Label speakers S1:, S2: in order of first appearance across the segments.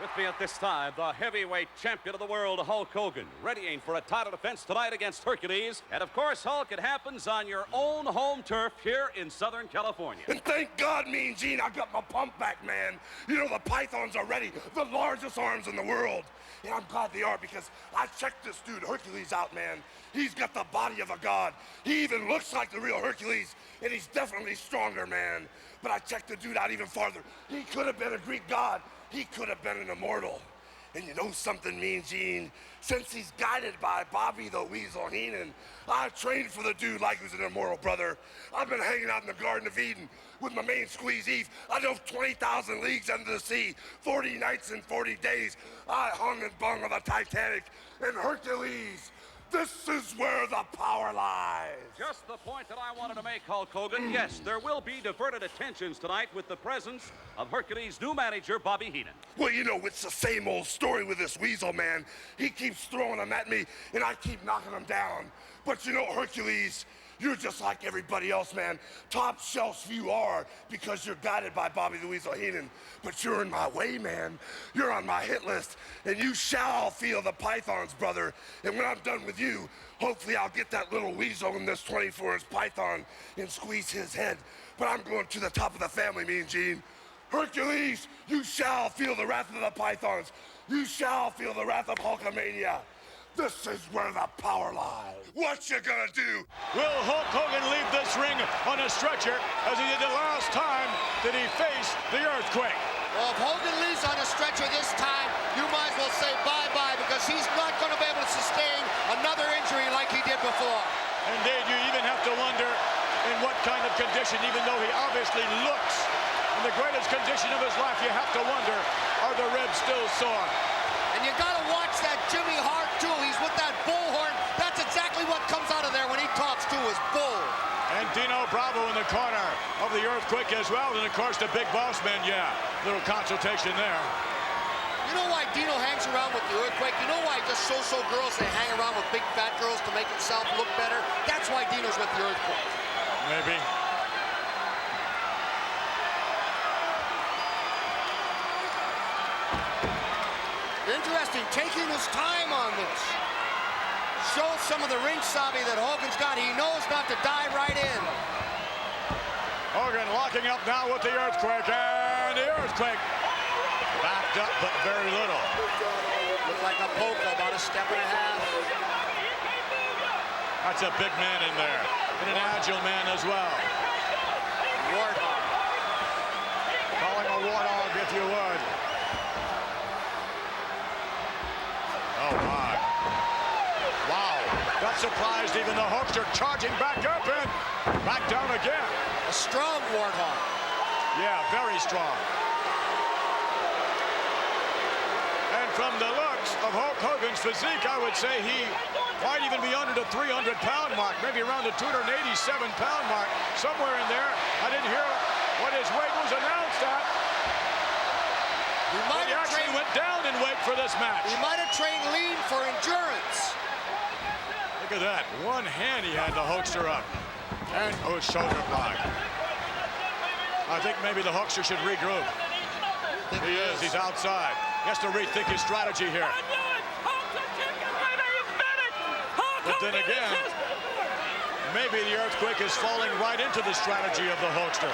S1: With me at this time, the heavyweight champion of the world, Hulk Hogan, readying for a title defense tonight against Hercules. And of course, Hulk, it happens on your own home turf here in Southern California.
S2: And thank God, Mean Gene, I got my pump back, man. You know, the Pythons are ready, the largest arms in the world. And I'm glad they are because I checked this dude, Hercules, out, man. He's got the body of a god. He even looks like the real Hercules, and he's definitely stronger, man. But I checked the dude out even farther. He could have been a Greek god. He could have been an immortal. And you know something, Mean Gene? Since he's guided by Bobby the Weasel Heenan, I trained for the dude like he was an immortal, brother. I've been hanging out in the Garden of Eden with my main squeeze Eve. I dove 20,000 leagues under the sea, 40 nights and 40 days. I hung and bung on the Titanic. And Hercules, this is where the power lies.
S1: Just the point that I wanted to make, Hulk Hogan. Yes, there will be diverted attentions tonight with the presence of Hercules' new manager, Bobby Heenan.
S2: Well, you know, it's the same old story with this Weasel, man. He keeps throwing them at me, and I keep knocking them down. But you know, Hercules, you're just like everybody else, man. Top shelf you are because you're guided by Bobby the Weasel Heenan. But you're in my way, man. You're on my hit list, and you shall feel the pythons, brother. And when I'm done with you, hopefully I'll get that little weasel in this 24-inch python and squeeze his head. But I'm going to the top of the family, Mean Gene. Hercules, you shall feel the wrath of the pythons. You shall feel the wrath of Hulkamania. This is where the power lies. What you gonna do?
S3: Will Hulk Hogan leave this ring on a stretcher as he did the last time that he faced the earthquake?
S4: Well, if Hogan leaves on a stretcher this time, you might as well say bye-bye because he's not going to be able to sustain another injury like he did before.
S3: Indeed, you even have to wonder in what kind of condition, even though he obviously looks in the greatest condition of his life, you have to wonder, are the ribs still sore?
S4: And you got to watch that Jimmy Hart, too. He's with that bullhorn. That's exactly what comes out of there when he talks, too, is bull.
S3: And Dino Bravo in the corner of the earthquake as well. And, of course, the big boss man, yeah, little consultation there.
S4: You know why Dino hangs around with the earthquake? You know why just so-so girls, they hang around with big fat girls to make themselves look better? That's why Dino's with the earthquake.
S3: Maybe.
S4: Interesting, taking his time on this. Shows some of the ring savvy that Hogan's got. He knows not to dive right in.
S3: Hogan locking up now with the earthquake, and the earthquake backed up, but very little.
S4: Looked like a polka, about a step and a half.
S3: That's a big man in there, and an agile man as well.
S4: Warthog.
S3: Calling a warthog, if you would. Oh, my. Wow. That surprised even the Hulkster, charging back up and back down again.
S4: A strong warthog.
S3: Yeah, very strong. And from the looks of Hulk Hogan's physique, I would say he might even be under the 300-pound mark, maybe around the 287-pound mark, somewhere in there. I didn't hear what his weight was announced at. He actually went down in weight for this match.
S4: He might have trained lean for endurance.
S3: Look at that. One hand he had the Hulkster up. And shoulder block. I think maybe the Hulkster should regroup. He is. He's outside. He has to rethink his strategy here. But then again, maybe the earthquake is falling right into the strategy of the Hulkster.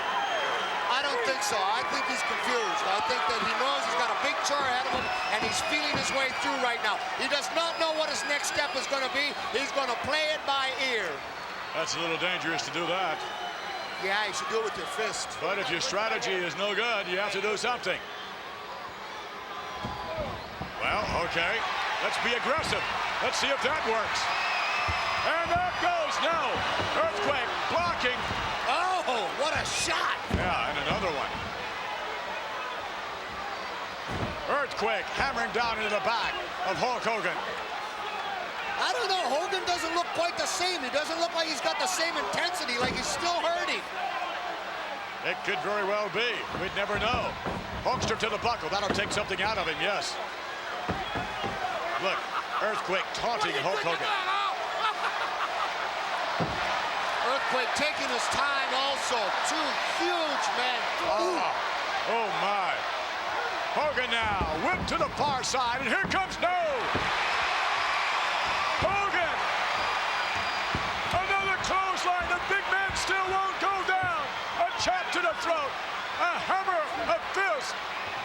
S4: I don't think so. I think he's confused. I think that he knows he's got a big chore ahead of him, and he's feeling his way through right now. He does not know what his next step is going to be. He's going to play it by ear.
S3: That's a little dangerous to do that.
S4: Yeah, you should do it with your fist.
S3: But if your strategy is no good, you have to do something. Well, okay. Let's be aggressive. Let's see if that works. And that goes now. Earthquake blocking.
S4: Oh, what a shot.
S3: Yeah, and another one. Earthquake hammering down into the back of Hulk Hogan.
S4: I don't know. Hogan doesn't look quite the same. He doesn't look like he's got the same intensity, like he's still hurting.
S3: It could very well be. We'd never know. Hulkster to the buckle. That'll take something out of him, yes. Look, Earthquake taunting Hulk Hogan.
S4: Earthquake taking his time also. Two huge men.
S3: Oh my. Hogan now, whip to the far side, and here comes No. Hogan. Another clothesline. The big man still won't go down. A chop to the throat. A hammer, a fist.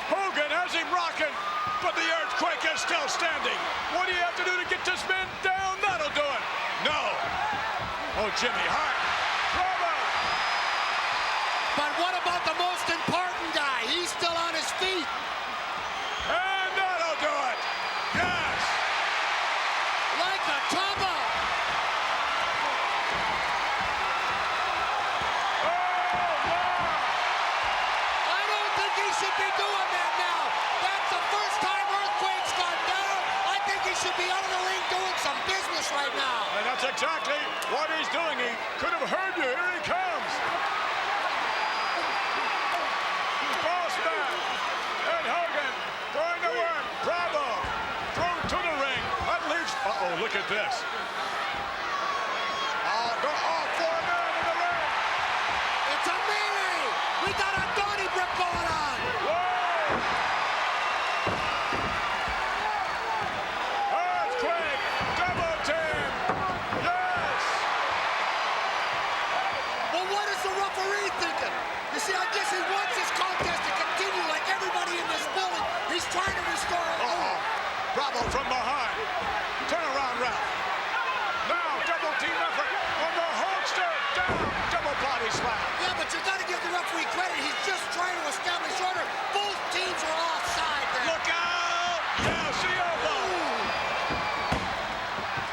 S3: Hogan has him rocking, but the earthquake is still standing. What do you have to do to get this man down? That'll do it. No. Oh, Jimmy Hart. Bravo.
S4: But what about the most important guy? He's still on his feet.
S3: And that'll do it. Yes.
S4: Like a tuba. I don't think he should be doing that now. That's the first time Earthquake's gone down. I think he should be out of the ring doing some business right now.
S3: And that's exactly what he's doing. He could have heard you. Here he comes. Bossman and Hogan going to work. Bravo. Thrown to the ring. That leaves. Uh-oh, look at this. All four men in the ring.
S4: It's a melee. We got a Donnybrook going on.
S3: Whoa. Earthquake. Double team. Yes.
S4: Well, what is the referee thinking? You see, I guess he wants this contest to continue like everybody in this building. He's trying to restore order.
S3: Bravo from behind. Turn around, Ralph. Now, double team effort on the Hulkster. Down. Double body slam.
S4: Yeah, but you got to give the referee credit. He's just trying to establish order. Both teams are offside there.
S3: Look out! Yes, the elbow.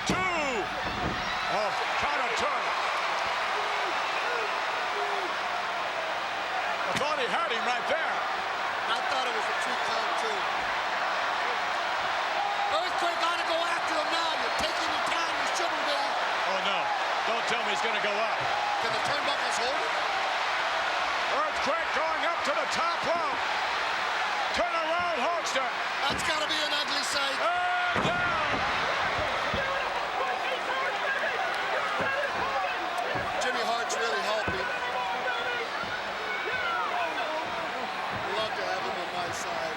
S3: Two. Oh, counter turn. I thought he had him right there.
S4: I thought it was a 2 count, too. Earthquake ought to go after him now. You're taking your time. You shouldn't be.
S3: Oh, no. Don't tell me he's going to go up.
S4: Can the turnbuckles hold it?
S3: Earthquake going up to the top rope. Turn around, Hulkster.
S4: That's got to be an ugly sight.
S3: And down.
S4: Jimmy Hart's really helping. Love to have him on my side.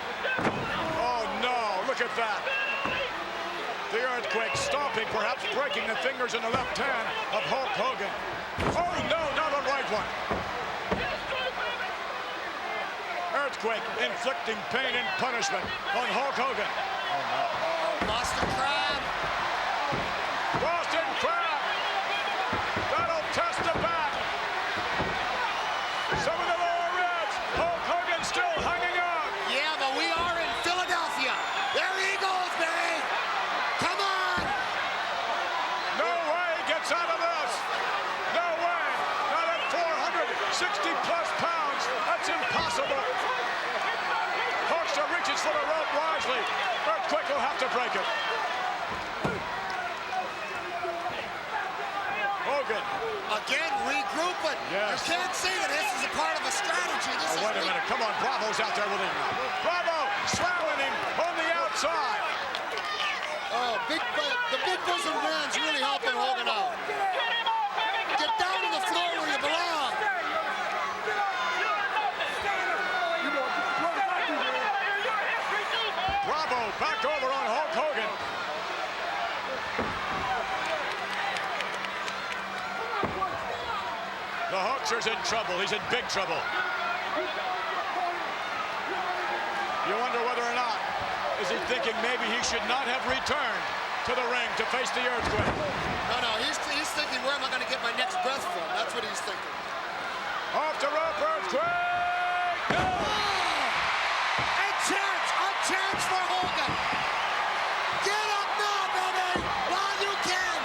S3: Oh, no. Look at that. The Earthquake stomping, perhaps breaking the fingers in the left hand of Hulk Hogan. Oh, no, not a right one. Earthquake inflicting pain and punishment on Hulk Hogan.
S4: Boston Crab.
S3: Boston Crab. That'll test the back. Some of the lower ribs. Hulk Hogan still hanging on.
S4: Yeah, but we are in Philadelphia. There he goes, baby. Come on.
S3: No way he gets out of this. No way. Not at 460 plus pounds. That's impossible. Hulkster reaches for the rope wisely. Earthquake will have to break it. Hogan.
S4: Again, regrouping.
S3: Yes.
S4: You can't say that this is a part of a strategy. This is
S3: Wait a minute. Come on. Bravo's out there with him. Bravo slamming him on the outside.
S4: Oh, the big bosom man's really helping Hogan out. Get down to the floor where you belong.
S3: Bravo back over on Hulk Hogan. The Hulkster's in trouble. He's in big trouble. You wonder whether or not, is he thinking maybe he should not have returned to the ring to face the Earthquake?
S4: No, he's thinking, where am I going to get my next breath from? That's what he's thinking.
S3: Off the rope, Earthquake! No!
S4: A chance for Hogan. Get up now, baby, while you can.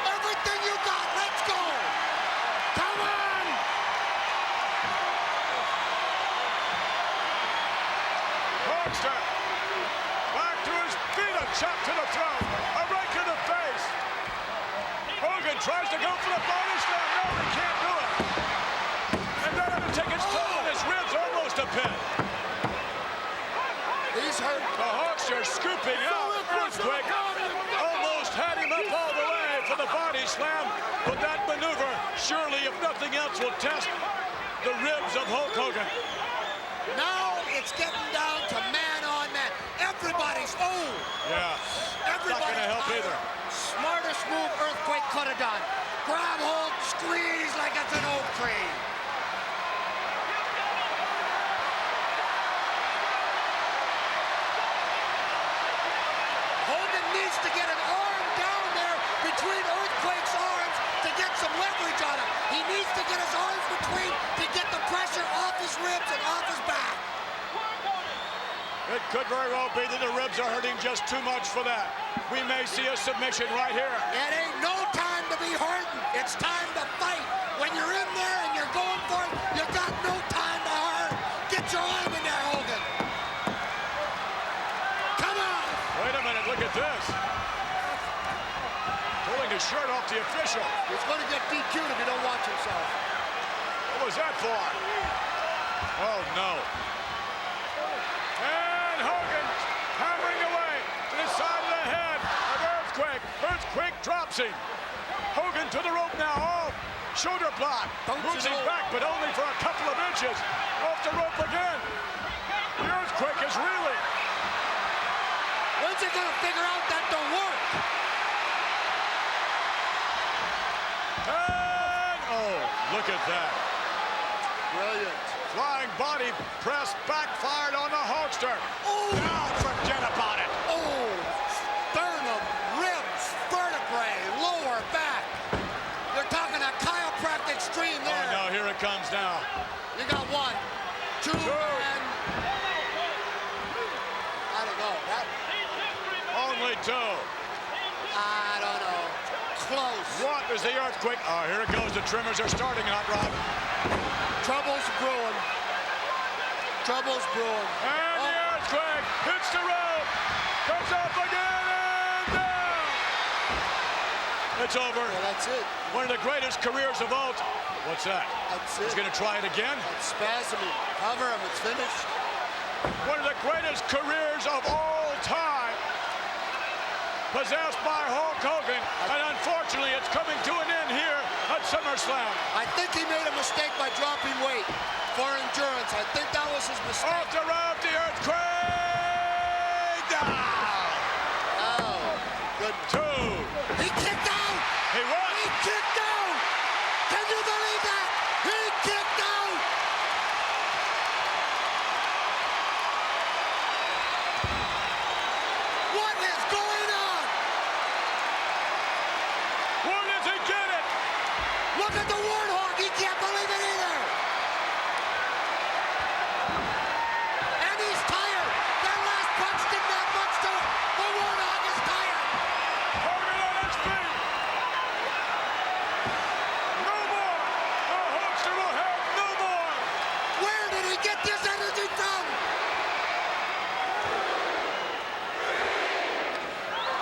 S4: Everything you got, let's go. Come on.
S3: Hulkster back to his feet, a chop to the throat, a right to the face. Hogan tries to go for the body slam. No, he can't do it. And then Undertaker's toe on his ribs, almost a pin.
S4: He's hurt.
S3: The Hulkster scooping out. Earthquake almost had him up all the way for the body slam, but that maneuver surely, if nothing else, will test the ribs of Hulk Hogan.
S4: Now it's getting down to man on man. Everybody's,
S3: Yeah.
S4: everybody's
S3: Not gonna help
S4: tired.
S3: either.
S4: Smartest move Earthquake could have done. Grab hold, squeeze like it's an oak tree. Hogan needs to get an arm down there between Earthquake's arms to get some leverage on him. He needs to get his arms between to get the pressure off his ribs and off his back.
S3: It could very well be that the ribs are hurting just too much for that. We may see a submission right here.
S4: It ain't no time to be hurting. It's time to fight. When you're in there and you're going for it, you got no time to hurt. Get your arm in there, Hogan. Come on.
S3: Wait a minute, look at this. Pulling his shirt off the official.
S4: He's going to get DQ'd if he don't watch himself.
S3: What was that for? Oh, no. And Hogan hammering away to the side of the head of Earthquake. Earthquake drops him. Hogan to the rope now. Oh, shoulder block. Moves him back, but only for a couple of inches. Off the rope again. The Earthquake is reeling.
S4: When's he going to figure out that don't work?
S3: And, oh, look at that.
S4: Brilliant.
S3: Flying body press backfired on the Hulkster.
S4: Oh!
S3: Now forget about it.
S4: Oh! Sternum, ribs, vertebrae, lower back. You're talking a chiropractic stream there.
S3: Oh, no, here it comes now.
S4: You got 1, 2, and... I don't know. That...
S3: Only 2.
S4: I don't know. Close.
S3: What is the Earthquake? Oh, here it goes. The trimmers are starting, Hot Rod.
S4: Trouble's brewing. Trouble's brewing.
S3: And the Earthquake hits the rope. Comes up again and down. It's over.
S4: Yeah, that's it.
S3: One of the greatest careers of all time. What's that?
S4: That's
S3: He's
S4: it.
S3: going to try it again?
S4: That's spasming. Cover him. It's finished.
S3: One of the greatest careers of all time. Possessed by Hulk Hogan. And unfortunately, it's coming to an end here at SummerSlam.
S4: I think he made a mistake by dropping weight for endurance. I think that was his mistake.
S3: Off the rope, the Earthquake! Down!
S4: Oh, good.
S3: 2.
S4: He kicked out!
S3: He what?
S4: He kicked out! Can you believe that? He kicked out! What is going on?
S3: Where does he get it?
S4: Look at the Warthog. He can't believe it either. And he's tired. That last punch didn't have much to it. The Warthog is tired.
S3: Hogan on his feet. No more. The Hulkster will have no more.
S4: Where did he get this energy from?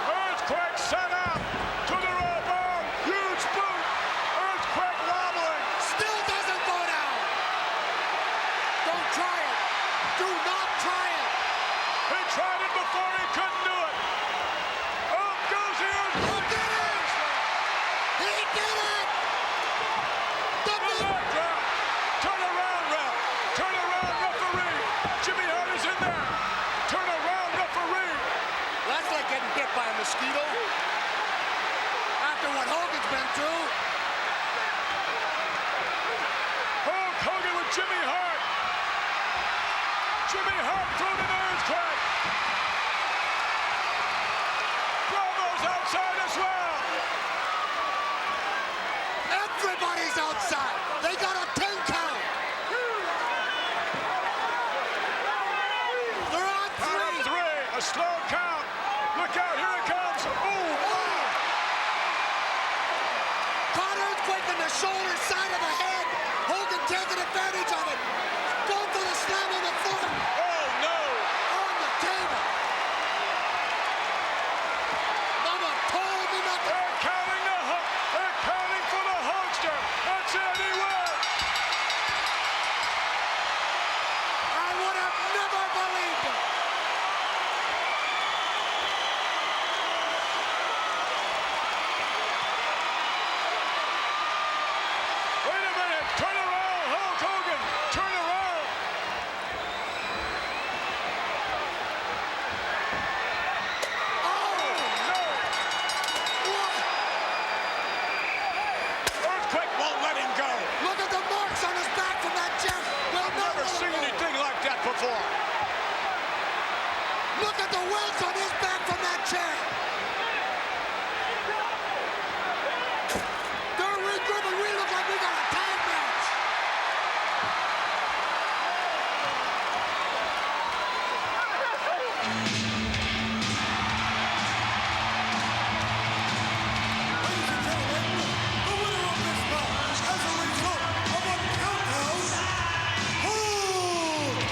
S3: Earthquake set up to the rope. Oh, huge boot. Earthquake wobbling.
S4: Still doesn't go down. Don't try it. Do not try it.
S3: He tried it before. He couldn't do it. Up goes the
S4: He
S3: Earthquake.
S4: did it. He did it. The
S3: The
S4: big...
S3: leg drop. Turn around, ref. Turn around, referee. Jimmy Hart is in there. Turn around, referee.
S4: That's like getting hit by a mosquito. After what Hogan's been through.
S3: Hulk Hogan with Jimmy Hart. Jimmy Hart thrown an Earthquake. Bravo's outside as well.
S4: Everybody's outside. They got a 10 count. They're on
S3: Count of
S4: 3.
S3: 3. A slow count. Look out, here it comes. Ooh, wow.
S4: Caught Earthquake in the shoulder, side of the head. Hogan taking advantage of it. Going for the slam on the foot.
S3: Oh, no.
S4: On the table. Mama told me not to.
S3: They're counting the Hulk. They're counting for the Hulkster. That's it, he wins.
S4: I would have never believed it.
S3: Wait a minute. Turn around, Hulk Hogan. Turn around.
S4: Look at the welts on his back from that chair. Third regroup, and we look like we got a tag match.
S5: Ladies and gentlemen, the winner of this match as a result of a countdown, Hulk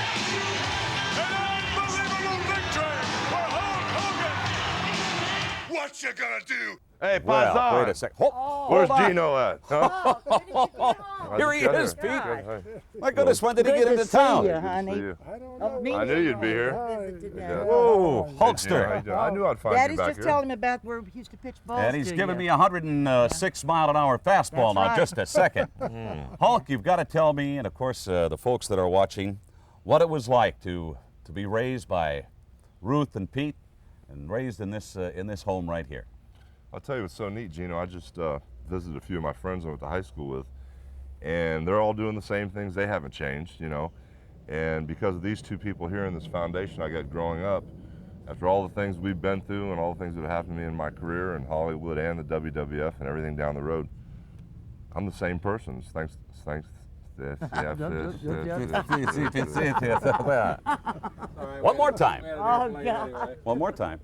S3: An unbelievable victory for Hulk Hogan.
S2: What you gonna do?
S6: Hey,
S1: Well,
S6: Pazan.
S1: wait a second.
S6: Where's
S1: Hold on.
S6: Gino at? Huh?
S1: Here he is, Pete.
S6: Hey,
S1: My goodness, when did he
S7: Good
S1: get
S7: to
S1: into
S7: see
S1: town?
S7: you,
S6: good to
S7: honey.
S6: see you.
S7: I
S6: I knew you'd be here.
S1: Whoa,
S6: Hey, Gino, how
S1: Hulkster.
S6: you doing? I knew I'd find
S7: Daddy's
S6: you back
S7: just
S6: here.
S7: telling me about where he used to pitch balls
S1: And he's
S7: to
S1: giving
S7: you.
S1: me a 106-mile-an-hour fastball
S7: That's
S1: now,
S7: right.
S1: just a second. Hulk, you've got to tell me, and of course the folks that are watching, what it was like to be raised by Ruth and Pete and raised in this home right here.
S6: I'll tell you what's so neat, Gino. I just visited a few of my friends I went to high school with, and they're all doing the same things. They haven't changed, you know. And because of these two people here in this foundation I got growing up, after all the things we've been through and all the things that have happened to me in my career in Hollywood and the WWF and everything down the road, I'm the same person. Thanks.
S1: One more time.
S7: Oh, God.
S1: One more time.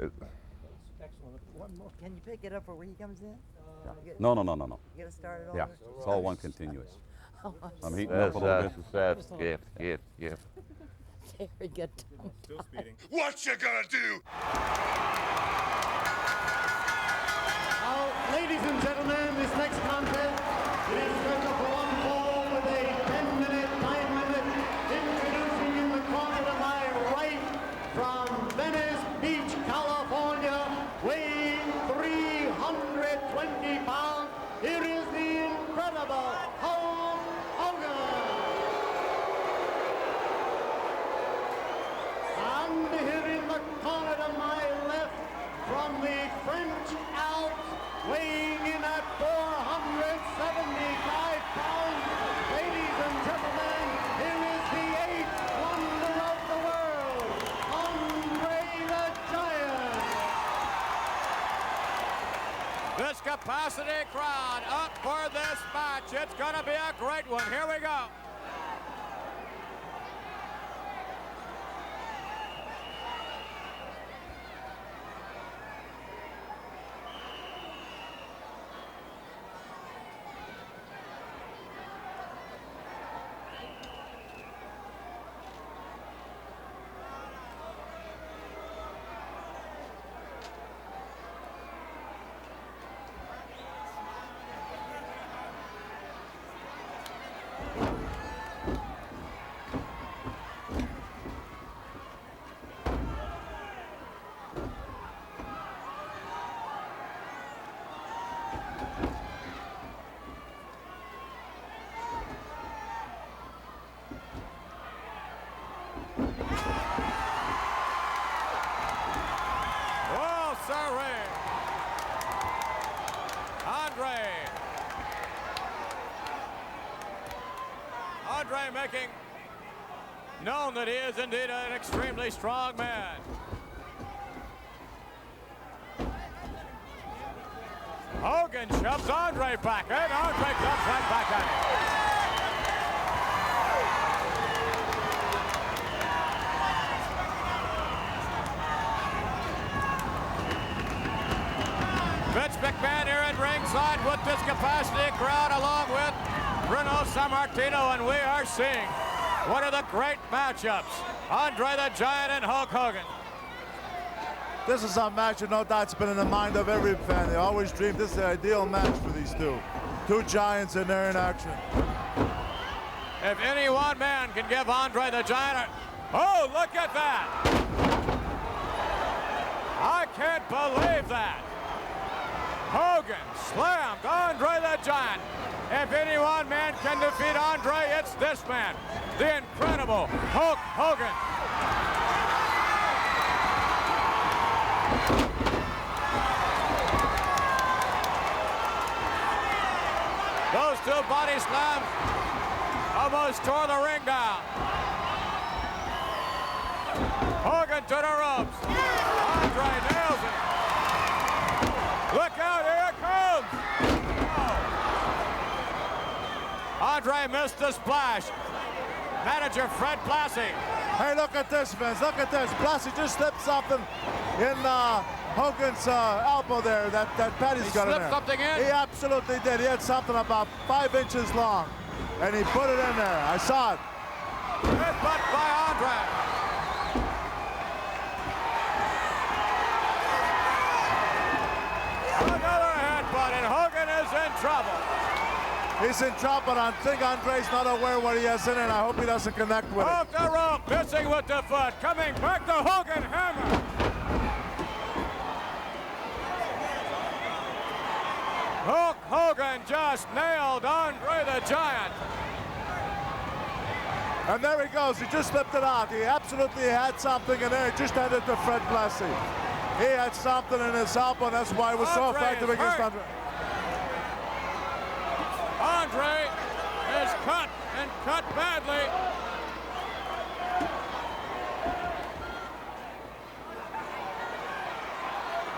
S7: Can you pick it up where he comes in?
S1: No.
S7: Get it started
S1: Yeah,
S7: over?
S1: it's all one continuous.
S7: Oh,
S1: I'm heating up a little bit.
S6: That's gift.
S7: very good.
S2: What you gonna do?
S8: Now, ladies and gentlemen, this next contest is scheduled for one fall with a 10-minute time limit. Introducing in the corner to my right from Venice Beach, California, weighing 320 pounds. Here is the incredible Hulk Hogan. And here in the corner to my left from the French Alps, weighing in at 475 pounds. Ladies and gentlemen, here is the eighth wonder of the world, Andre the Giant.
S3: This capacity crowd up for this match. It's going to be a great one. Here we go. Oh, sorry. Andre making known that he is indeed an extremely strong man. Hogan shoves Andre back, and Andre comes right back at him. Vince McMahon here at ringside with this capacity crowd along with Bruno Sammartino, and we are seeing one of the great matchups, Andre the Giant and Hulk Hogan.
S9: This is a match that no doubt's been in the mind of every fan. They always dreamed this is the ideal match for these two. Two giants and they're in action.
S3: If any one man can give Andre the Giant oh, look at that! I can't believe that. Hogan slammed Andre the Giant. If any one man can defeat Andre, it's this man, the incredible Hulk Hogan. Two body slams. Almost tore the ring down. Hogan to the ropes. Andre nails it. Look out, here it comes. Oh. Andre missed the splash. Manager Fred Blassie.
S9: Hey, look at this, Vince. Look at this. Blassie just slipped something in Hogan's elbow there. That Petty's got in there.
S3: He slipped something in?
S9: He absolutely did. He had something about 5 inches long, and he put it in there. I saw it.
S3: Headbutt by Andre. Another headbutt, and Hogan is in trouble.
S9: He's in trouble, and I think Andre's not aware what he has in it, and I hope he doesn't connect with it.
S3: Off the rope, missing with the foot, coming back to Hogan, hammer. Hulk Hogan just nailed Andre the Giant.
S9: And there he goes. He just slipped it out. He absolutely had something in there. He just handed it to Fred Blassie. He had something in his elbow, and that's why he was so
S3: Andre
S9: effective
S3: is
S9: against
S3: hurt.
S9: Andre.
S3: Andre is cut, and cut badly.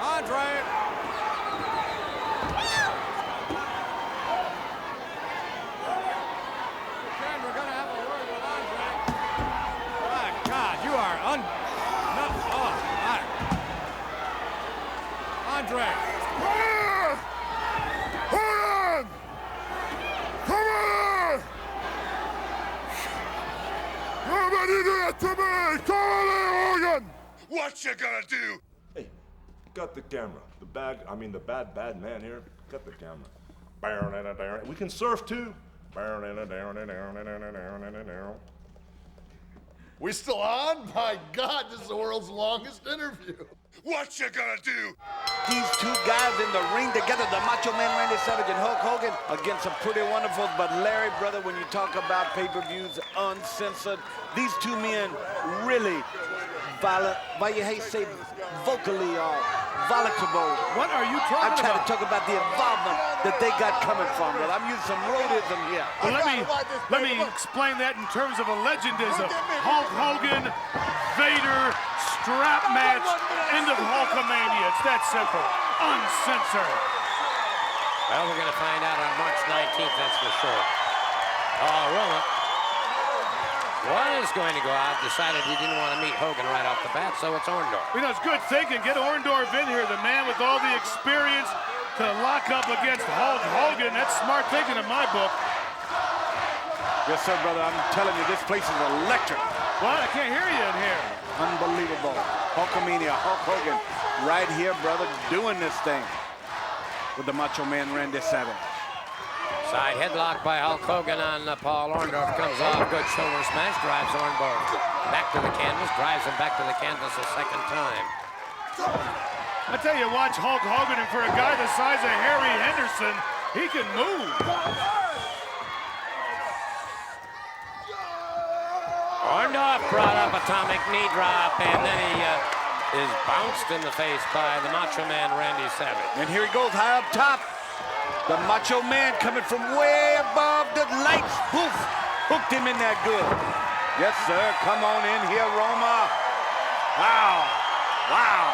S3: Andre. Ken, we're gonna have a word with Andre. My God, you are Andre.
S2: Hold on! Come on! Nobody do that to me! Come on, Hogan! What you gonna do?
S6: Hey, cut the camera. The bad man here. Cut the camera. We can surf too.
S2: We still on? My God, this is the world's longest interview. What you gonna do?
S10: These two guys in the ring together, the Macho Man Randy Savage and Hulk Hogan, against some pretty wonderfuls. But Larry, brother, when you talk about pay-per-views uncensored, these two men really vocally volatile.
S3: What are you
S10: I'm
S3: talking
S10: trying
S3: about?
S10: to talk about the involvement that they got coming from, brother. I'm using some roadism here.
S11: Well, let me explain that in terms of a legendism. Hulk Hogan, Vader, strap match, end of Hulkamania. It's that simple. Uncensored.
S12: Well, we're going to find out on March 19th, that's for sure. Roma was going to go out, decided he didn't want to meet Hogan right off the bat, so it's Orndorff.
S11: You know, it's good thinking. Get Orndorff in here, the man with all the experience to lock up against Hulk Hogan. That's smart thinking in my book.
S10: Yes, sir, brother. I'm telling you, this place is electric.
S11: What? I can't hear you in here.
S10: Unbelievable. Hulkamania, Hulk Hogan, right here, brother, doing this thing with the Macho Man Randy Savage.
S12: Side headlock by Hulk Hogan on Paul Orndorff. Comes off, good shoulder smash, drives Orndorff back to the canvas, drives him back to the canvas a second time.
S11: I tell you, watch Hulk Hogan, and for a guy the size of Harry Henderson, he can move.
S12: Orndorff brought up atomic knee drop, and then he is bounced in the face by the Macho Man Randy Savage.
S10: And here he goes high up top. The Macho Man coming from way above the lights. Poof! Hooked him in there good. Yes, sir. Come on in here, Roma. Wow. Wow.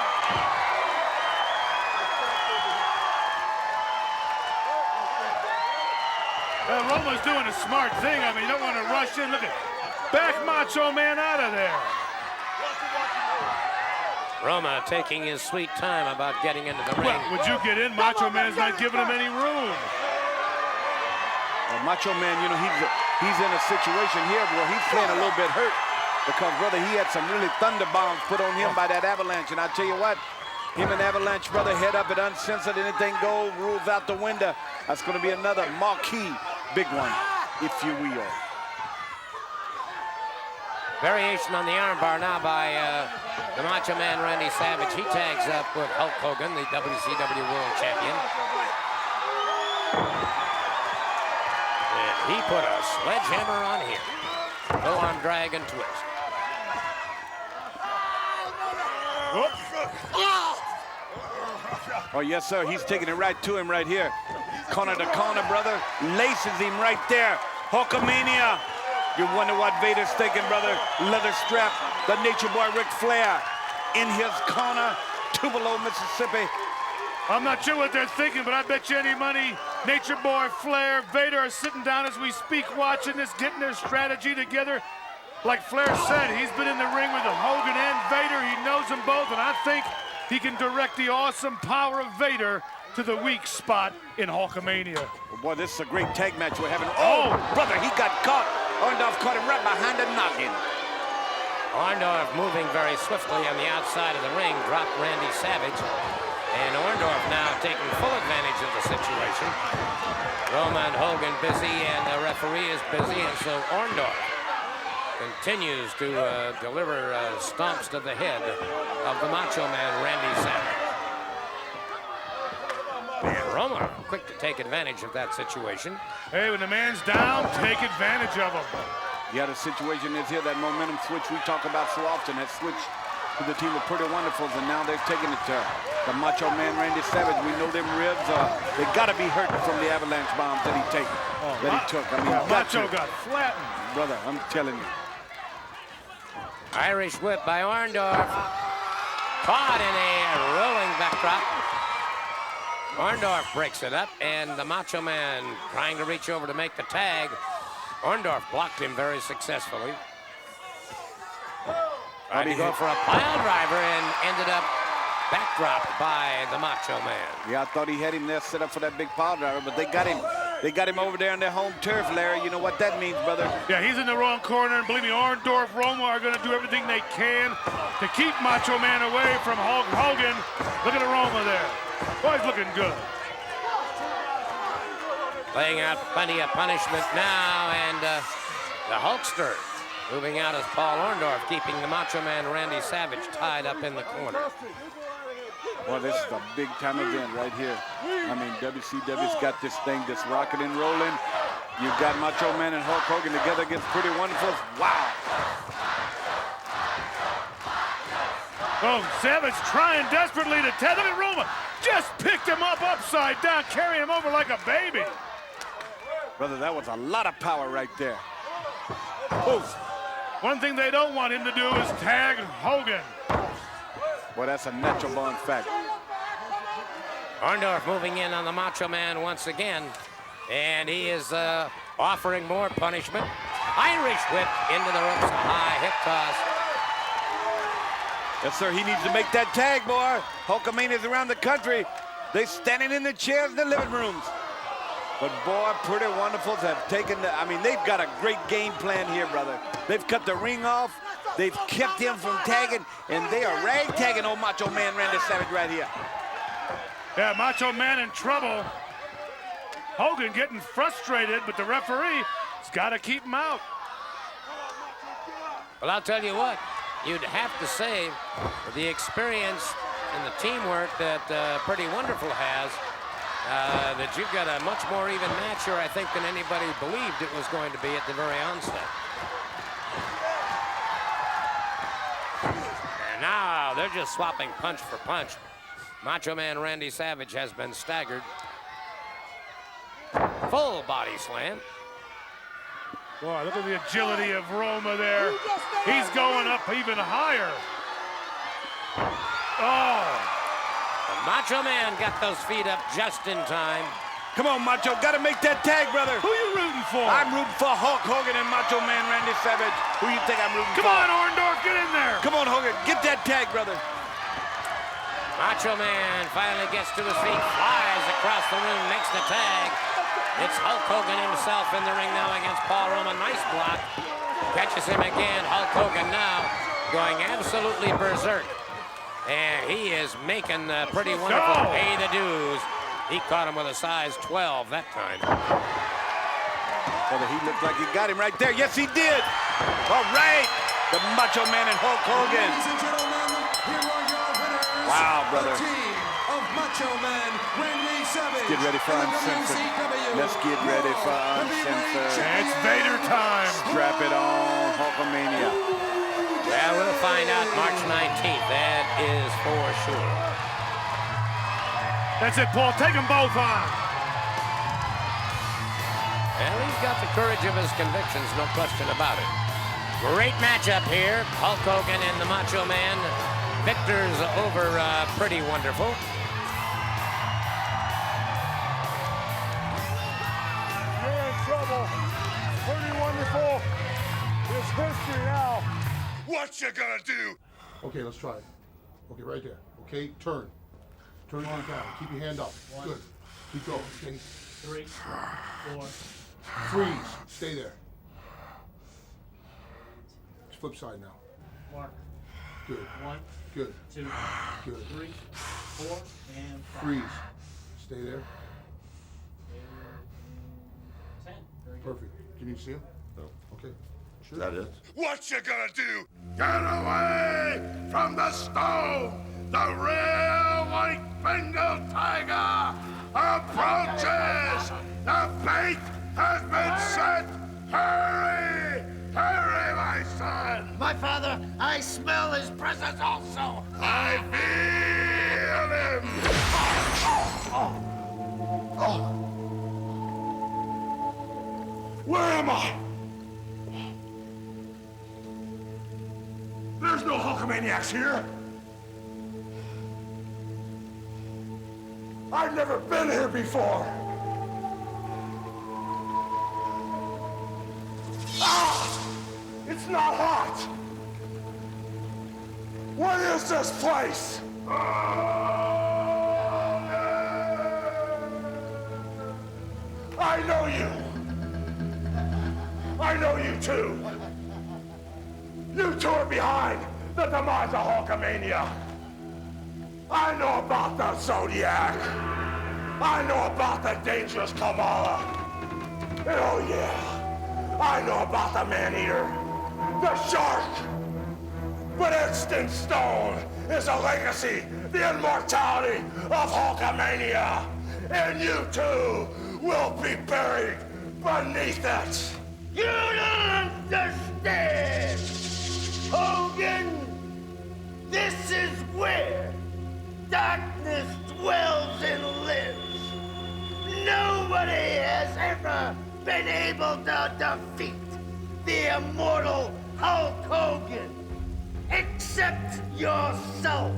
S11: Roma's doing a smart thing. I mean, you don't want to rush in. Look at back Macho Man out of there.
S12: Roma taking his sweet time about getting into the ring.
S11: Well, would you get in? Macho Man's not giving him any room.
S10: Well, Macho Man, you know, he's in a situation here where he's playing a little bit hurt because, brother, he had some really thunder bombs put on him by that Avalanche. And I tell you what, him and Avalanche, brother, head up at uncensored, anything goes, rules out the window. That's going to be another marquee big one, if you will.
S12: Variation on the armbar now by the Macho Man Randy Savage. He tags up with Hulk Hogan, the WCW World Champion. And he put a sledgehammer on here. Full arm drag and twist.
S10: Oh, yes, sir. He's taking it right to him right here. Corner to corner, brother. Laces him right there. Hulkamania. You wonder what Vader's thinking, brother. Leather strap. The Nature Boy Ric Flair in his corner. Tupelo, Mississippi.
S11: I'm not sure what they're thinking, but I bet you any money Nature Boy, Flair, Vader are sitting down as we speak watching this, getting their strategy together. Like Flair said, he's been in the ring with Hogan and Vader. He knows them both, and I think he can direct the awesome power of Vader to the weak spot in Hulkamania.
S10: Well, boy, this is a great tag match we're having. Oh, brother, he got caught. Orndorff caught him right behind the noggin.
S12: Orndorff moving very swiftly on the outside of the ring, dropped Randy Savage. And Orndorff now taking full advantage of the situation. Roma and Hogan busy, and the referee is busy, and so Orndorff continues to deliver stomps to the head of the Macho Man, Randy Savage. And Roma quick to take advantage of that situation.
S11: Hey, when the man's down, take advantage of him.
S10: Yeah, the situation is here, that momentum switch we talk about so often, that switch to the team of Pretty Wonderfuls, and now they're taking it to the Macho Man, Randy Savage. We know them ribs, they got to be hurting from the avalanche bombs that he took. I mean,
S11: Macho got flattened.
S10: Brother, I'm telling you.
S12: Irish whip by Orndorff. Caught in a rolling backdrop. Orndorff breaks it up, and the Macho Man trying to reach over to make the tag. Orndorff blocked him very successfully. Tried to go for a pile driver and ended up backdropped by the Macho Man.
S10: Yeah, I thought he had him there set up for that big pile driver, but they got him. They got him over there on their home turf, Larry. You know what that means, brother.
S11: Yeah, he's in the wrong corner, and believe me, Orndorff, Roma are going to do everything they can to keep Macho Man away from Hulk Hogan. Look at Roma there. Boy, he's looking good.
S12: Laying out plenty of punishment now, and the Hulkster moving out as Paul Orndorff, keeping the Macho Man Randy Savage tied up in the corner.
S10: Well, this is a big-time event right here. I mean, WCW's got this thing just rocking and rolling. You've got Macho Man and Hulk Hogan together against Pretty Wonderfuls. Wow.
S11: Oh, Savage trying desperately to tether. Look at Roma. Just picked him up upside down, carrying him over like a baby.
S10: Brother, that was a lot of power right there.
S11: Oof. One thing they don't want him to do is tag Hogan.
S10: Well, that's a natural born fact.
S12: Orndorff moving in on the Macho Man once again, and he is offering more punishment. Irish whip into the ropes, a high hip toss.
S10: Yes, sir, he needs to make that tag, boy. Hulkamania's around the country. They standing in the chairs in the living rooms. But boy, Pretty Wonderfuls have taken the, I mean, they've got a great game plan here, brother. They've cut the ring off. They've kept him from tagging, and they are rag-tagging old Macho Man Randy Savage right here.
S11: Yeah, Macho Man in trouble. Hogan getting frustrated, but the referee has got to keep him out.
S12: Well, I'll tell you what, you'd have to say with the experience and the teamwork that Pretty Wonderful has, that you've got a much more even match here, I think, than anybody believed it was going to be at the very onset. And now they're just swapping punch for punch. Macho Man Randy Savage has been staggered. Full body slam.
S11: Boy, look at the agility of Roma there. He's going up even higher. Oh.
S12: The Macho Man got those feet up just in time.
S10: Come on, Macho, gotta make that tag, brother.
S11: Who you rooting for?
S10: I'm rooting for Hulk Hogan and Macho Man Randy Savage. Who you think I'm rooting for?
S11: Come on, Orndorff, get in there.
S10: Come on, Hogan, get that tag, brother.
S12: Macho Man finally gets to his feet, flies across the room, makes the tag. It's Hulk Hogan himself in the ring now against Paul Roma. Nice block. Catches him again. Hulk Hogan now going absolutely berserk. And he is making Pretty Wonderful pay the dues. He caught him with a size 12 that time.
S10: Brother, he looked like he got him right there. Yes, he did. All right. The Macho Man and Hulk Hogan.
S5: Ladies and gentlemen, here are your winners.
S10: Wow, brother.
S5: The team of Macho Man Randy Savage.
S10: Get ready for Uncensored. Let's get ready for Uncensored.
S11: It's Vader time.
S10: Strap it on, Hulkamania.
S12: Well, we'll find out March 19th. That is for sure.
S11: That's it, Paul. Take them both on.
S12: Well, he's got the courage of his convictions, no question about it. Great matchup here. Hulk Hogan and the Macho Man. Victor's over Pretty Wonderful.
S11: You're in trouble. Pretty Wonderful. It's history now.
S2: What you gonna do?
S13: Okay, let's try it. Okay, right there. Okay, turn. Turn it on down. Keep your hand up. Good. Keep going. Okay.
S14: 3, 4.
S13: Freeze. Stay there. Flip side now.
S14: Mark.
S13: Good.
S14: 1,
S13: Good.
S14: 2,
S13: Good.
S14: 3, 4, and 5.
S13: Freeze. Stay there.
S14: 10. Very good.
S13: Perfect. Can you see him?
S6: No.
S13: Okay. Sure.
S6: That it?
S2: What you gonna do? Get away from the stove! The real white Bengal tiger approaches! The bait has been set! Hurry! Hurry, my son!
S4: My father, I smell his presence also.
S2: I feel him! Where am I? There's no Hulkamaniacs here. I've never been here before. Ah! It's not hot. What is this place? I know you. I know you too. You two are behind the demise of Hulkamania. I know about the Zodiac. I know about the dangerous Kamala. And oh yeah, I know about the Man-Eater, the Shark. But etched in stone is a legacy, the immortality of Hulkamania. And you too will be buried beneath it.
S4: You don't understand, Hogan. This is where darkness dwells and lives. Nobody has ever been able to defeat the immortal Hulk Hogan, except yourself.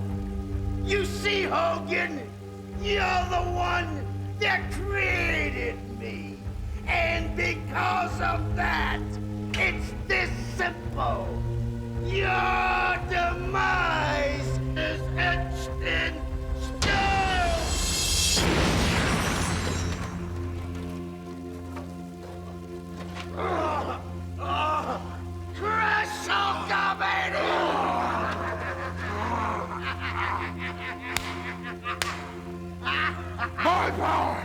S4: You see, Hogan, you're the one that created me. And because of that, it's this simple. Your demise is etched in stone! Crush
S2: My power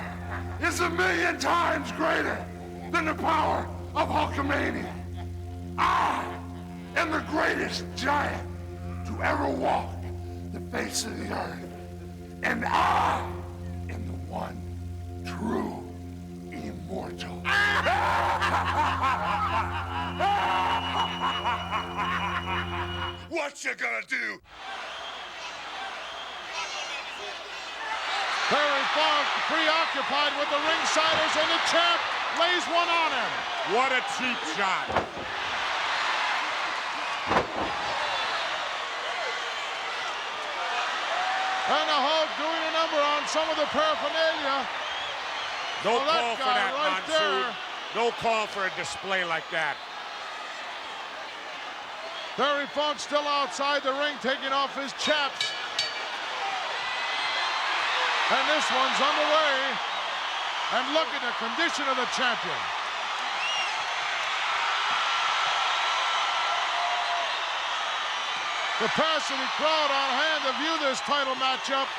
S2: is 1,000,000 times greater than the power of Hulkamania. I am the greatest giant to ever walk the face of the earth. And I am the one true immortal. What you gonna do?
S11: Terry Funk preoccupied with the ringsiders, and the champ lays one on him. What a cheap shot. And the Hulk doing a number on some of the paraphernalia.
S3: No
S11: Well,
S3: call for that,
S11: right
S3: Mansoor.
S11: there.
S3: No call for a display like that.
S11: Terry Funk still outside the ring, taking off his chaps. And this one's underway. And look at the condition of the champion. Capacity crowd on hand to view this title matchup.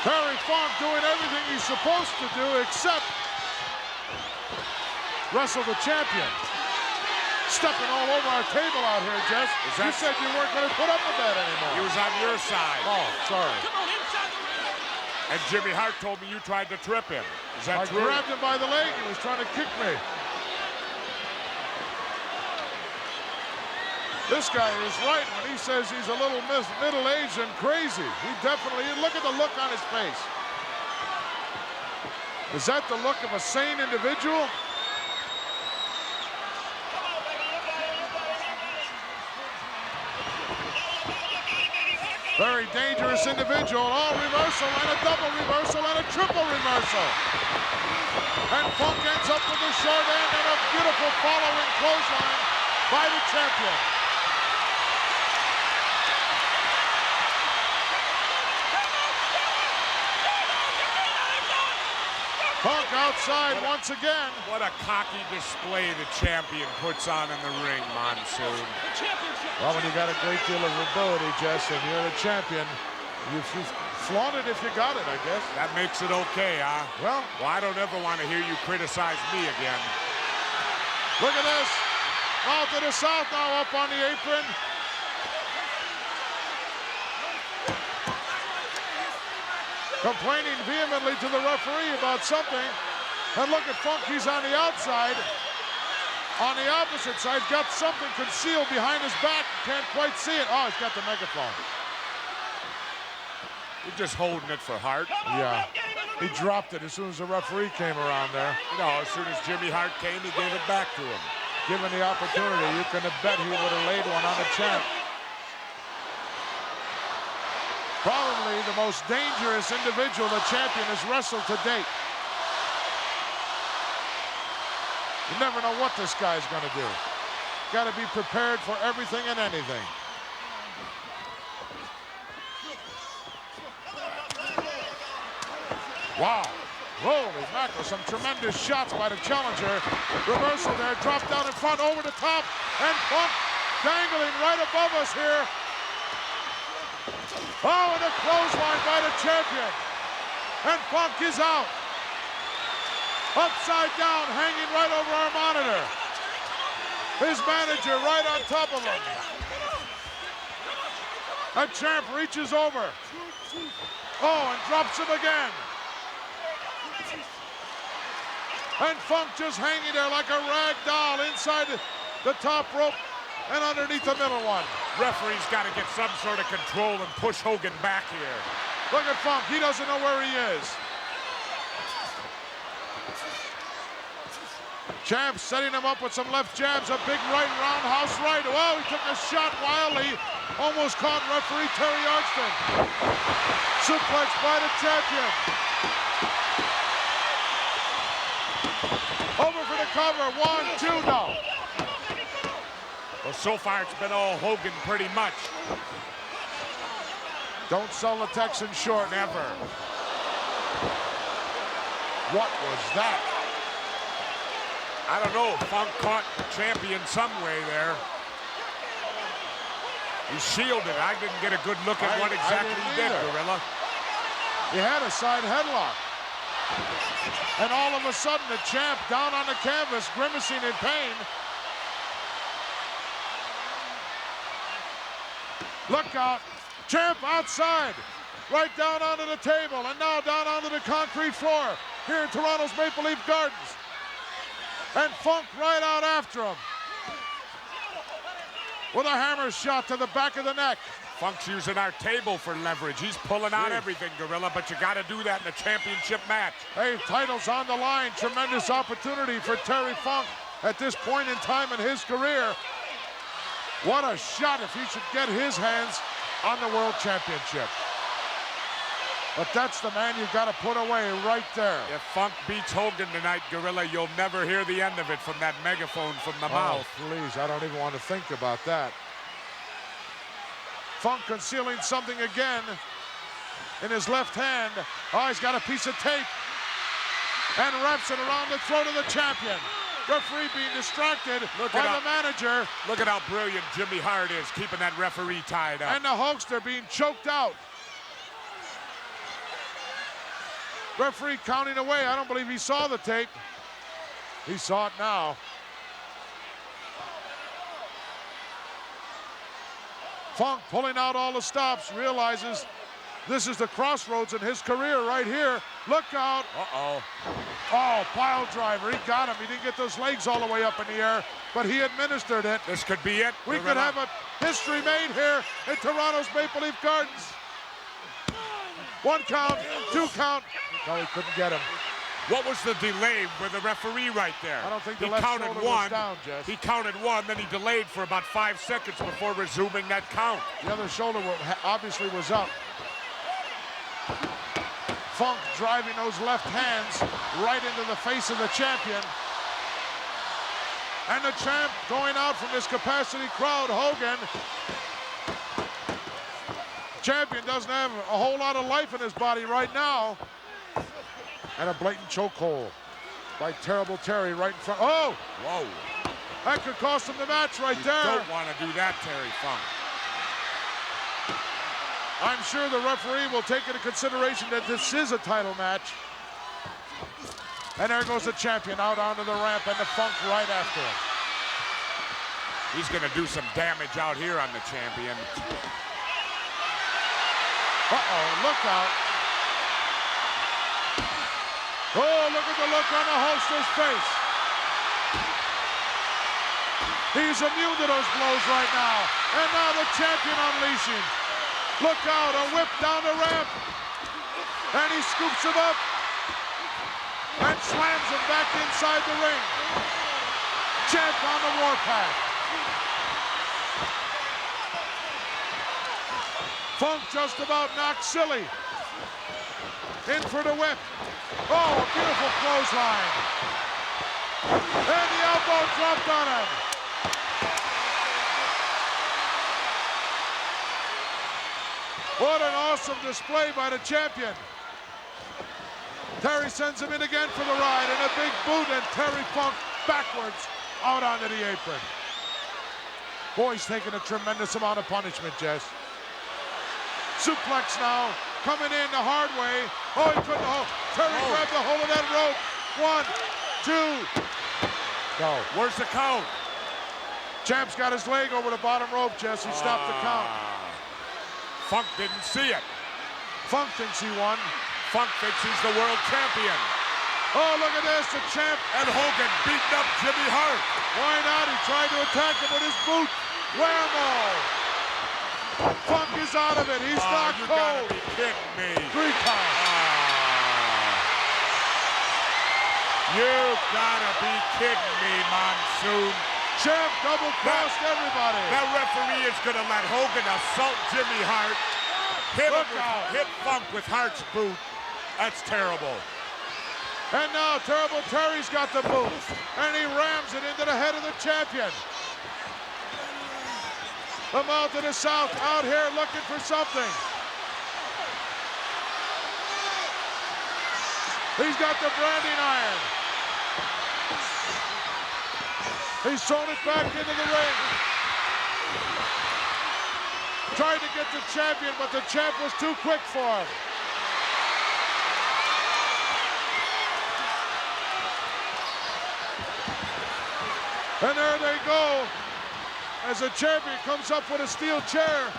S11: Terry Funk doing everything he's supposed to do except wrestle the champion.
S15: stepping all over our table out here, Jess. You said you weren't going to put up with that anymore.
S16: He was on your side.
S15: Oh, sorry.
S16: And Jimmy Hart told me you tried to trip him. Is that true?
S15: I grabbed him by the leg. He was trying to kick me. This guy is right when he says he's a little middle-aged and crazy. He definitely, look at the look on his face. Is that the look of a sane individual? Very dangerous individual. Oh, reversal and a double reversal and a triple reversal. And Funk ends up with the short end and a beautiful following clothesline by the champion. Funk outside once again.
S16: What a cocky display the champion puts on in the ring, Monsoon.
S15: Well, when you got a great deal of ability, Jess, and you're the champion, you flaunt it if you got it, I guess.
S16: That makes it okay, huh?
S15: Well,
S16: I don't ever want to hear you criticize me again.
S15: Look at this. Mouth to the South now up on the apron. Complaining vehemently to the referee about something. And look at Funk, he's on the outside. On the opposite side, got something concealed behind his back. Can't quite see it. Oh, he's got the megaphone.
S16: You're just holding it for Hart.
S15: Yeah. He dropped it as soon as the referee came around there.
S16: No, as soon as Jimmy Hart came, he gave it back to him.
S15: Given the opportunity, you can bet he would have laid one on the champ. Probably the most dangerous individual the champion has wrestled to date. You never know what this guy's going to do. Got to be prepared for everything and anything. Wow. Holy mackerel, some tremendous shots by the challenger. Reversal there, drop down in front, over the top, and Funk dangling right above us here. Oh, and a clothesline by the champion. And Funk is out. Upside down, hanging right over our monitor. His manager right on top of him. A champ reaches over. Oh, and drops him again. And Funk just hanging there like a rag doll inside the top rope and underneath the middle one.
S16: Referee's got to get some sort of control and push Hogan back here.
S15: Look at Funk, he doesn't know where he is. Champ setting him up with some left jabs, a big right roundhouse right. Well, he took a shot wildly, almost caught referee Terry Arkston. Suplex by the champion. Over for the cover, 1, 2 now.
S16: Well, so far it's been all Hogan pretty much.
S15: Don't sell the Texan short.
S16: Never.
S15: What was that?
S16: I don't know. Funk caught champion some way there. He shielded. I didn't get a good look at what exactly he did, Gorilla.
S15: He had a side headlock. And all of a sudden, the champ down on the canvas, grimacing in pain. Look out. Champ outside. Right down onto the table. And now down onto the concrete floor here in Toronto's Maple Leaf Gardens. And Funk right out after him. With a hammer shot to the back of the neck.
S16: Funk's using our table for leverage. He's pulling out everything, Gorilla, but you got to do that in a championship match.
S15: Hey, title's on the line. Tremendous opportunity for Terry Funk at this point in time in his career. What a shot if he should get his hands on the World Championship. But that's the man you've got to put away right there.
S16: If Funk beats Hogan tonight, Gorilla, you'll never hear the end of it from that megaphone from the mouth.
S15: Please, I don't even want to think about that. Funk concealing something again in his left hand. Oh, he's got a piece of tape and wraps it around the throat of the champion. Referee being distracted by the manager.
S16: Look at how brilliant Jimmy Hart is, keeping that referee tied up.
S15: And the Hulkster being choked out. Referee counting away. I don't believe he saw the tape. He saw it now. Funk pulling out all the stops, realizes this is the crossroads in his career right here. Look out.
S16: Uh-oh.
S15: Oh, pile driver. He got him. He didn't get those legs all the way up in the air, but he administered it.
S16: This could be it.
S15: We could have a history made here in Toronto's Maple Leaf Gardens. 1 count, 2 count. No, he couldn't get him.
S16: What was the delay with the referee right there?
S15: I don't think the
S16: he
S15: left
S16: counted
S15: shoulder
S16: one.
S15: was down, Jess.
S16: He counted one, then he delayed for about 5 seconds before resuming that count.
S15: The other shoulder obviously was up. Funk driving those left hands right into the face of the champion. And the champ going out from this capacity crowd, Hogan. Champion doesn't have a whole lot of life in his body right now. And a blatant chokehold by Terrible Terry right in front. Oh!
S16: Whoa.
S15: That could cost him the match right there.
S16: You don't want to do that, Terry Funk.
S15: I'm sure the referee will take into consideration that this is a title match. And there goes the champion out onto the ramp and the Funk right after him.
S16: He's going to do some damage out here on the champion.
S15: Uh-oh, look out. Oh, look at the look on the hoster's face. He's immune to those blows right now. And now the champion unleashing. Look out, a whip down the ramp. And he scoops him up and slams him back inside the ring. Champ on the warpath. Funk just about knocked silly. In for the whip. Oh, a beautiful clothesline. And the elbow dropped on him. What an awesome display by the champion. Terry sends him in again for the ride, and a big boot, and Terry Funk backwards out onto the apron. Boy, he's taking a tremendous amount of punishment, Jess. Suplex now, coming in the hard way. Oh, he couldn't hold. Terry grabbed the hold of that rope. 1, 2. Go.
S16: Where's the count?
S15: Champ's got his leg over the bottom rope, Jess. He stopped the count.
S16: Funk didn't see it.
S15: Funk thinks he won.
S16: Funk thinks he's the world champion.
S15: Oh, look at this, the champ.
S16: And Hogan beating up Jimmy Hart.
S15: Why not? He tried to attack him with his boot. Whammo! Funk is out of it. He's not
S16: you
S15: cold.
S16: Gotta be kidding me.
S15: 3 count.
S16: You gotta be kidding me, Monsoon.
S15: Champ double-crossed everybody.
S16: That referee is gonna let Hogan assault Jimmy Hart. Hit Funk with Hart's boot. That's terrible.
S15: And now Terrible Terry's got the boot. And he rams it into the head of the champion. The Mouth of the South out here looking for something. He's got the branding iron. He's thrown it back into the ring. Tried to get the champion, but the champ was too quick for him. And there they go, as the champion comes up with a steel chair.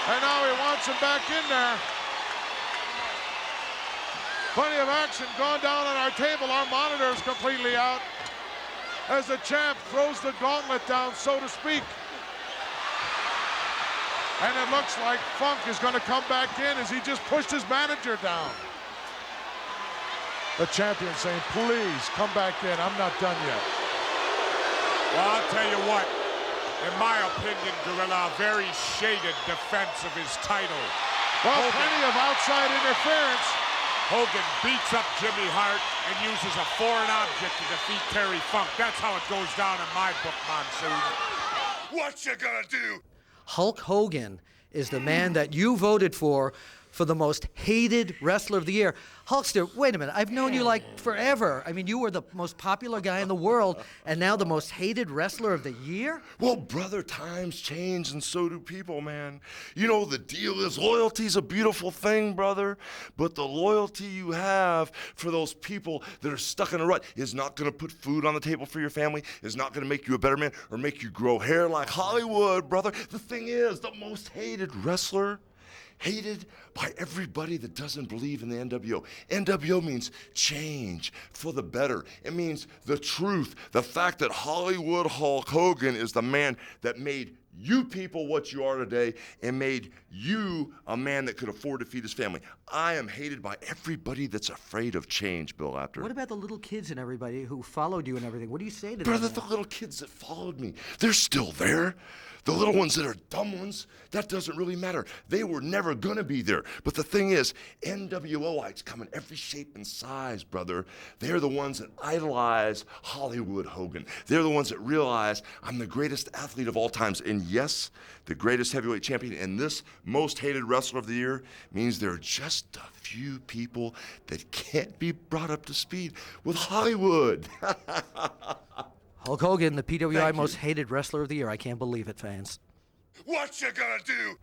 S15: And now he wants him back in there. Plenty of action gone down on our table. Our monitor is completely out as the champ throws the gauntlet down, so to speak. And it looks like Funk is going to come back in as he just pushed his manager down. The champion saying, please come back in. I'm not done yet.
S16: Well, I'll tell you what. In my opinion, Gorilla, a very shaded defense of his title.
S15: Well, plenty of outside interference.
S16: Hogan beats up Jimmy Hart and uses a foreign object to defeat Terry Funk. That's how it goes down in my book, Monsoon.
S2: What you gonna do?
S17: Hulk Hogan is the man that you voted for for the most hated wrestler of the year. Hulkster, wait a minute. I've known you like forever. I mean, you were the most popular guy in the world, and now the most hated wrestler of the year?
S2: Well, brother, times change and so do people, man. You know, the deal is loyalty's a beautiful thing, brother, but the loyalty you have for those people that are stuck in a rut is not going to put food on the table for your family, is not going to make you a better man or make you grow hair like Hollywood, brother. The thing is, the most hated wrestler, hated by everybody that doesn't believe in the NWO. NWO means change for the better. It means the truth, the fact that Hollywood Hulk Hogan is the man that made you people what you are today and made you a man that could afford to feed his family. I am hated by everybody that's afraid of change, Bill Apter.
S17: What about the little kids and everybody who followed you and everything? What do you say to
S2: Brother,
S17: them?
S2: the little kids that followed me, they're still there. The little ones that are dumb ones, that doesn't really matter. They were never gonna be there. But the thing is, NWOites come in every shape and size, brother. They're the ones that idolize Hollywood Hogan. They're the ones that realize I'm the greatest athlete of all times. And yes, the greatest heavyweight champion and this most hated wrestler of the year means there are just a few people that can't be brought up to speed with Hollywood.
S17: Hulk Hogan, the PWI most hated wrestler of the year. I can't believe it, fans.
S2: What you gonna do?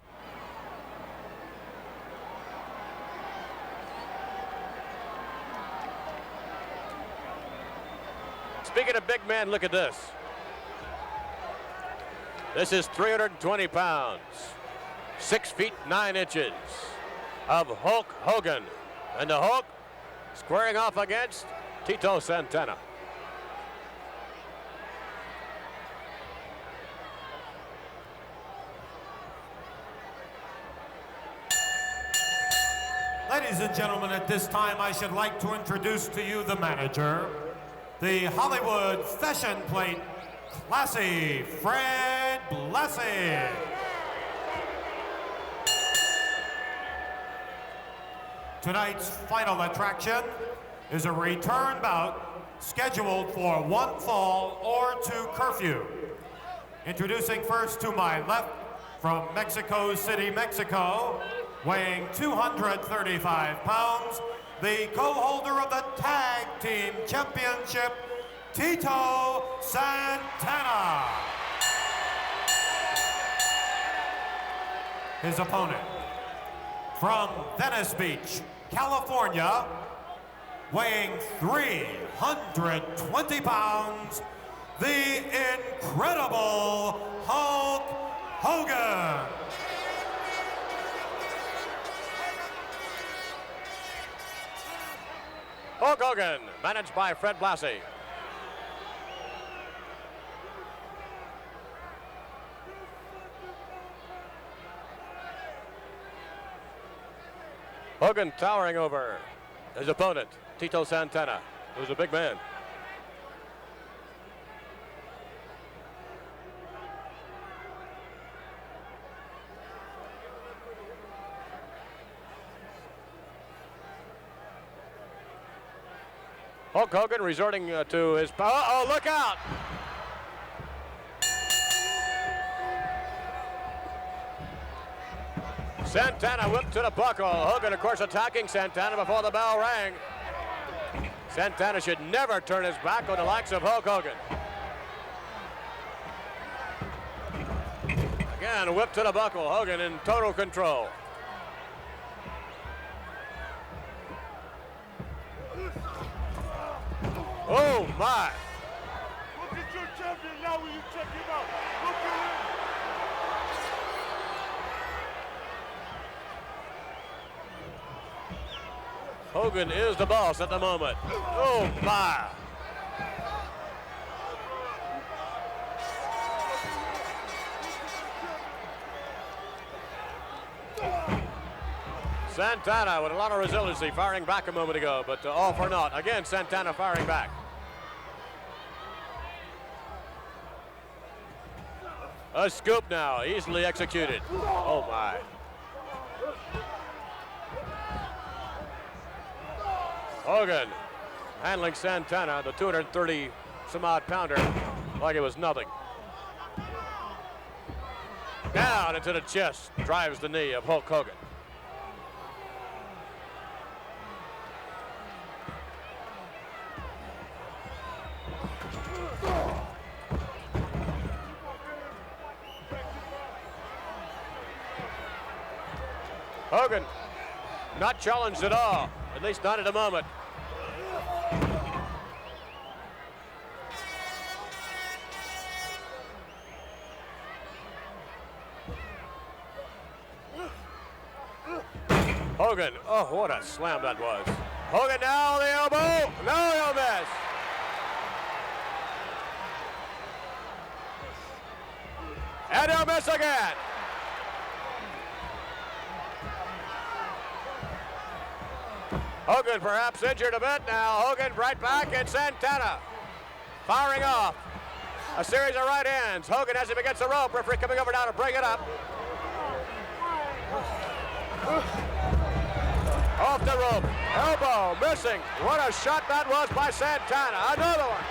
S12: Speaking of big men, look at this. This is 320 pounds, 6 feet 9 inches of Hulk Hogan. And the Hulk squaring off against Tito Santana.
S18: Ladies and gentlemen, at this time, I should like to introduce to you the manager, the Hollywood Fashion Plate Classy, Fred Blassie. Tonight's final attraction is a return bout scheduled for 1 fall or 2 curfew. Introducing first to my left from Mexico City, Mexico, weighing 235 pounds, the co-holder of the Tag Team Championship, Tito Santana. His opponent, from Venice Beach, California, weighing 320 pounds, the incredible Hulk Hogan.
S12: Hulk Hogan, managed by Fred Blassie. Hogan towering over his opponent, Tito Santana, who's a big man. Hulk Hogan resorting to his power. Oh, look out! Santana whipped to the buckle. Hogan, of course, attacking Santana before the bell rang. Santana should never turn his back on the likes of Hulk Hogan. Again, whip to the buckle. Hogan in total control. Oh, my.
S8: Look at your champion now when you check him out. Look at him.
S12: Hogan is the boss at the moment. Oh, my. Santana with a lot of resiliency, firing back a moment ago, but all for naught. Again, Santana firing back. A scoop now, easily executed. Oh, my. Hogan handling Santana, the 230-some-odd pounder, like it was nothing. Down into the chest, drives the knee of Hulk Hogan. Hogan not challenged at all, at least not at the moment. Hogan, oh, what a slam that was. Hogan now the elbow. No, he'll miss. And he'll miss again. Hogan perhaps injured a bit now. Hogan right back and Santana firing off. A series of right hands. Hogan has him against the rope. Referee coming over now to break it up. Off the rope. Elbow missing. What a shot that was by Santana. Another one.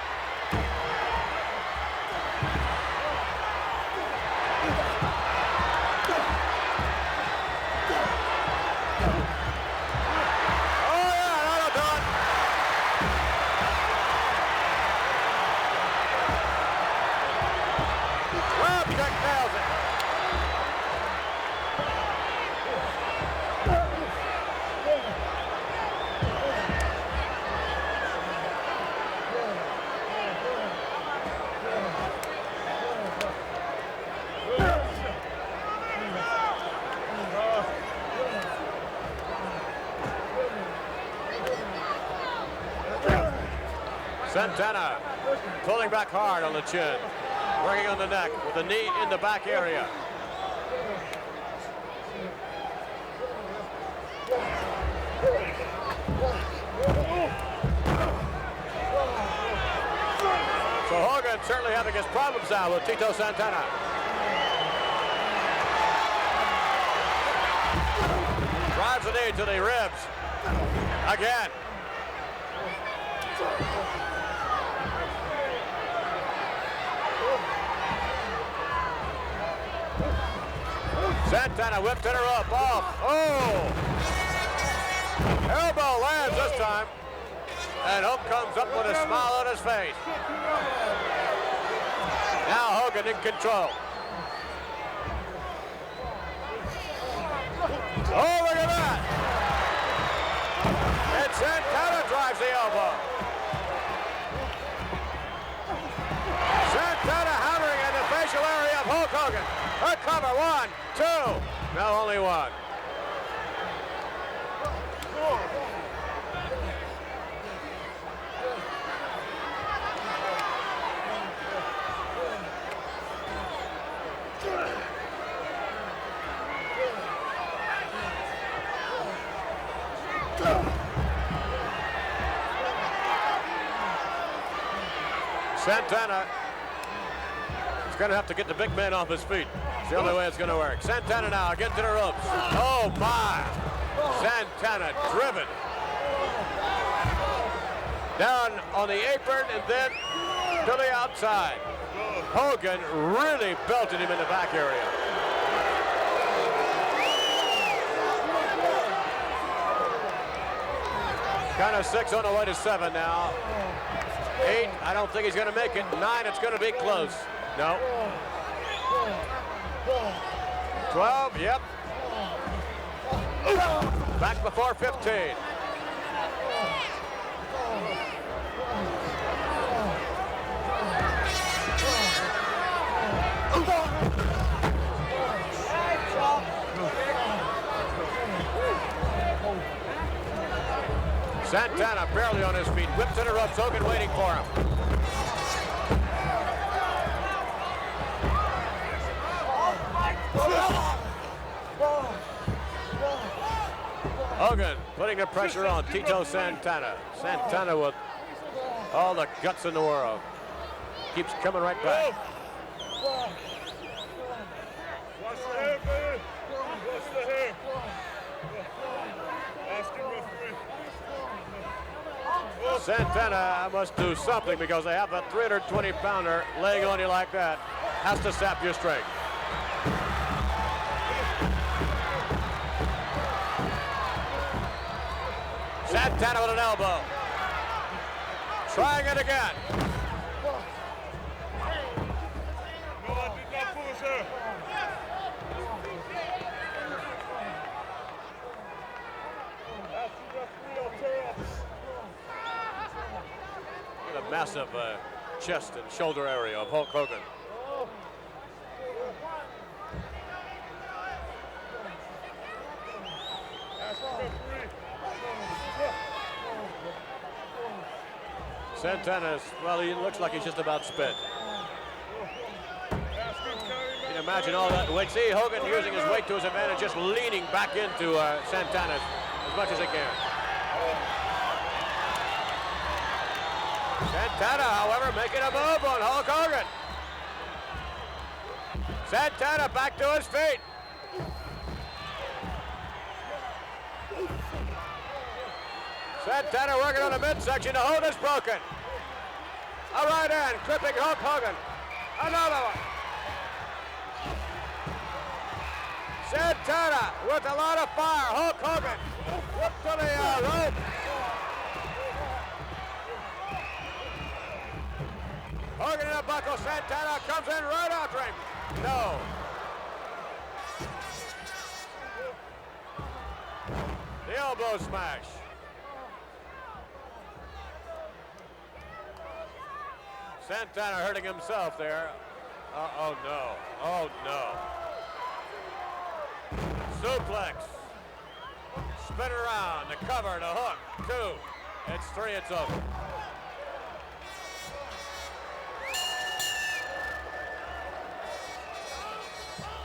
S12: Santana pulling back hard on the chin, working on the neck with the knee in the back area. So Hogan certainly having his problems now with Tito Santana. Drives the knee to the ribs. Again. Santana whipped it her up, off. Oh! Elbow lands this time. And Hope comes up with a smile on his face. Now Hogan in control. Oh, look at that! And Santana drives the elbow. Santana hammering in the facial area of Hulk Hogan. A cover, 1, 2. No, only one. Santana is going to have to get the big man off his feet. It's the only way it's going to work. Santana now again to the ropes. Oh my! Santana driven. Down on the apron and then to the outside. Hogan really belted him in the back area. Kind of 6 on the way to 7 now. 8, I don't think he's going to make it. 9, it's going to be close. No. 12, yep. Back before 15. Santana barely on his feet, whipped to the ropes, Hogan waiting for him. Hogan putting the pressure on Tito Santana. Santana with all the guts in the world. Keeps coming right back.
S5: Watch the hair, man. Watch the hair.
S12: Santana must do something because they have a 320-pounder laying on you like that. Has to sap your strength. Santana with an elbow. Trying it again.
S5: No, I did not pull his hair.
S19: massive chest and shoulder area of Hulk Hogan. Santana's, well, he looks like he's just about spent. You can imagine all that weight. See, Hogan using his weight to his advantage, just leaning back into Santana as much as he can. Santana, however, making a move on Hulk Hogan. Santana back to his feet. Santana working on the midsection. The hold is broken. A right hand, clipping Hulk Hogan. Another one. Santana with a lot of fire. Hulk Hogan up to the rope. Hogan in a buckle. Santana comes in right after him. No. The elbow smash. Santana hurting himself there. Oh no. Oh no. Suplex. Spin around. The cover. The hook. 2. It's 3. It's over.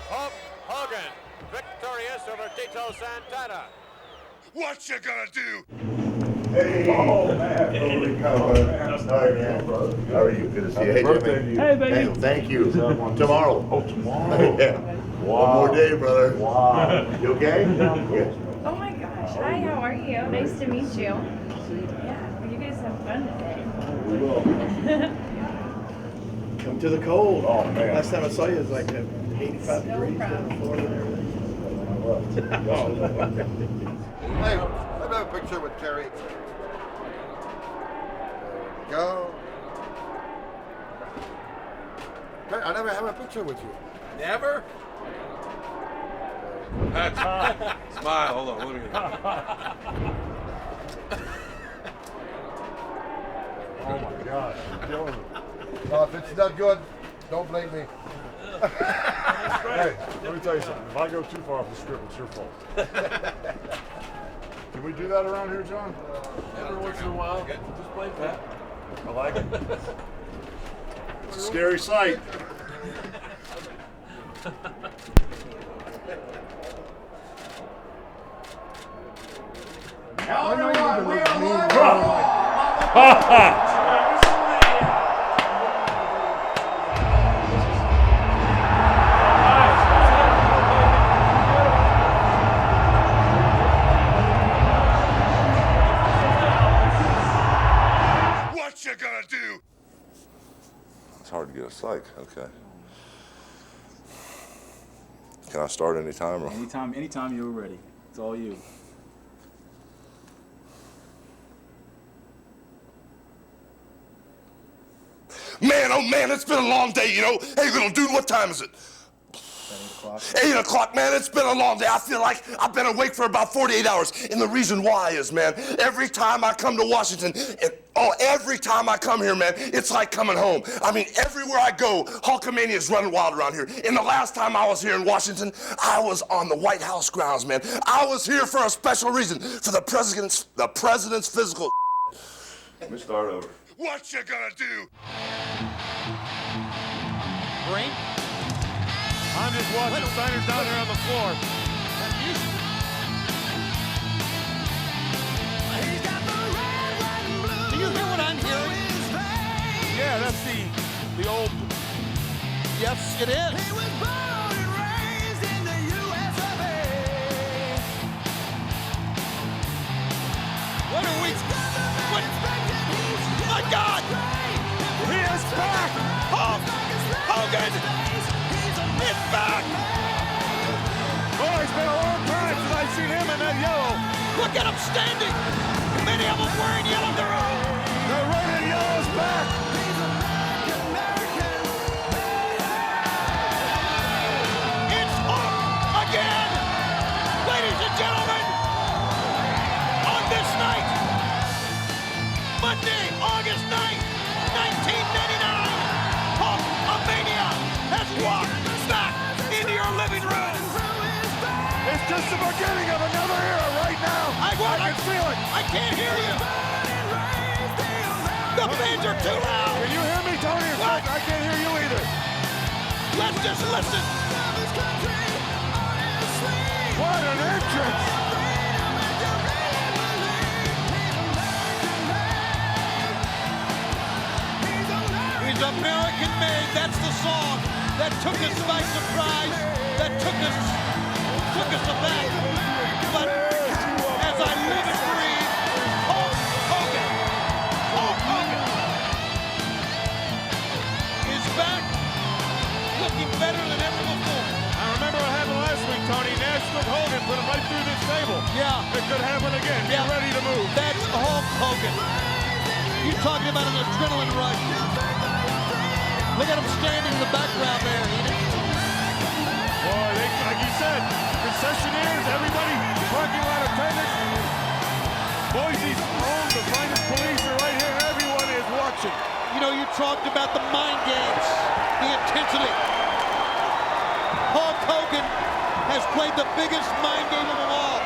S19: Hulk Hogan victorious over Tito Santana.
S2: What you gonna do?
S20: Hey, oh man, holy cow, man. Sorry, man. How are you? Good to see you. Hey, Jimmy.
S5: Hey, baby.
S20: Hey, thank you. Tomorrow.
S5: Oh, tomorrow?
S20: Yeah.
S5: Wow.
S20: One more day, brother.
S5: Wow.
S20: You okay?
S5: Good.
S21: Oh my gosh. Hi, how are you? Nice to meet you. Yeah, you guys have fun today.
S5: We will.
S22: Come to the cold.
S5: Oh, man.
S22: Last time I saw you was like 85 degrees down in Florida and everything.
S13: Hey, let's have a picture with Terry. There we go. Terry, I never have a picture with you.
S23: Never? Smile, hold on, let me
S13: Oh my gosh, you're killing me. Well, if it's not good, don't blame me.
S9: Hey, let me tell you something. If I go too far off the script, it's your fault. Can we do that around here, John?
S23: Every once in a while, just play Pat.
S9: I like it. It's a scary sight.
S2: What you gonna do?
S6: It's hard to get a psych. Okay. Can I start anytime? Or?
S14: Anytime you're ready. It's all you.
S2: Man, oh man, it's been a long day, you know. Hey, little dude, what time is it? 8 o'clock, man, it's been a long day. I feel like I've been awake for about 48 hours. And the reason why is, man, every time I come to Washington, every time I come here, man, it's like coming home. I mean, everywhere I go, Hulkamania is running wild around here. And the last time I was here in Washington, I was on the White House grounds, man. I was here for a special reason, for the president's physical.
S6: Let me start over.
S2: What you gonna do?
S3: Green. I'm just watching Steiner's down there on the floor.
S4: Do you hear what I'm hearing?
S3: Yeah, that's the old.
S4: Yes, it is. What are we? What? My God!
S3: He is back!
S4: Hulk Hogan is back!
S3: Oh, it's been a long time since I've seen him in that yellow.
S4: Look at him standing! Many of them wearing yellow.
S3: The red and yellow's back!
S4: It's Hulk again! Ladies and gentlemen, on this night, Monday, August 9th,
S1: 1999, Hulkamania has walked back into your living room.
S3: It's just the beginning of another era right now. I can feel it.
S1: I can't hear you. The fans are too loud.
S3: Can you hear me, Tony?
S1: What?
S3: I can't hear you either.
S1: Let's just listen.
S3: What an entrance.
S1: He's American made. That's the song that took us by surprise, that took us aback. But as I live and breathe, Hulk Hogan is back, looking better than ever before.
S3: I remember what happened last week, Tony. Nash took Hogan, put him right through this table.
S1: Yeah.
S3: It could happen again. Get ready to move.
S1: That's Hulk Hogan. You're talking about an adrenaline rush. Look at him standing in the background there,
S3: Boy, like you said, concessionaires, everybody, parking lot attendants. Boise's home, the finest police are right here. Everyone is watching.
S1: You know, you talked about the mind games, the intensity. Hulk Hogan has played the biggest mind game of them all.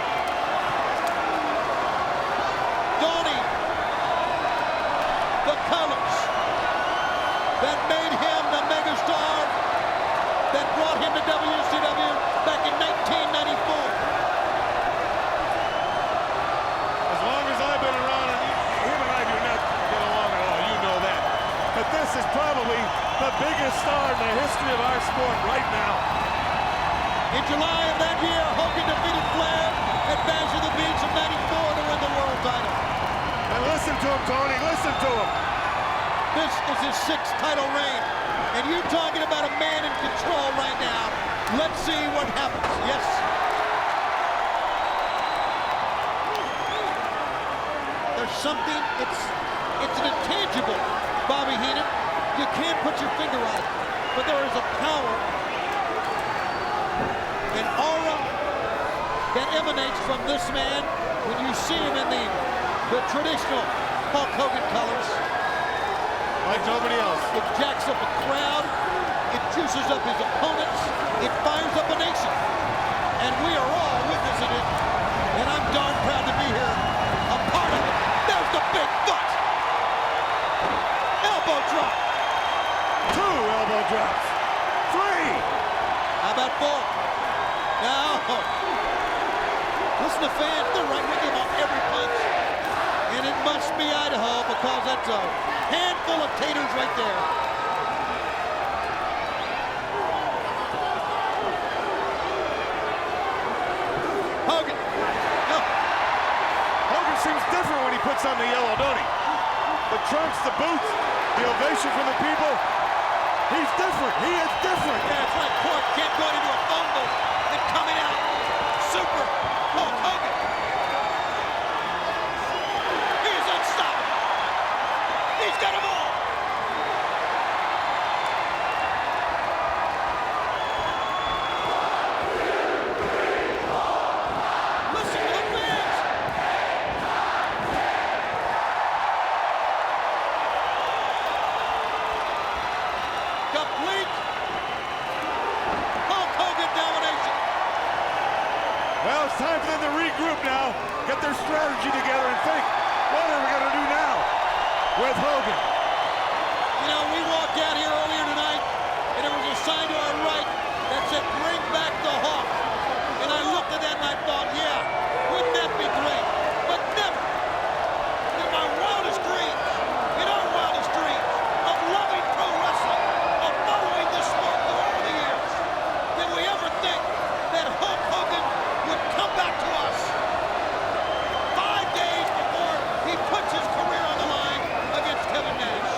S1: Donnie, the colors that made him the megastar that brought him to WCW back in 1994.
S3: As long as I've been around, and him and I do not get along at all, you know that. But this is probably the biggest star in the history of our sport right now.
S1: In July of that year, Hogan defeated Flair at Bash of the Beach in 94 to win the world title.
S3: And listen to him, Tony, listen to him.
S1: This is his 6th title reign. And you're talking about a man in control right now. Let's see what happens. Yes. There's something, it's an intangible, Bobby Heenan. You can't put your finger on it. But there is a power, an aura that emanates from this man when you see him in the traditional Hulk Hogan colors.
S3: Like nobody else.
S1: It jacks up a crowd. It juices up his opponents. It fires up a nation. And we are all witnessing it. And I'm darn proud to be here, a part of it. There's the big foot. Elbow drop.
S3: 2 elbow drops. 3.
S1: How about 4? Now, listen to fans. They're right with him on every punch. And it must be Idaho because that's a handful of taters right there. Hogan. No.
S3: Hogan seems different when he puts on the yellow, don't he? The trunks, the boots, the ovation from the people. He's different. He is different.
S1: Yeah, it's like Cork can't go into a phone booth and coming out super Hulk Hogan. He is unstoppable. He's got them all. Listen to the fans. Complete Hulk Hogan domination.
S3: Well, it's time for them to regroup now, get their strategy together, and think, what are we going to do now with Hogan?
S1: You know, we walked out here earlier tonight, and there was a sign to our right that said, "Bring back the Hulk." And I looked at that and I thought, yeah, wouldn't that be great? But never, in my wildest dreams, in our wildest dreams, of loving pro wrestling, of following this sport for all the years, did we ever think that Hulk Hogan would come back to us 5 days before he puts his career on the line against Kevin Nash?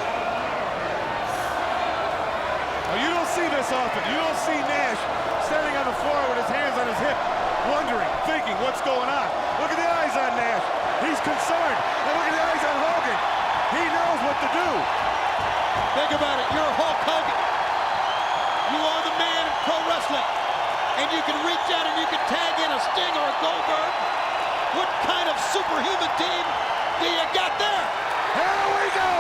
S3: Now, you don't see this often. You don't see Nash standing on the floor with his hands on his hip, wondering, thinking, what's going on? Look at the eyes on Nash. He's concerned. And look at the eyes on Hogan. He knows what to do.
S1: Think about it. You're Hulk Hogan. You are the man in pro wrestling. And you can reach out and you can tag in a Sting or a Goldberg. What kind of superhuman team do you got there?
S3: Here we go!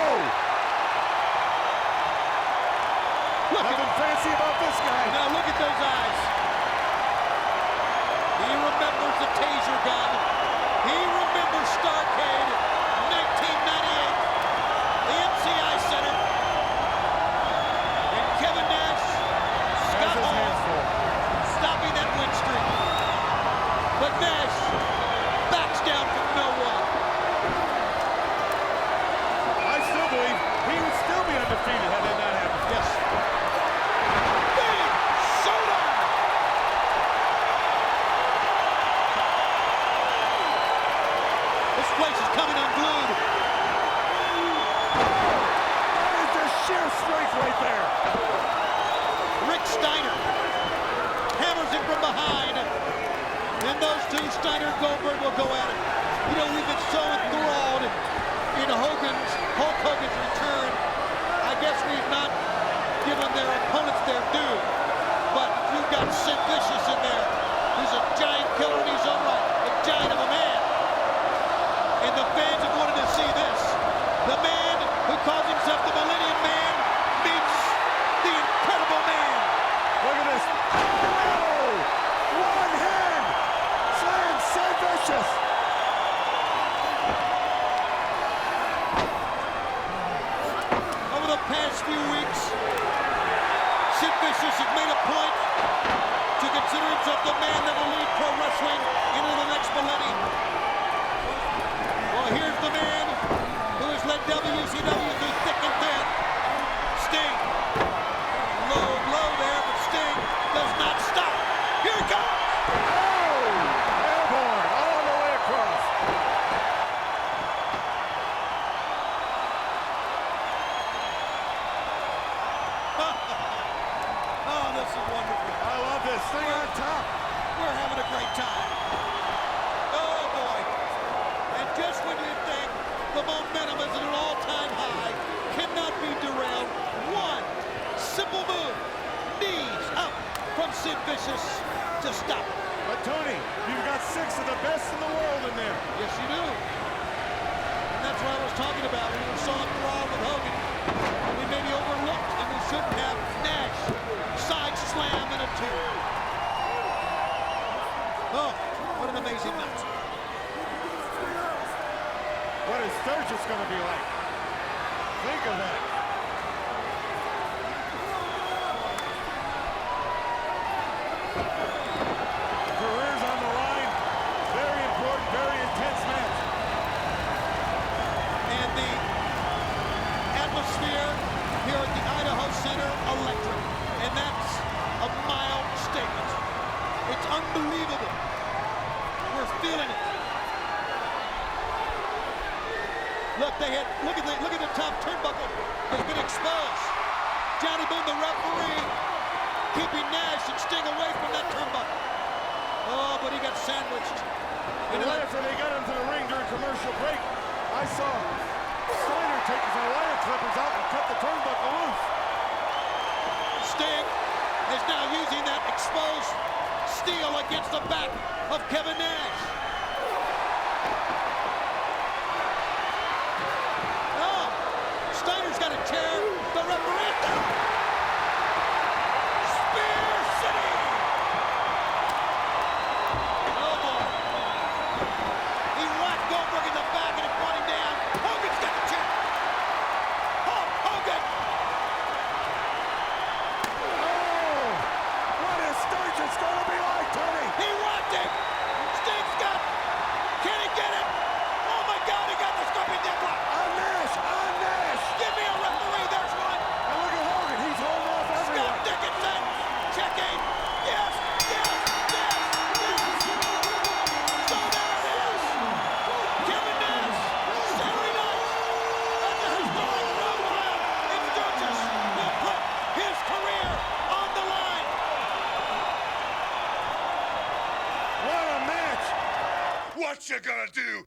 S1: And those two, Steiner and Goldberg, will go at it. You know, we've been so enthralled in Hulk Hogan's return. I guess we've not given their opponents their due. But you've got Sid Vicious in there, who's a giant killer in his own right, a giant of a man. And the fans have wanted to see this. The man who calls himself the Millennium Man meets the Incredible Man.
S9: Look at this. Oh! One hand! Slams Sid Vicious.
S1: Over the past few weeks, Sid Vicious has made a point to consider himself the man that will lead pro wrestling into the next millennium. Well, here's the man who has led WCW through thick and thin. Sting. Low blow there, but Sting does not stop. Here he comes.
S9: Oh! Airborne all the way across.
S1: Oh, this is wonderful.
S9: I love this. Sting on top.
S1: We're having a great time. Oh, boy. And just when you think the momentum is at an all-time high, cannot be derailed, one simple move, knees up from Sid Vicious to stop it.
S9: But Tony, you've got 6 of the best in the world in there.
S1: Yes, you do. And that's what I was talking about. We were so enthralled with Hogan. We maybe overlooked, and we shouldn't have, Nash. Side slam and a 2. Oh, what an amazing match.
S9: What is Sturgis going to be like? Think of that. Careers on the line. Very important, very intense match.
S1: And the atmosphere here at the Idaho Center, electric. And that's a mild statement. It's unbelievable. We're feeling it. Look, look at the top turnbuckle has been exposed. Johnny Boone, the referee, keeping Nash and Sting away from that turnbuckle. Oh, but he got sandwiched.
S9: And after they got him to the ring during commercial break, I saw Steiner take his wire clippers out and cut the turnbuckle loose.
S1: Sting is now using that exposed steel against the back of Kevin Nash. Steiner's got a chair. The referee down. Spear City. Oh boy. He whacked Goldberg in the back and it brought him down. Hogan's got the chair. Hulk Hogan.
S9: Oh! What is Sturgis going to be like, Tony?
S1: He whacked him. Sting's got. Can he get it? Oh my God! He got the scorpion death lock.
S9: On Nash! On Nash!
S1: Give me a referee, there's one!
S9: And look at Hogan, he's holding off everyone.
S1: Scott Dickinson, checking, yes, yes, yes, yes! So there it is! Kevin Nash, Saturday night, at the historic Road Wild in Sturgis, will put his career on the line!
S9: What a match!
S2: What you gonna do?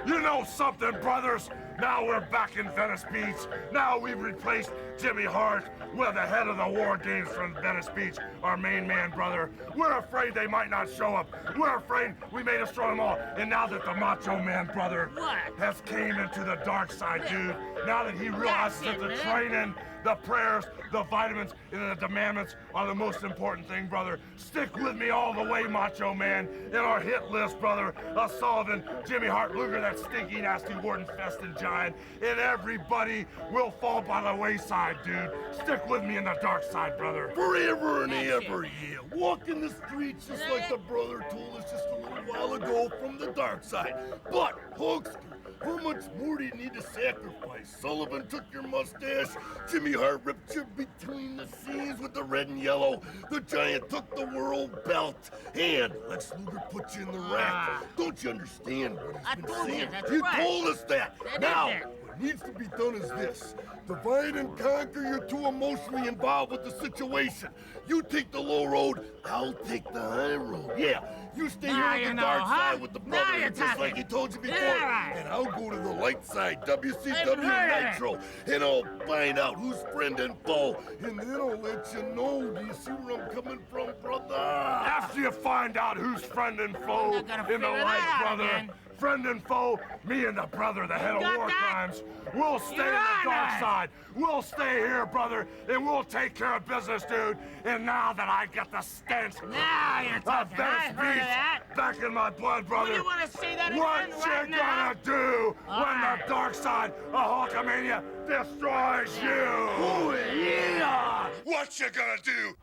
S2: You know something, brothers? Now we're back in Venice Beach. Now we've replaced Jimmy Hart. We're the head of the War Games from Venice Beach, our main man, brother. We're afraid they might not show up. We're afraid we may destroy them all. And now that the Macho Man, brother, has came into the dark side, dude, now that he realizes that the training, the prayers, the vitamins, and the demandments are the most important thing, brother. Stick with me all the way, Macho Man. In our hit list, brother, Sullivan, Jimmy Hart, Luger, that stinky, nasty, warden-fested giant, and everybody will fall by the wayside, dude. Stick with me in the dark side, brother.
S20: Forever and ever, yeah. Walking the streets just like the brother told us just a little while ago from the dark side. But, Hulkster, how much more do you need to sacrifice? Sullivan took your mustache, Jimmy Hart ripped you between the seams with the red and yellow, the Giant took the world belt, and Lex Luger put you in the rack. Don't you understand what he's been saying? You told us that. Now, needs to be done is this. Divide and conquer. You're too emotionally involved with the situation. You take the low road, I'll take the high road. Yeah, you stay
S7: Now
S20: here
S7: you
S20: on the
S7: know,
S20: dark
S7: huh?
S20: side with the
S7: Now
S20: brother,
S7: you're
S20: just
S7: talking.
S20: like he told you before.
S7: Yeah, right.
S20: And I'll go to the light side, WCW
S7: Haven't heard of it.
S20: Nitro, and I'll find out who's friend and foe, and then I'll let you know. Do you see where I'm coming from, brother?
S2: After you find out who's friend and foe
S7: You're gonna
S2: in the
S7: figure that
S2: light,
S7: out
S2: brother,
S7: again.
S2: friend and foe, me and the brother, the head of
S7: got
S2: war
S7: that?
S2: crimes, we'll stay
S7: You're
S2: in the dark
S7: on
S2: side. We'll stay here, brother, and we'll take care of business, dude. And now that I get the stench
S7: Now you're
S2: of
S7: talking.
S2: Venice
S7: I heard of
S2: Beach
S7: that.
S2: back in my blood, brother,
S7: Well, you want to see that
S2: what
S7: again
S2: you
S7: right now?
S2: gonna do
S7: All
S2: when
S7: right.
S2: the dark side of Hulkamania destroys you?
S20: Oh, yeah!
S2: What you gonna do?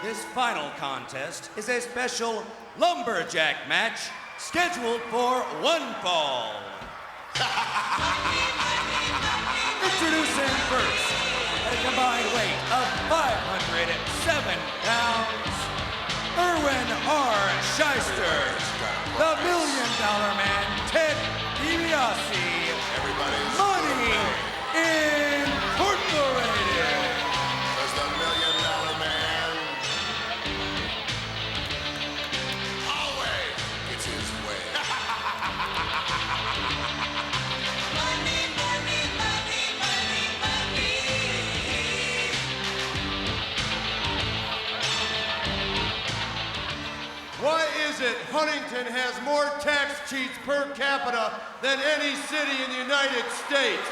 S10: This final contest is a special lumberjack match scheduled for one fall. Introducing first, at a combined weight of 507 pounds, Erwin R. Shyster, the $1 Million Man, Ted DiBiase, Money Incorporated.
S4: There's the $1 Million Man. Always gets his way.
S11: Why is it Huntington has more tax cheats per capita than any city in the United States?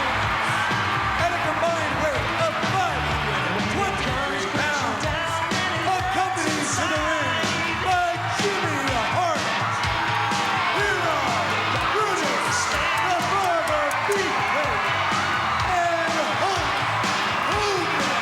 S10: At a combined weight of 523 pounds, accompanied to the ring by Jimmy Hart, Hero, Brutus, the Barber Beefcake, and Hulk Hogan,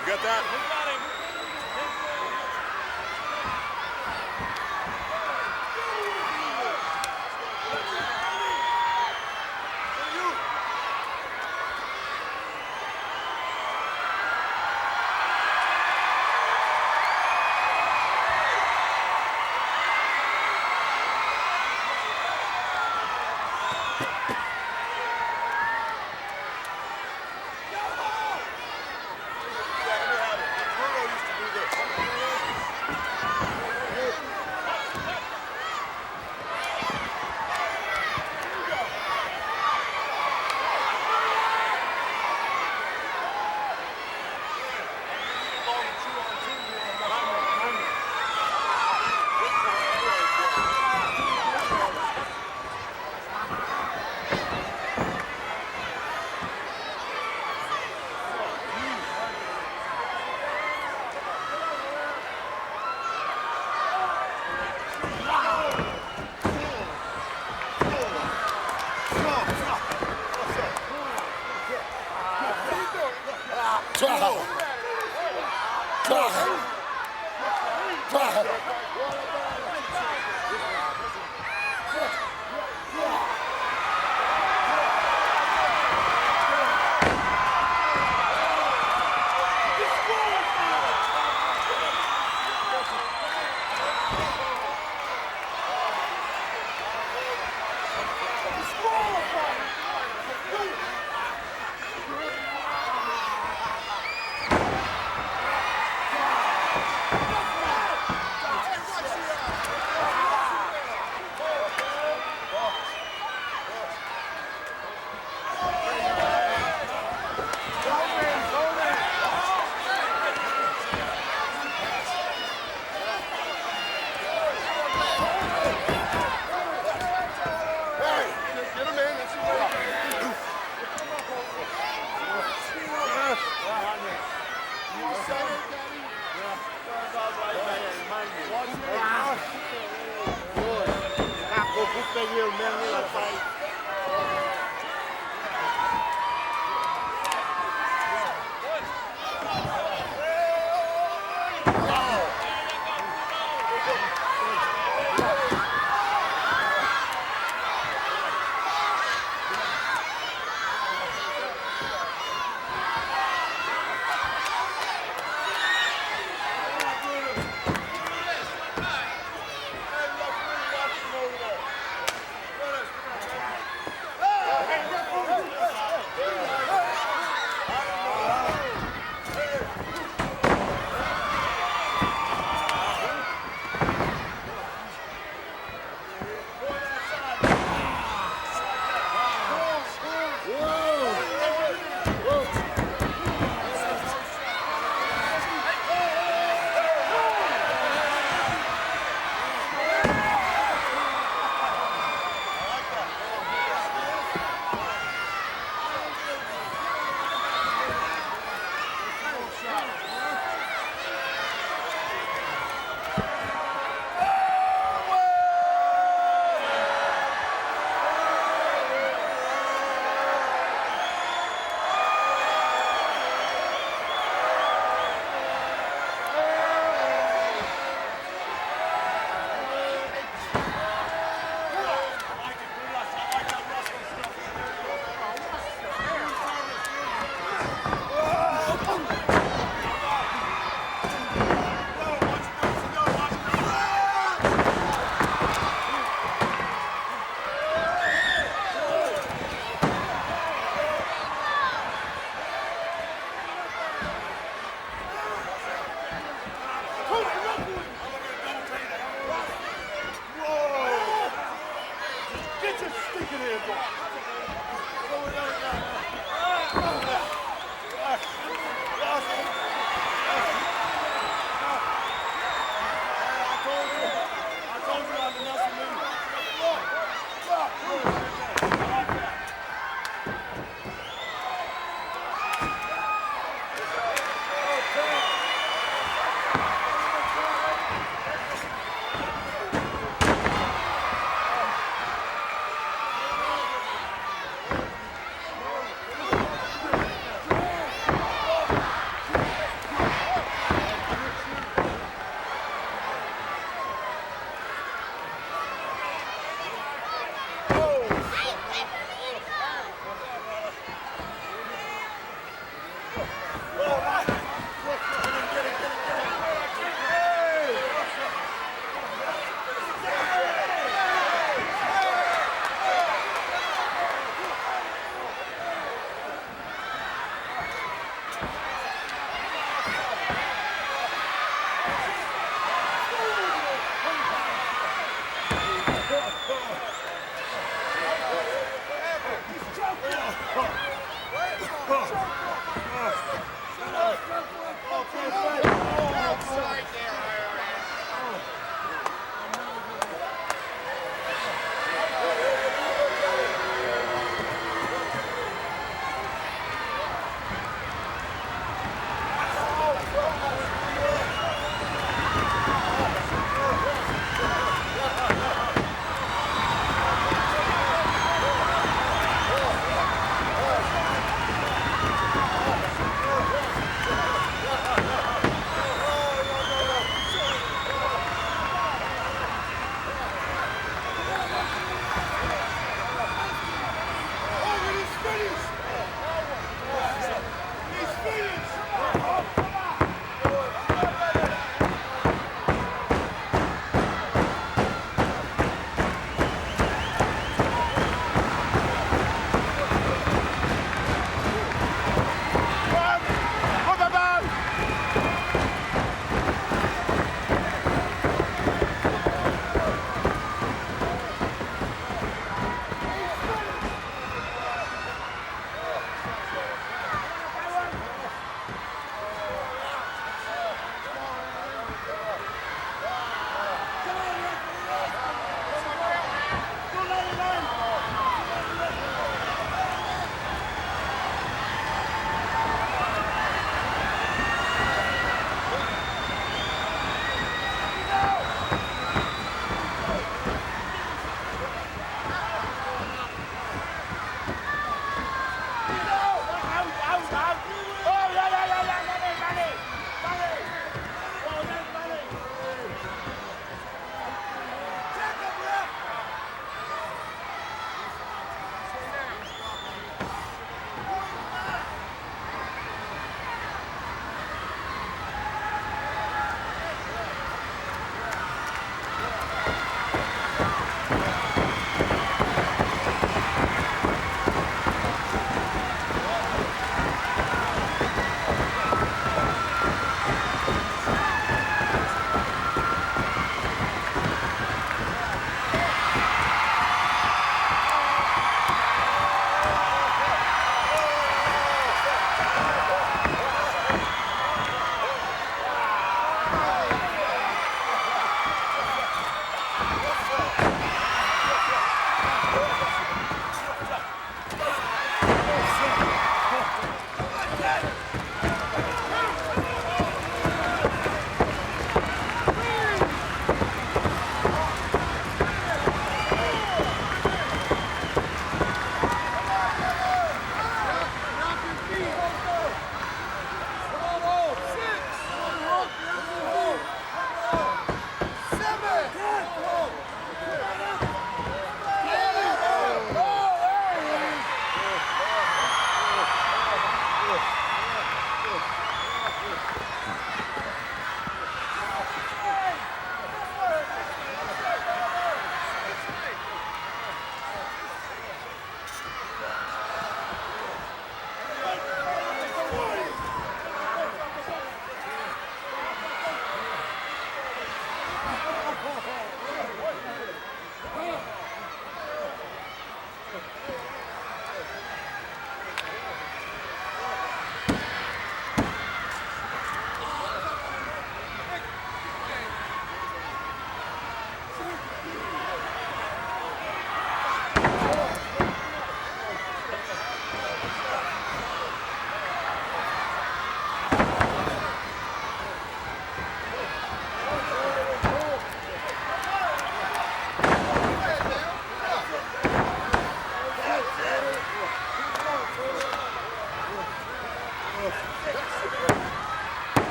S2: You got that?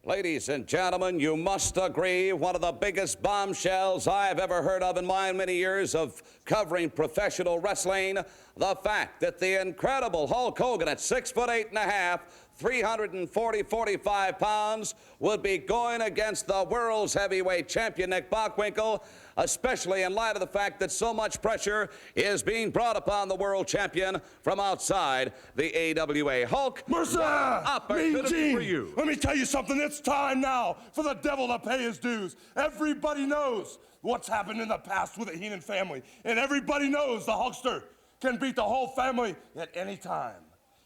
S15: Ladies and gentlemen, you must agree, one of the biggest bombshells I've ever heard of in my many years of covering professional wrestling, the fact that the incredible Hulk Hogan at 6'8.5", 345 pounds, would be going against the world's heavyweight champion, Nick Bockwinkel, especially in light of the fact that so much pressure is being brought upon the world champion from outside the AWA. Hulk,
S2: Mercer!
S15: opportunity
S2: Gene,
S15: for you.
S2: let me tell you something. It's time now for the devil to pay his dues. Everybody knows what's happened in the past with the Heenan family, and everybody knows the Hulkster can beat the whole family at any time.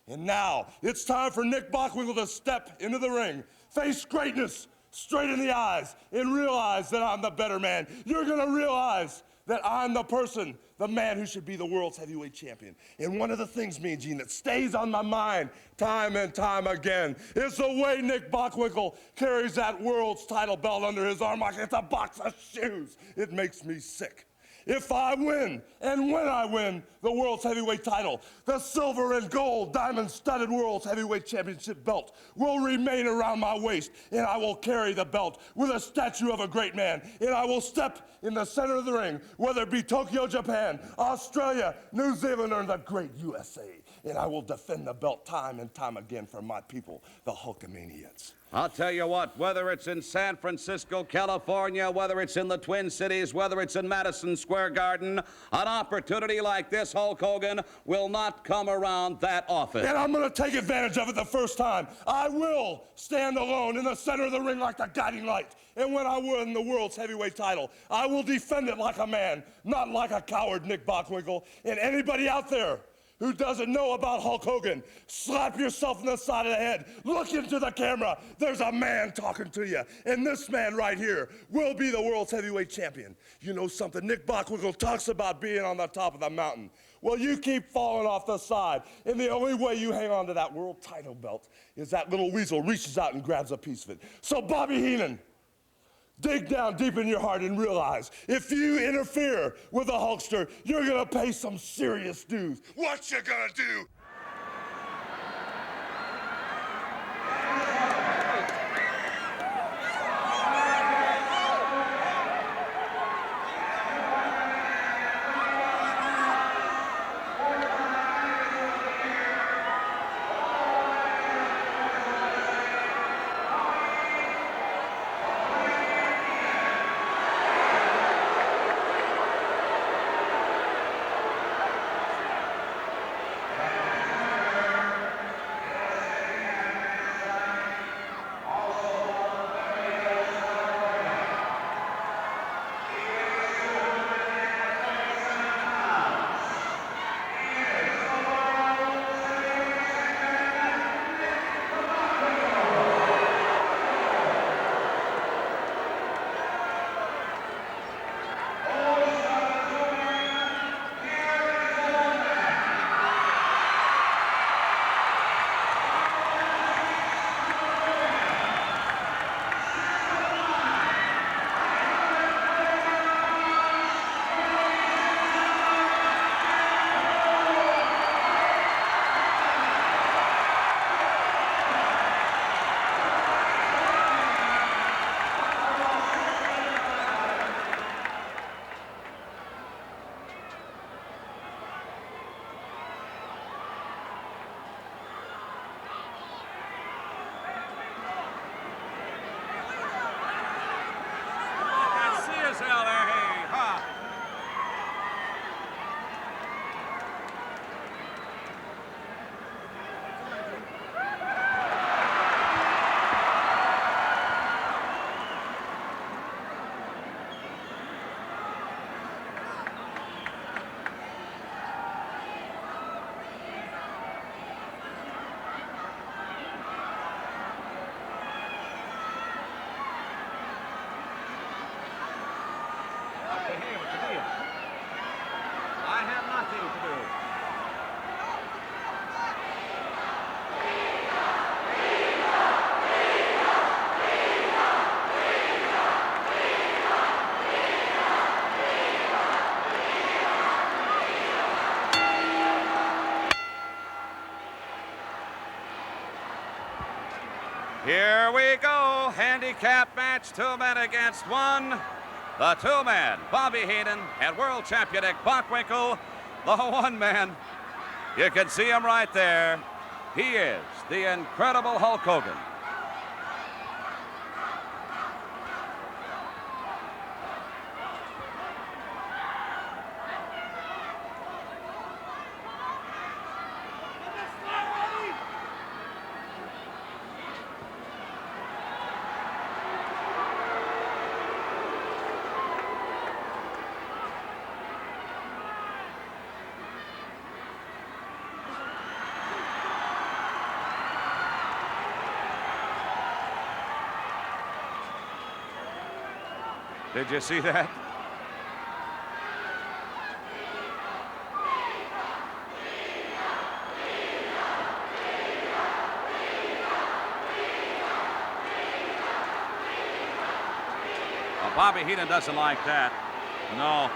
S2: And now it's time for Nick Bockwinkel to step into the ring, face greatness straight in the eyes, and realize that I'm the better man. You're gonna realize that I'm the person, the man who should be the world's heavyweight champion. And one of the things, Mean Gene, that stays on my mind time and time again is the way Nick Bockwinkel carries that world's title belt under his arm like it's a box of shoes. It makes me sick. If I win, and when I win the world's heavyweight title, the silver and gold diamond-studded world's heavyweight championship belt will remain around my waist, and I will carry the belt with a statue of a great man, and I will step in the center of the ring, whether it be Tokyo, Japan, Australia, New Zealand, or the great USA, and I will defend the belt time and time again for my people, the Hulkamaniacs.
S15: I'll tell you what, whether it's in San Francisco, California, whether it's in the Twin Cities, whether it's in Madison Square Garden, an opportunity like this, Hulk Hogan, will not come around that often.
S2: And I'm going to take advantage of it the first time. I will stand alone in the center of the ring like the guiding light. And when I win the world's heavyweight title, I will defend it like a man, not like a coward, Nick Bockwinkel. And anybody out there who doesn't know about Hulk Hogan, slap yourself in the side of the head. Look into the camera. There's a man talking to you. And this man right here will be the world's heavyweight champion. You know something? Nick Bockwinkel talks about being on the top of the mountain. Well, you keep falling off the side. And the only way you hang on to that world title belt is that little weasel reaches out and grabs a piece of it. So, Bobby Heenan, dig down deep in your heart and realize if you interfere with the Hulkster, you're gonna pay some serious dues. What you gonna do?
S15: It's 2 men against 1. The 2 men, Bobby Heenan and world champion Nick Bockwinkel. The 1 man, you can see him right there. He is the incredible Hulk Hogan. Did you see that? Well, Bobby Heenan doesn't like that. No.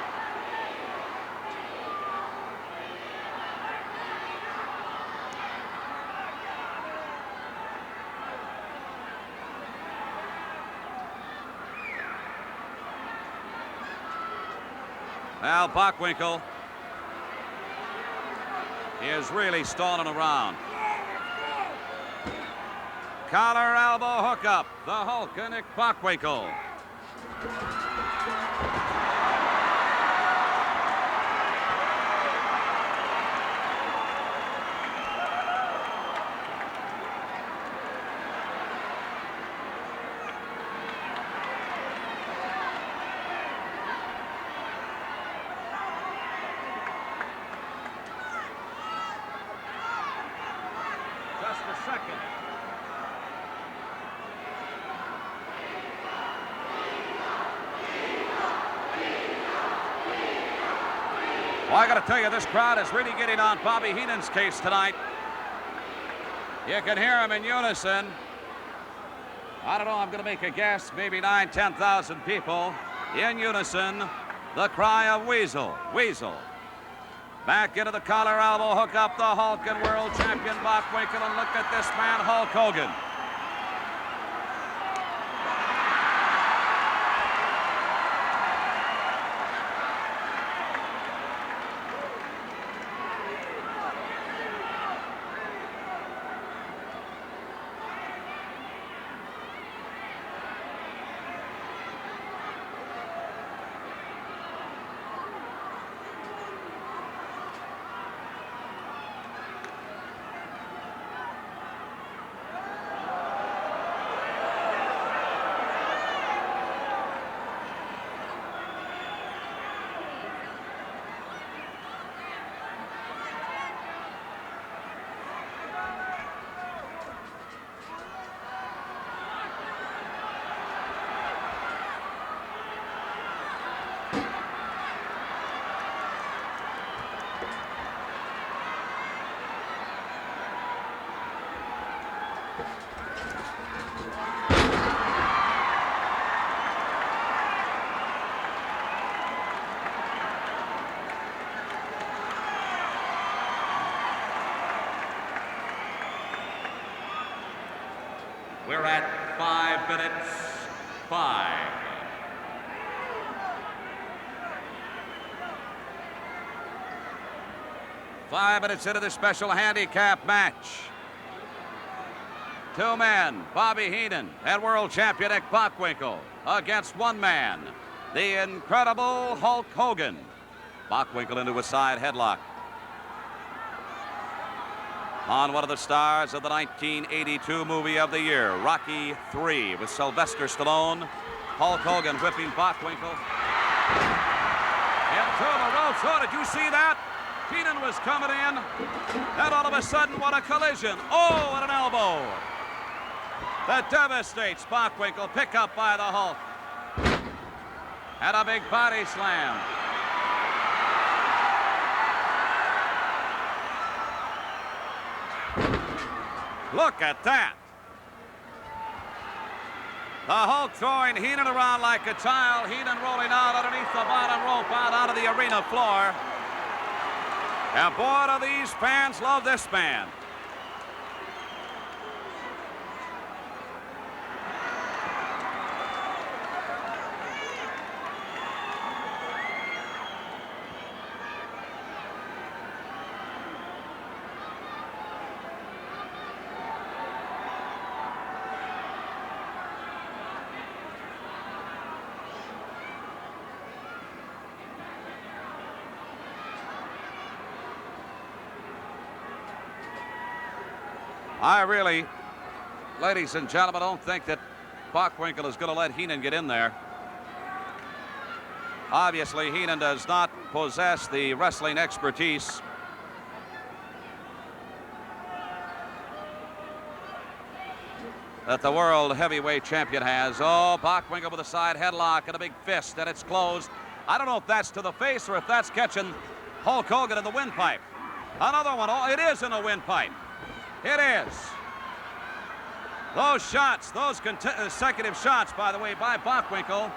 S15: Al Bockwinkel is really stalling around. Collar elbow hookup. The Hulk and Nick Bockwinkel. Just a second. Well, I got to tell you, this crowd is really getting on Bobby Heenan's case tonight. You can hear them in unison. I don't know, I'm going to make a guess, maybe 9,000, 10,000 people in unison. The cry of Weasel, Weasel. Back into the collar elbow hook up, the Hulk and world champion Bockwinkel, and look at this man, Hulk Hogan. We're at 5 minutes, 5. Five minutes into the special handicap match. 2 men, Bobby Heenan and world champion Nick Bockwinkel against 1 man, the incredible Hulk Hogan. Bockwinkel into a side headlock. On one of the stars of the 1982 movie of the year, Rocky III, with Sylvester Stallone. Hulk Hogan whipping Bockwinkel into the ropes. Oh, did you see that? Heenan was coming in, and all of a sudden, what a collision. Oh, and an elbow that devastates Bockwinkel. Pick up by the Hulk. And a big body slam. Look at that. The Hulk throwing Heenan around like a child. Heenan rolling out underneath the bottom rope out onto the arena floor. And boy, do these fans love this man. I really, ladies and gentlemen, don't think that Bockwinkel is going to let Heenan get in there. Obviously, Heenan does not possess the wrestling expertise that the world heavyweight champion has. Oh, Bockwinkel with a side headlock and a big fist, and it's closed. I don't know if that's to the face or if that's catching Hulk Hogan in the windpipe. Another one. Oh, it is in the windpipe. It is. Those shots, those consecutive shots, by the way, by Bockwinkel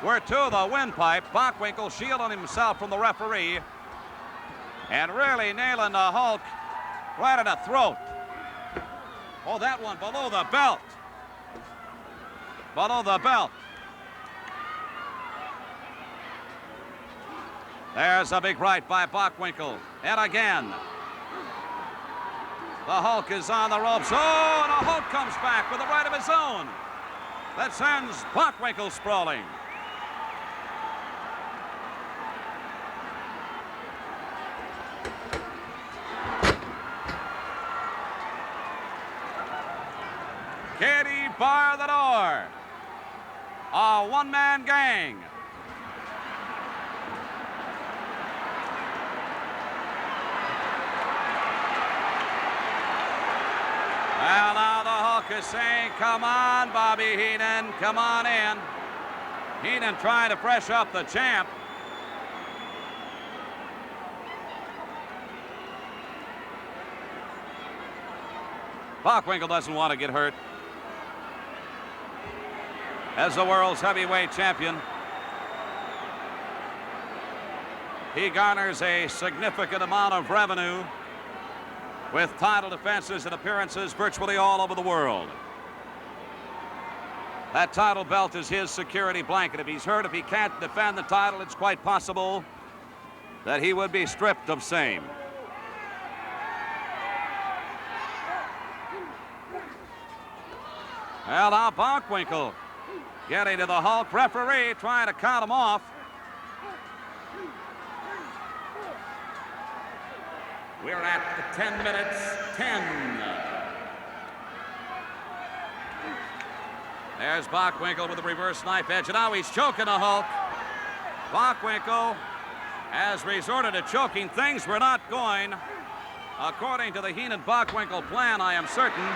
S15: were to the windpipe. Bockwinkel shielding himself from the referee and really nailing the Hulk right in the throat. Oh, that one below the belt. Below the belt. There's a big right by Bockwinkel. And again. The Hulk is on the ropes. Oh, and the Hulk comes back with a right of his own. That sends Bockwinkel sprawling. Katie bar the door. A one-man gang. Well, now the Hulk is saying, come on, Bobby Heenan, come on in. Heenan trying to fresh up the champ. Bockwinkel doesn't want to get hurt. As the world's heavyweight champion, he garners a significant amount of revenue with title defenses and appearances virtually all over the world. That title belt is his security blanket. If he's hurt, if he can't defend the title, it's quite possible that he would be stripped of same. Well, now Bockwinkel getting to the Hulk. Referee trying to count him off. We're at the 10 minutes, 10. There's Bockwinkel with the reverse knife edge, and now he's choking the Hulk. Bockwinkel has resorted to choking. Things were not going according to the Heenan-Bockwinkel plan, I am certain.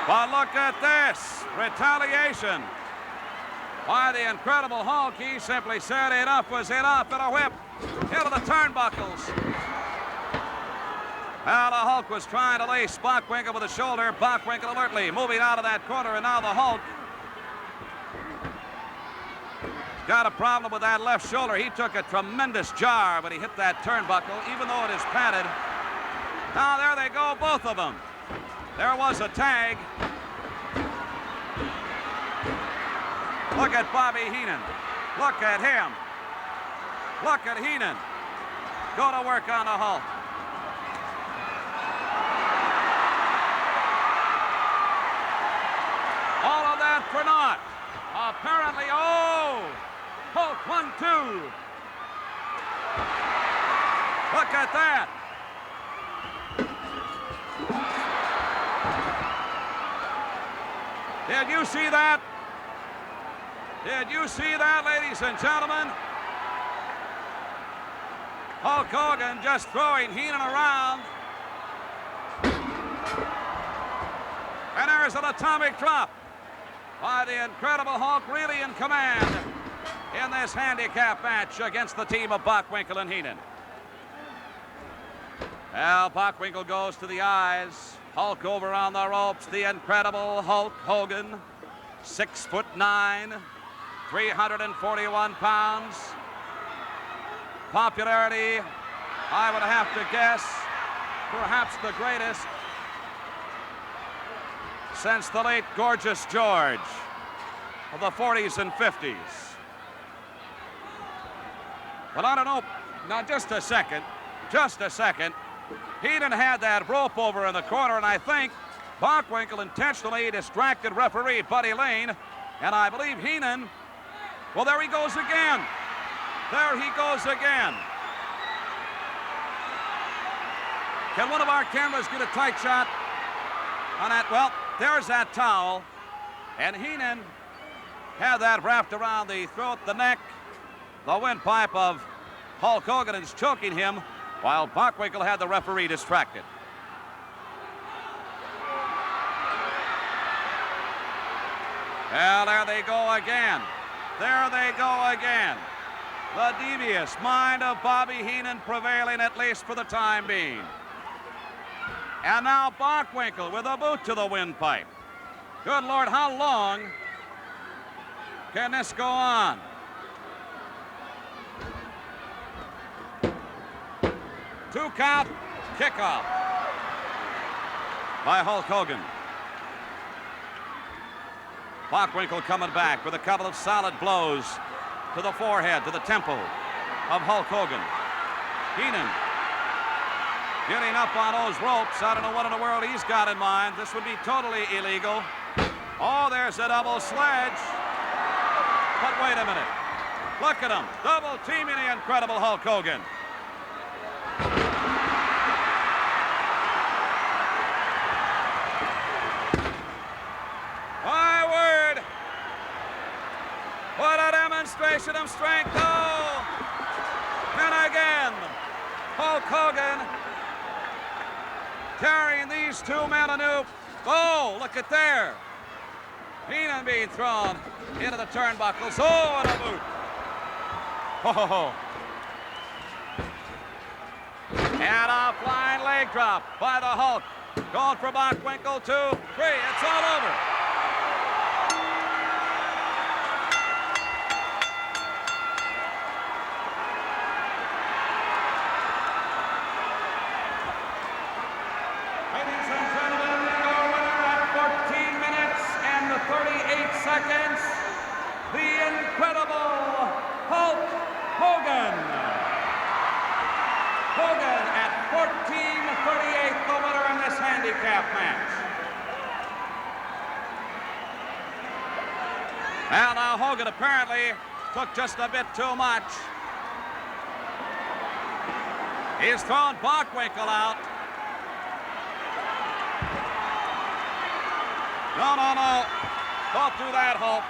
S15: But look at this, retaliation by the Incredible Hulk. He simply said enough was enough, and a whip into the turnbuckles. Now the Hulk was trying to lace Bockwinkel with a shoulder. Bockwinkel alertly moving out of that corner, and now the Hulk got a problem with that left shoulder. He took a tremendous jar when he hit that turnbuckle, even though it is padded. Now there they go, both of them. There was a tag. Look at Bobby Heenan. Look at him. Look at Heenan. Go to work on the Hulk. All of that for naught. Apparently, oh, Hulk 1-2. Look at that. Did you see that? Did you see that, ladies and gentlemen? Hulk Hogan just throwing Heenan around. And there's an atomic drop by the Incredible Hulk, really in command in this handicap match against the team of Bockwinkel and Heenan. Well, Bockwinkel goes to the eyes. Hulk over on the ropes. The Incredible Hulk Hogan, 6'9", 341 pounds. Popularity, I would have to guess, perhaps the greatest since the late Gorgeous George of the 40s and 50s. But I don't know, now just a second. Heenan had that rope over in the corner, and I think Bockwinkel intentionally distracted referee Buddy Lane, and I believe Heenan, well, there he goes again. There he goes again. Can one of our cameras get a tight shot on that? Well, there's that towel. And Heenan had that wrapped around the throat, the neck. The windpipe of Hulk Hogan is choking him, while Bockwinkel had the referee distracted. Well, there they go again. There they go again. The devious mind of Bobby Heenan prevailing, at least for the time being. And now Bockwinkel with a boot to the windpipe. Good Lord, how long can this go on? Two count, kickoff by Hulk Hogan. Bockwinkel coming back with a couple of solid blows to the forehead, to the temple of Hulk Hogan. Heenan getting up on those ropes. I don't know what in the world he's got in mind. This would be totally illegal. Oh, there's a double sledge. But wait a minute. Look at him. Double teaming the incredible Hulk Hogan. My word. What a demonstration of strength. Oh. And again, Hulk Hogan carrying these two men anew. Oh, look at there. Heenan being thrown into the turnbuckles. Oh, and a boot. Oh. And a flying leg drop by the Hulk. Going for Bockwinkel, 2, 3. It's all over. Ladies and gentlemen, your winner at 14 minutes and 38 seconds, the incredible Hulk Hogan. Hogan at 14:38, the winner in this handicap match. Well, now Hogan apparently took just a bit too much. He's thrown Bockwinkel out. No, no, no. Don't do that, Hulk.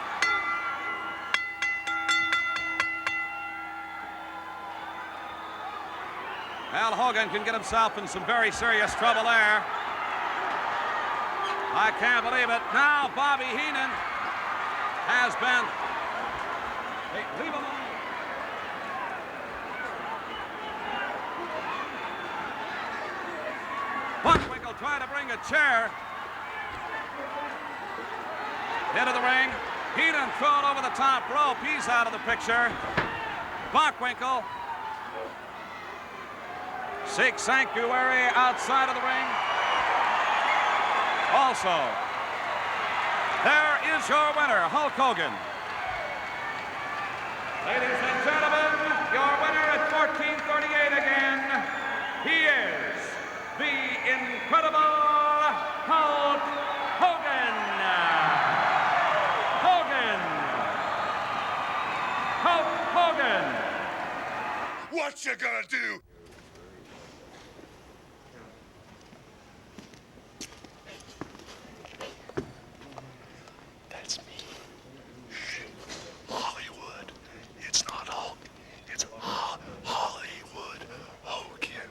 S15: Al Hogan can get himself in some very serious trouble there. I can't believe it. Now Bobby Heenan has been... Hey, leave him alone. Bockwinkel trying to bring a chair into the ring. Heenan thrown over the top rope. He's out of the picture. Bockwinkel seeks sanctuary outside of the ring. Also, there is your winner, Hulk Hogan. Ladies and gentlemen, your winner at 14:38 again. He is the incredible Hulk Hogan. Hulk Hogan.
S2: What you gonna do?
S20: That's me. Hollywood. It's not Hulk. It's Hollywood Hogan.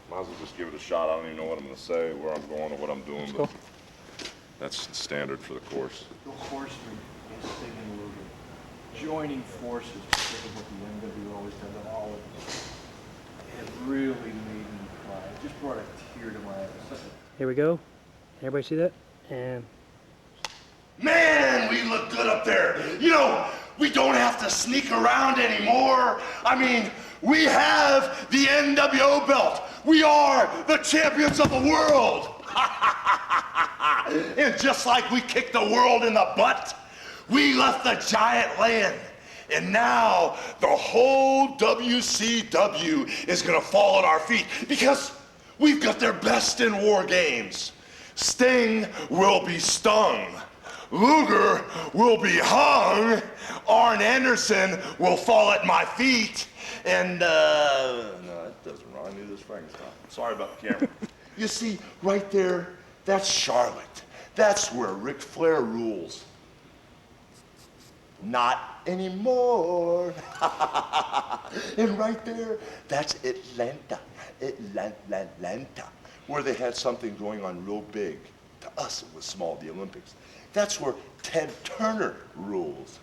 S6: Might as well just give it a shot. I don't even know what I'm going to say, where I'm going, or what I'm doing. But that's standard for the course.
S22: The Horseman is Sting Luger, joining forces because of what the NWO has done to all of us. It really made me cry. It just brought a tear to my eyes.
S16: Here we go. Everybody see that? And
S20: Man, we look good up there. You know, we don't have to sneak around anymore. I mean, we have the NWO belt. We are the champions of the world. And just like we kicked the world in the butt, we left the giant laying. And now the whole WCW is gonna fall at our feet because we've got their best in war games. Sting will be stung.
S2: Luger will be hung. Arn Anderson will fall at my feet. And, no, that doesn't rhyme. I knew this Frankenstein. Sorry about the camera. You see, right there, that's Charlotte. That's where Ric Flair rules. Not anymore. And right there, that's Atlanta. Atlanta. Where they had something going on real big. To us, it was small, the Olympics. That's where Ted Turner rules.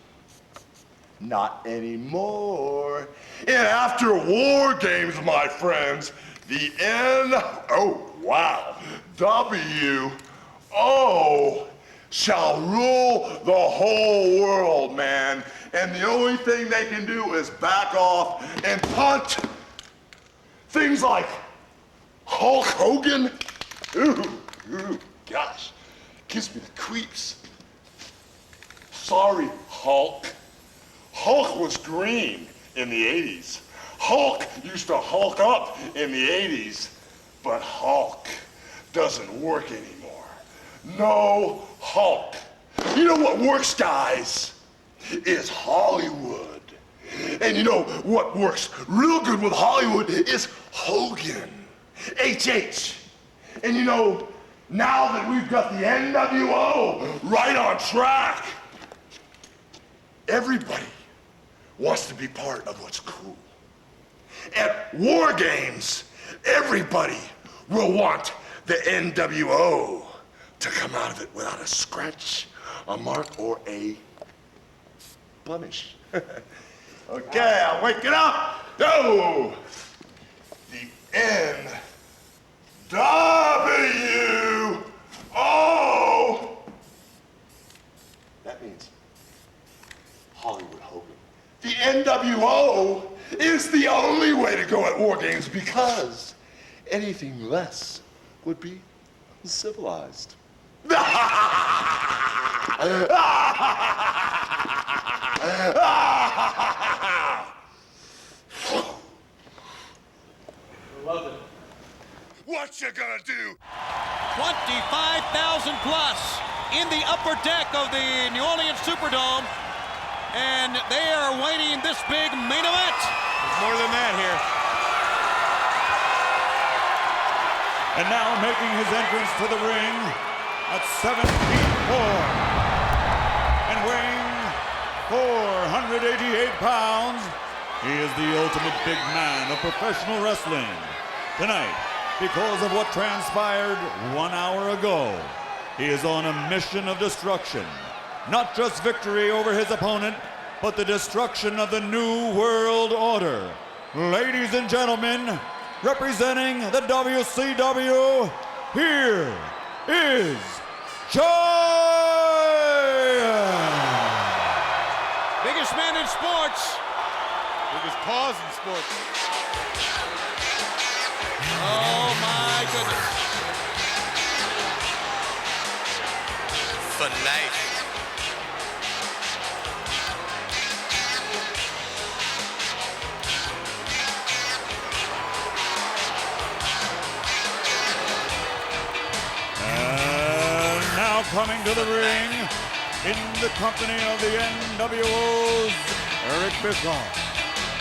S2: Not anymore. And after War Games, my friends, the W-O shall rule the whole world, man. And the only thing they can do is back off and punt. Things like Hulk Hogan. Ooh, gosh, gives me the creeps. Sorry, Hulk. Hulk was green in the 80s. Hulk used to hulk up in the 80s, but Hulk doesn't work anymore. No Hulk. You know what works, guys, is Hollywood. And you know what works real good with Hollywood is Hogan. HH. And you know, now that we've got the NWO right on track, everybody wants to be part of what's cool. At War Games, everybody will want the NWO to come out of it without a scratch, a mark, or a blemish. Okay, I'll wake it up. No! The NWO! That means Hollywood Hogan. The NWO is the only way to go at War Games because anything less would be uncivilized.
S23: Love it.
S2: What you gonna do?
S1: 25,000 plus in the upper deck of the New Orleans Superdome, and they are waiting this big main event.
S3: There's more than that here.
S8: And now making his entrance to the ring at 7 feet 4 and weighing 488 pounds, he is the ultimate big man of professional wrestling. Tonight, because of what transpired 1 hour ago, he is on a mission of destruction. Not just victory over his opponent, but the destruction of the New World Order. Ladies and gentlemen, representing the WCW, here is Giant!
S1: Biggest man in sports.
S3: Biggest pause in sports.
S1: Oh my goodness.
S17: Finite.
S8: And now coming to the ring, in the company of the NWO's Eric Bischoff,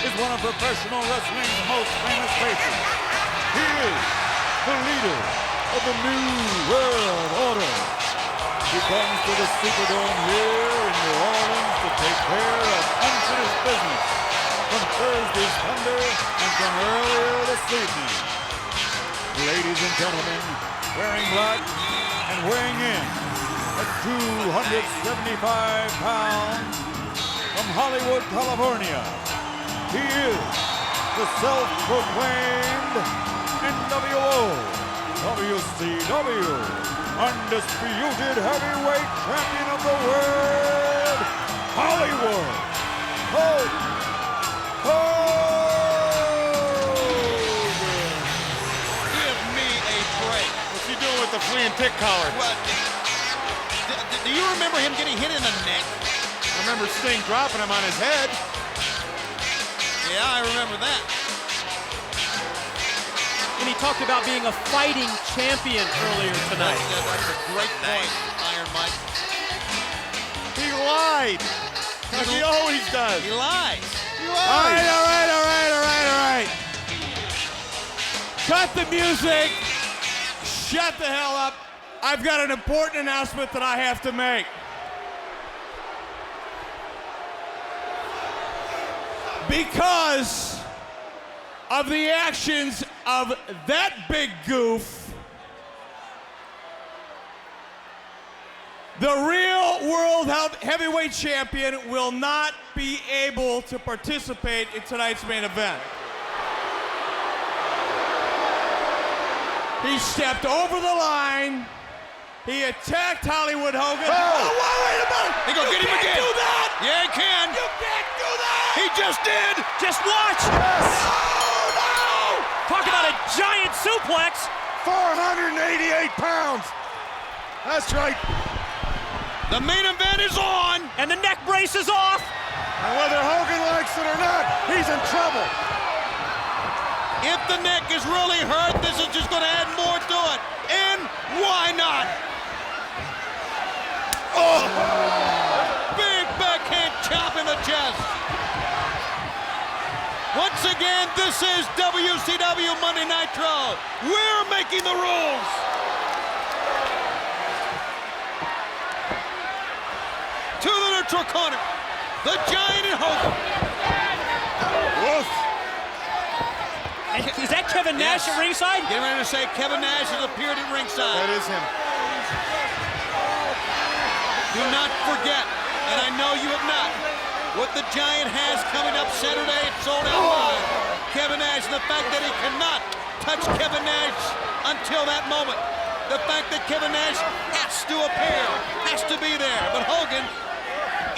S8: is one of professional wrestling's most famous faces. He is the leader of the New World Order. He comes to the Superdome here in New Orleans to take care of unfinished business from Thursday's Thunder and from earlier this evening. Ladies and gentlemen, wearing black and weighing in at 275 pounds from Hollywood, California, he is the self-proclaimed NWO, WCW, undisputed heavyweight champion of the world, Hollywood Hulk Hogan.
S1: Give me a break.
S3: What's he doing with the flea and tick collar?
S1: What? Do you remember him getting hit in the neck?
S3: I remember Sting dropping him on his head.
S1: Yeah, I remember that.
S7: And he talked about being a fighting champion earlier tonight.
S1: That's a great point, Iron Mike.
S8: lied. Like he always does.
S1: He lies.
S8: All right. Cut the music. Shut the hell up. I've got an important announcement that I have to make. Because of the actions of that big goof, the real world heavyweight champion will not be able to participate in tonight's main event. He stepped over the line. He attacked Hollywood Hogan. Oh, wait a minute!
S1: He go get him again.
S8: Do that!
S1: Yeah, he can.
S8: You can't do that!
S1: He just did.
S7: Just watch.
S8: Yes. No!
S7: Talk about a giant suplex.
S8: 488 pounds. That's right.
S1: The main event is on.
S7: And the neck brace is off.
S8: And whether Hogan likes it or not, he's in trouble.
S1: If the neck is really hurt, this is just going to add more to it. And why not? Oh! Big backhand chop in the chest. Once again, this is WCW Monday Nitro. We're making the rules. To the neutral corner, the Giant and Hogan.
S8: Woof.
S7: Is that Kevin Nash at ringside?
S1: Getting ready to say Kevin Nash has appeared at ringside.
S8: That is him.
S1: Do not forget, and I know you have not, what the Giant has coming up Saturday at Sold Out Live. Kevin Nash, and the fact that he cannot touch Kevin Nash until that moment. The fact that Kevin Nash has to appear, has to be there. But Hogan,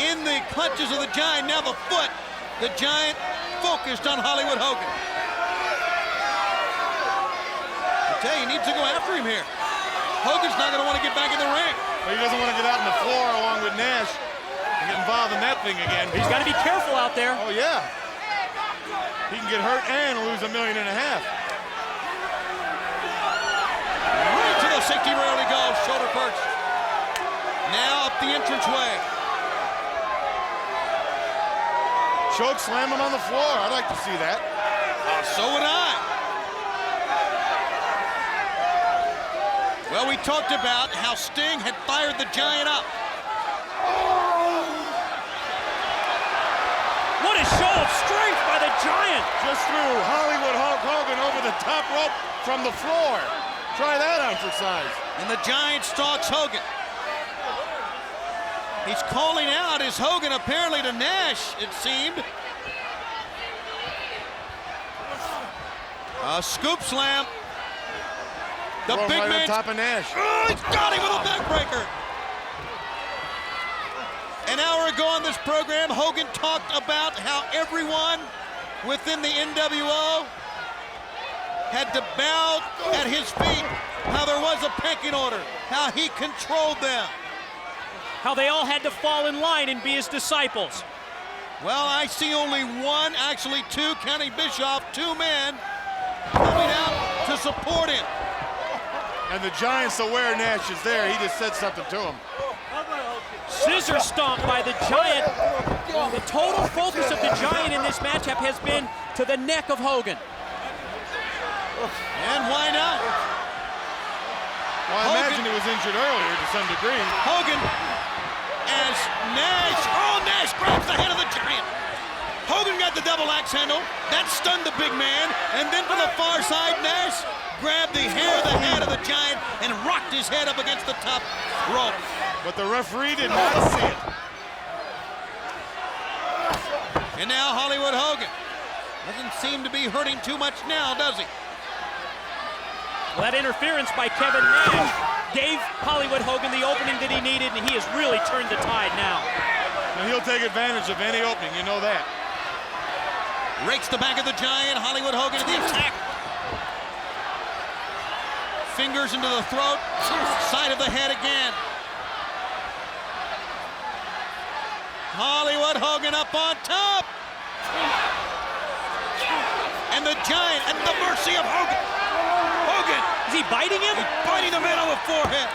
S1: in the clutches of the Giant, now the foot, the Giant focused on Hollywood Hogan. I tell you, he needs to go after him here. Hogan's not going to want to get back in the ring.
S8: Well, he doesn't want to get out on the floor along with Nash and get involved in that thing again.
S7: He's got to be careful out there.
S8: Oh, yeah. He can get hurt and lose $1.5 million.
S1: Right to the safety rail he goes, shoulder first. Now up the entranceway.
S8: Choke slam him on the floor. I'd like to see that.
S1: So would I. Well, we talked about how Sting had fired the Giant up.
S7: What a show of strength by the Giant.
S8: Just threw Hollywood Hulk Hogan over the top rope from the floor. Try that on for size.
S1: And the Giant stalks Hogan. He's calling out his Hogan apparently to Nash, it seemed. A scoop slam. The big man.
S8: Top of Nash.
S1: Oh, he's got him with a backbreaker. An hour ago on this program, Hogan talked about how everyone within the NWO had to bow at his feet, how there was a pecking order, how he controlled them.
S7: How they all had to fall in line and be his disciples.
S1: Well, I see only one, actually two, counting Bischoff, two men coming out to support him.
S8: And the Giant's aware Nash is there. He just said something to him.
S7: Scissor stomp by the Giant. The total focus of the Giant in this matchup has been to the neck of Hogan.
S1: And why not?
S8: Well, I imagine he was injured earlier to some degree.
S1: Hogan, as Nash, Nash grabs the head of the Giant. Hogan got the double axe handle. That stunned the big man. And then from the far side, Nash grabbed the hair of the head of the Giant and rocked his head up against the top rope.
S8: But the referee did not see it.
S1: And now Hollywood Hogan. Doesn't seem to be hurting too much now, does he?
S7: Well, that interference by Kevin Nash gave Hollywood Hogan the opening that he needed, and he has really turned the tide now.
S8: And he'll take advantage of any opening, you know that.
S1: Rakes the back of the Giant, Hollywood Hogan to the attack. Fingers into the throat, side of the head again. Hollywood Hogan up on top. And the Giant at the mercy of Hogan. Hogan.
S7: Is he biting him?
S1: He's biting the man on the forehead.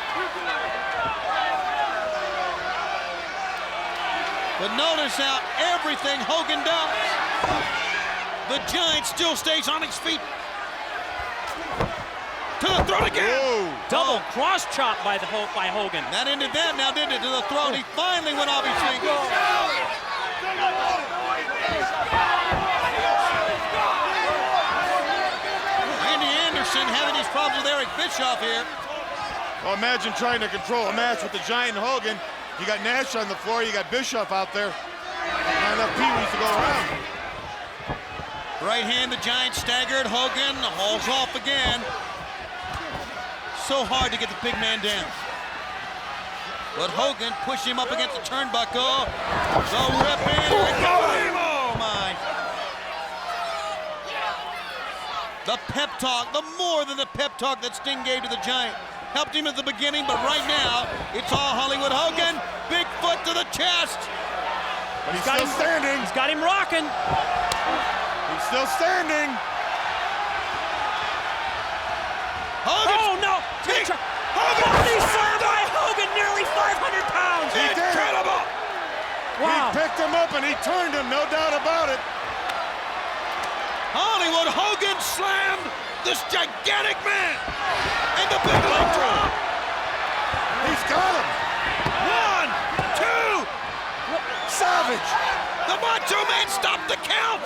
S1: But notice how everything Hogan does. The Giant still stays on his feet. To the throat again.
S7: Whoa. Double cross chop by Hogan.
S1: That ended that, now didn't it? To the throat. He finally went off his feet. Randy Anderson having these problems with Eric Bischoff here.
S8: Well, imagine trying to control a match with the Giant and Hogan. You got Nash on the floor, you got Bischoff out there. Not enough Pee-wees to go around.
S1: Right hand, the Giant staggered. Hogan hauls off again. So hard to get the big man down. But Hogan pushed him up against the turnbuckle. The rip in. Oh my. The pep talk, the more than the pep talk that Sting gave to the Giant. Helped him at the beginning, but right now, it's all Hollywood Hogan. Big foot to the chest.
S8: But he's still standing.
S7: He's got him rocking.
S8: He's still standing.
S1: Hogan.
S7: Oh, no.
S1: Hogan.
S7: Body slam by Hogan, nearly 500 pounds.
S1: Incredible.
S7: Wow.
S8: He picked him up and he turned him, no doubt about it.
S1: Hollywood Hogan slammed this gigantic man. And the big leg drop.
S8: He's got him.
S1: 1, 2.
S8: Savage.
S1: The Macho Man stopped the count.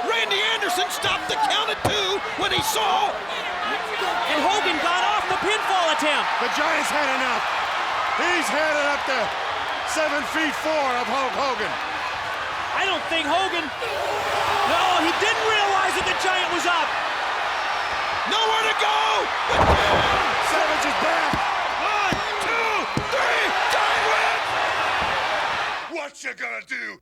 S1: Randy Anderson stopped the count at 2 when he saw.
S7: And Hogan got off the pinfall attempt.
S8: The Giant's had enough. He's had it up to 7'4" of Hulk Hogan.
S7: I don't think Hogan. No, he didn't realize that the Giant was up.
S1: Nowhere to go.
S8: Savage is back.
S1: 1, 2, 3. Giant wins.
S2: What you gonna do?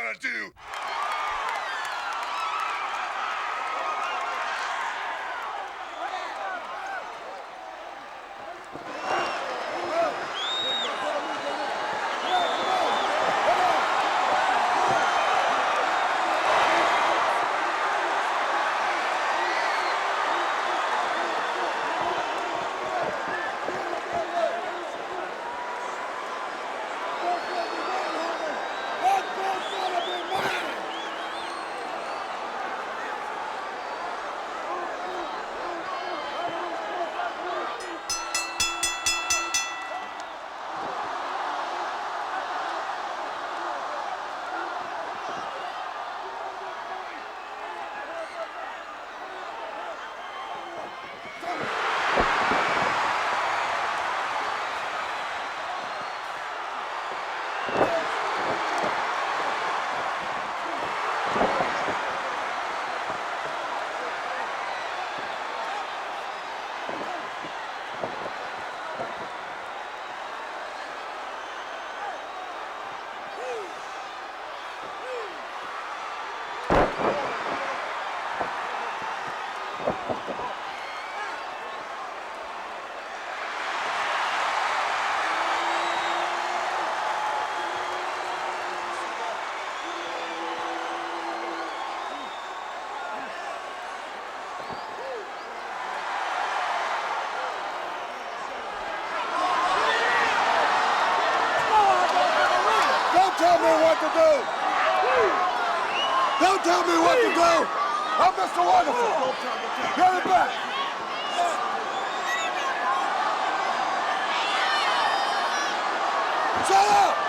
S2: gonna do.
S20: Tell me what to do! Don't tell me what to do! I'm Mr. Wonderful! Get it back! Shut up!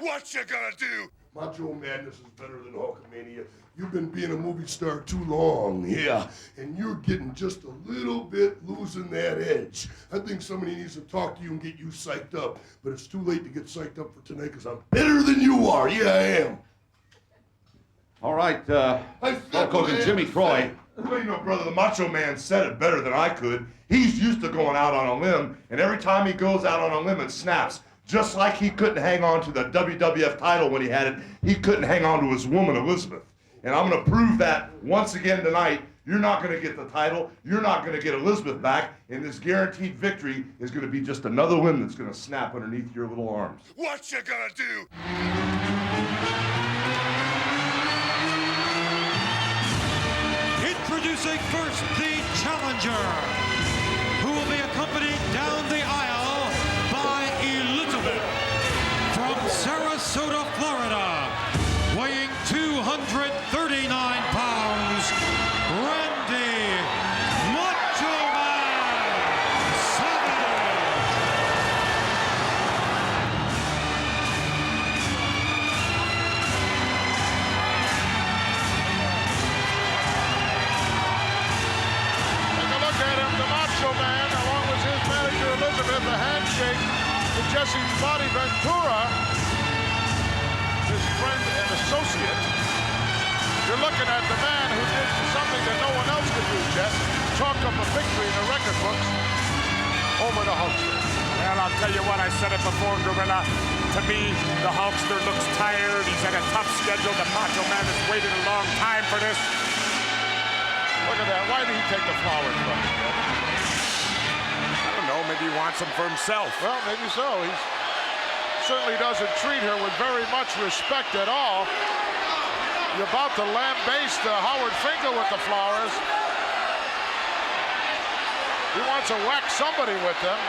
S2: What you gonna do? Macho Madness is better than Hulkamania. You've been being a movie star too long, yeah. And you're getting just a little bit losing that edge. I think somebody needs to talk to you and get you psyched up. But it's too late to get psyched up for tonight because I'm better than you are. Yeah, I am.
S6: All right, Hulk Hogan, Jimmy Croy. Well, you know, brother, the Macho Man said it better than I could. He's used to going out on a limb, and every time he goes out on a limb, it snaps. Just like he couldn't hang on to the WWF title when he had it, he couldn't hang on to his woman, Elizabeth. And I'm going to prove that once again tonight. You're not going to get the title. You're not going to get Elizabeth back. And this guaranteed victory is going to be just another limb that's going to snap underneath your little arms.
S2: What you gonna do?
S10: Introducing first the challenger, who will be accompanied down the aisle by Elizabeth from Sarasota, Florida, weighing 239 pounds, Randy Macho Man Savage.
S3: Take a look at him, the Macho Man, along with his manager Elizabeth, a handshake to Jesse's Body Ventura, his friend and associate. You're looking at the man who did something that no one else could do, Jess. Chalk up a victory in the record books over the Hulkster.
S12: Well, I'll tell you what, I said it before, Gorilla. To me, the Hulkster looks tired. He's had a tough schedule. The Macho Man has waited a long time for this.
S3: Look at that. Why did he take the flowers from him?
S12: I don't know. Maybe he wants them for himself.
S3: Well, maybe so. He certainly doesn't treat her with very much respect at all. You're about to lambaste Howard Finkel with the flowers. He wants to whack somebody with them.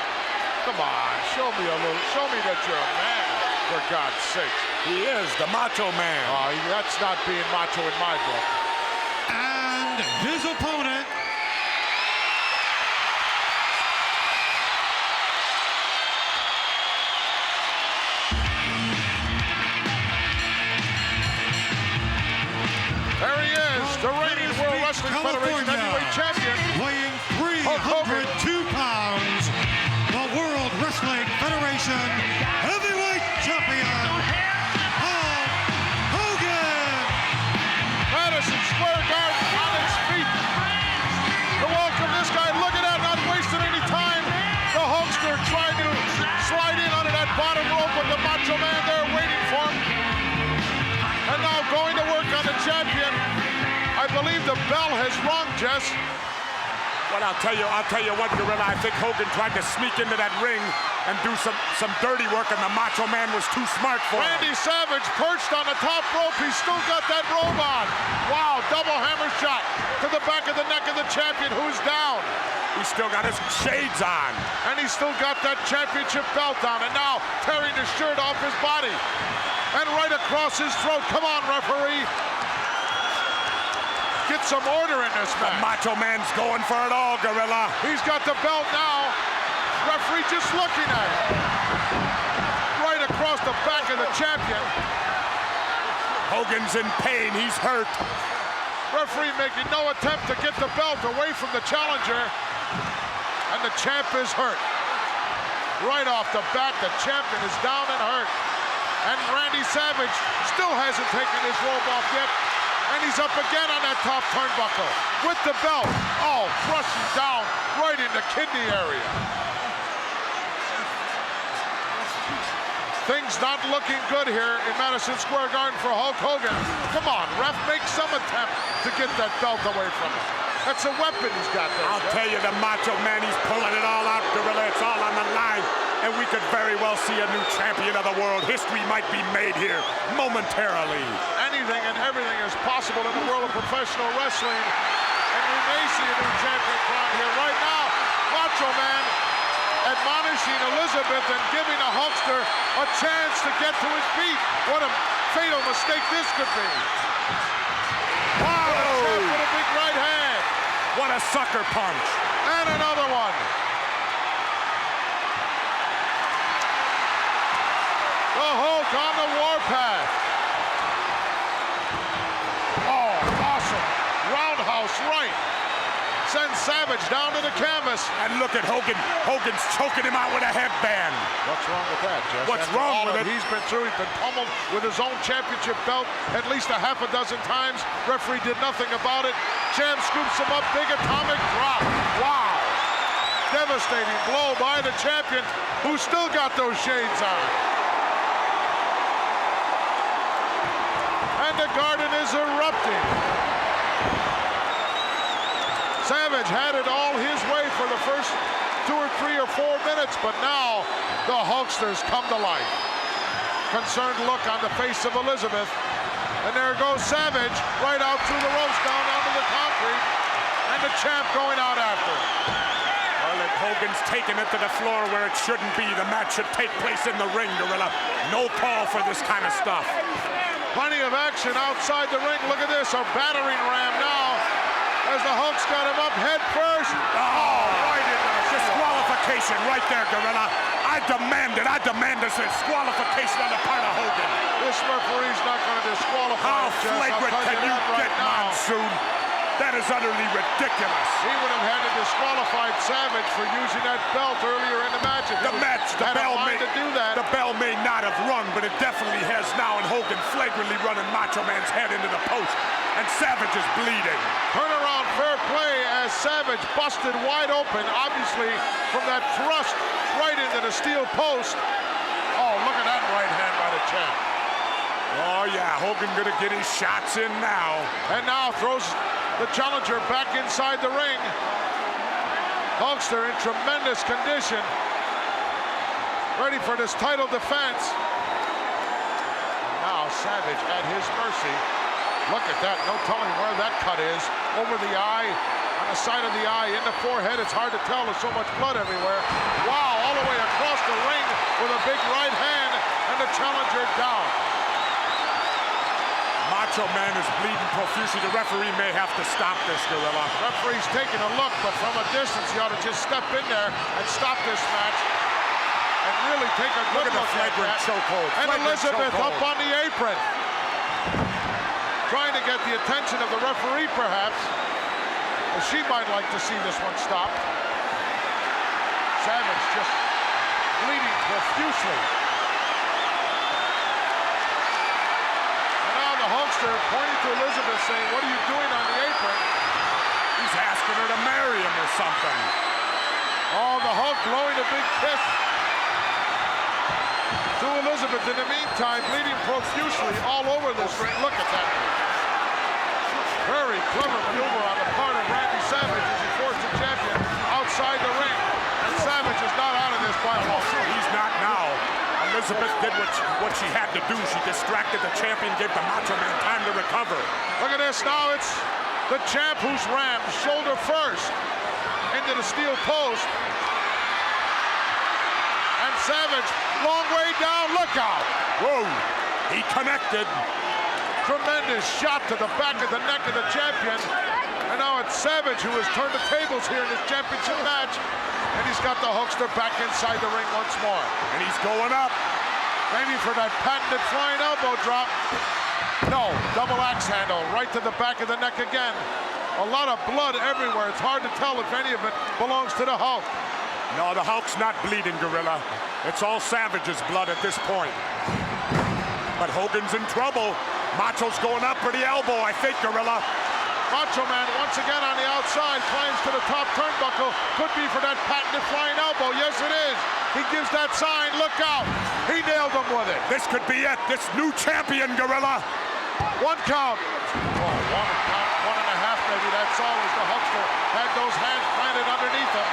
S3: Come on, show me that you're a man, for God's sake.
S12: He is the Macho Man.
S3: Oh, that's not being macho in my book.
S10: And his opponent,
S3: there he is, the reigning World Wrestling Federation Heavyweight Champion,
S10: weighing 302 pounds, the World Wrestling Federation Heavyweight Champion, Hulk Hogan.
S3: Madison Square Garden on its feet to welcome this guy. Look at that, not wasting any time. The Hulkster trying to slide in under that bottom rope with the Macho Man there waiting for him. And now going to work on the champion. I believe the bell has rung, Jess.
S12: Well, I'll tell you what, Gorilla. I think Hogan tried to sneak into that ring and do some dirty work, and the Macho Man was too smart for him.
S3: Randy Savage perched on the top rope. He's still got that robe on. Wow, double hammer shot to the back of the neck of the champion, who's down.
S12: He's still got his shades on.
S3: And he's still got that championship belt on. And now tearing the shirt off his body. And right across his throat. Come on, referee. Get some order in this match.
S12: The Macho Man's going for it all, Gorilla.
S3: He's got the belt now. Referee just looking at it. Right across the back of the champion.
S12: Hogan's in pain. He's hurt.
S3: Referee making no attempt to get the belt away from the challenger. And the champ is hurt. Right off the bat, the champion is down and hurt. And Randy Savage still hasn't taken his robe off yet. And he's up again on that top turnbuckle with the belt. Oh, crushing down right in the kidney area. Things not looking good here in Madison Square Garden for Hulk Hogan. Come on, ref, make some attempt to get that belt away from him. That's a weapon he's got there.
S12: I'll tell you, the Macho Man, he's pulling it all out, Gorilla. It's all on the line. And we could very well see a new champion of the world. History might be made here momentarily.
S3: Anything and everything is possible in the world of professional wrestling. And we may see a new champion crowned here. Right now, Macho Man admonishing Elizabeth and giving the Hulkster a chance to get to his feet. What a fatal mistake this could be. Wow, the champ with a big right hand.
S12: What a sucker punch.
S3: And another one. The Hulk
S17: on the warpath. Oh, awesome. Roundhouse right. Sends Savage down to the canvas.
S12: And look at Hogan. Hogan's choking him out with a headband.
S17: What's wrong with that, Jess?
S12: What's wrong with it?
S17: He's been through. He's been pummeled with his own championship belt at least a half a dozen times. Referee did nothing about it. Champ scoops him up. Big atomic drop. Wow. Devastating blow by the champion, who still got those shades on. And the garden is erupting. Savage had it all his way for the first 2 or 3 or 4 minutes, but now the Hulksters come to life. Concerned look on the face of Elizabeth, and there goes Savage right out through the ropes down onto the concrete, and the champ going out after him.
S12: Well, Hogan's taking it to the floor where it shouldn't be. The match should take place in the ring, Gorilla. No call for this kind of stuff.
S17: Plenty of action outside the ring. Look at this, a battering ram now as the Hulk's got him up head first.
S12: Oh, right into the disqualification right there, Gorilla. I demand a disqualification on the part of Hogan.
S17: This referee's not going to disqualify
S12: How
S17: him, Jess.
S12: flagrant can you get, Monsoon? That is utterly ridiculous.
S17: He would have had to disqualify Savage for using that belt earlier in the match.
S12: The bell may not have rung, but it definitely has now, and Hogan flagrantly running Macho Man's head into the post, and Savage is bleeding.
S17: Turnaround fair play as Savage busted wide open, obviously from that thrust right into the steel post. Oh, look at that right hand by the champ.
S12: Oh yeah, Hogan gonna get his shots in now.
S17: And now throws the challenger back inside the ring. Hulkster in tremendous condition, ready for this title defense. And now Savage at his mercy. Look at that, no telling where that cut is. Over the eye, on the side of the eye, in the forehead. It's hard to tell, there's so much blood everywhere. Wow, all the way across the ring with a big right hand, and the challenger down.
S12: Macho Man is bleeding profusely. The referee may have to stop this, Gorilla.
S17: Referee's taking a look, but from a distance, he ought to just step in there and stop this match and really take a good look at that.
S12: Chokehold.
S17: And Elizabeth up on the apron, trying to get the attention of the referee, perhaps. Well, she might like to see this one stopped. Savage just bleeding profusely. Hulkster pointing to Elizabeth saying, what are you doing on the apron?
S12: He's asking her to marry him or something.
S17: Oh, the Hulk blowing a big kiss to Elizabeth. In the meantime, bleeding profusely all over this ring. Look at that. Very clever maneuver on the part of Randy Savage as he forced the champion outside the ring. And Savage is not out of this by a long shot.
S12: He's not now. Elizabeth did what she had to do. She distracted the champion, gave the Macho Man time to recover.
S17: Look at this now. It's the champ who's rammed shoulder first into the steel post. And Savage, long way down. Look out.
S12: Whoa. He connected.
S17: Tremendous shot to the back of the neck of the champion. And now it's Savage who has turned the tables here in this championship match. And he's got the Hulkster back inside the ring once more.
S12: And he's going up.
S17: Maybe for that patented flying elbow drop. No, double axe handle right to the back of the neck again. A lot of blood everywhere. It's hard to tell if any of it belongs to the Hulk.
S12: No, the Hulk's not bleeding, Gorilla. It's all Savage's blood at this point. But Hogan's in trouble. Macho's going up for the elbow, I think, Gorilla.
S17: Macho Man once again on the outside, climbs to the top turnbuckle. Could be for that patented flying elbow. Yes, it is. He gives that sign. Look out. He nailed him with it.
S12: This could be it. This new champion, Gorilla.
S17: One count. Oh, one and a half maybe. That's all as the Hulkster had those hands planted underneath him.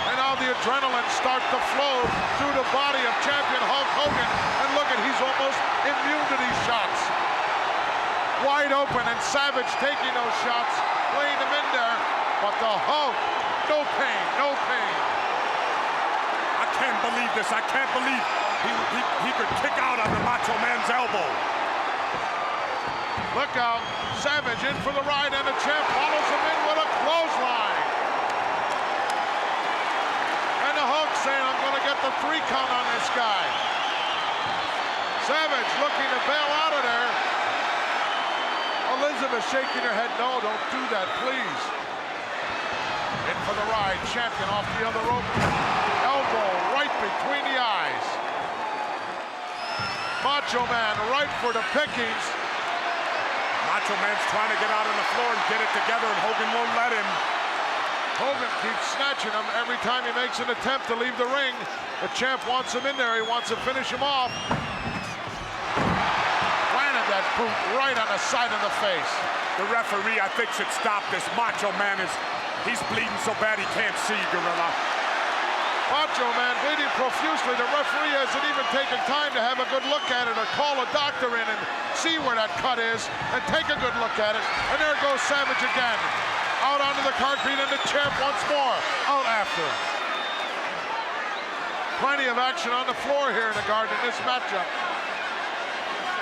S17: And now the adrenaline starts to flow through the body of champion Hulk Hogan. And look at, he's almost immune to these shots. Wide open, and Savage taking those shots, playing them in there, but the Hulk, no pain, no pain.
S12: I can't believe this. I can't believe he could kick out on the Macho Man's elbow.
S17: Look out, Savage in for the ride, and the champ follows him in with a clothesline. And the Hulk saying, I'm gonna get the 3 count on this guy. Savage looking to bail out of there. Elizabeth shaking her head. No, don't do that, please. In for the ride. Champion off the other rope. Elbow right between the eyes. Macho Man right for the pickings.
S12: Macho Man's trying to get out on the floor and get it together, and Hogan won't let him.
S17: Hogan keeps snatching him every time he makes an attempt to leave the ring. The champ wants him in there. He wants to finish him off. Landed that boot right on the side of the face.
S12: The referee, I think, should stop this. Macho Man he's bleeding so bad he can't see, Gorilla.
S17: Macho Man bleeding profusely. The referee hasn't even taken time to have a good look at it or call a doctor in and see where that cut is and take a good look at it. And there goes Savage again. Out onto the concrete, and the champ once more out after him. Plenty of action on the floor here in the Garden in this matchup.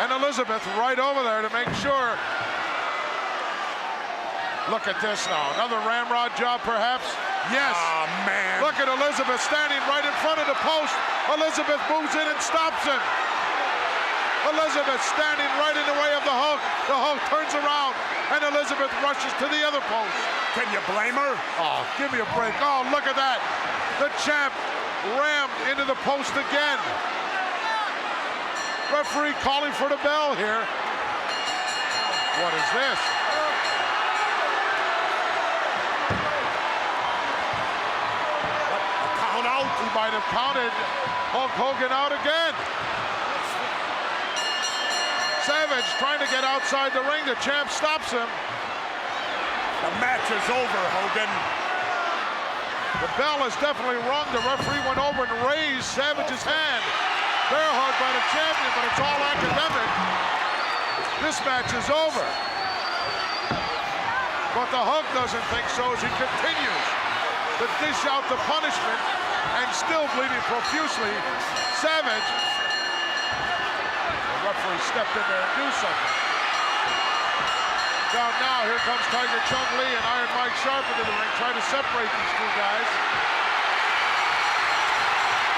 S17: And Elizabeth right over there to make sure. Look at this now. Another ramrod job, perhaps? Yes.
S12: Oh, man.
S17: Look at Elizabeth standing right in front of the post. Elizabeth moves in and stops him. Elizabeth standing right in the way of the Hulk. The Hulk turns around, and Elizabeth rushes to the other post.
S12: Can you blame her?
S17: Oh, give me a break. Oh, look at that. The champ rammed into the post again. Referee calling for the bell here. What is this?
S12: A count out.
S17: He might have counted Hulk Hogan out again. Savage trying to get outside the ring. The champ stops him.
S12: The match is over, Hogan.
S17: The bell is definitely rung. The referee went over and raised Savage's hand. Bear hug by the champion, but it's all academic. This match is over. But the Hulk doesn't think so as he continues to dish out the punishment and still bleeding profusely. Savage. The referee stepped in there and do something. Down now, here comes Tiger Chung Lee and Iron Mike Sharp into the ring, trying to separate these two guys.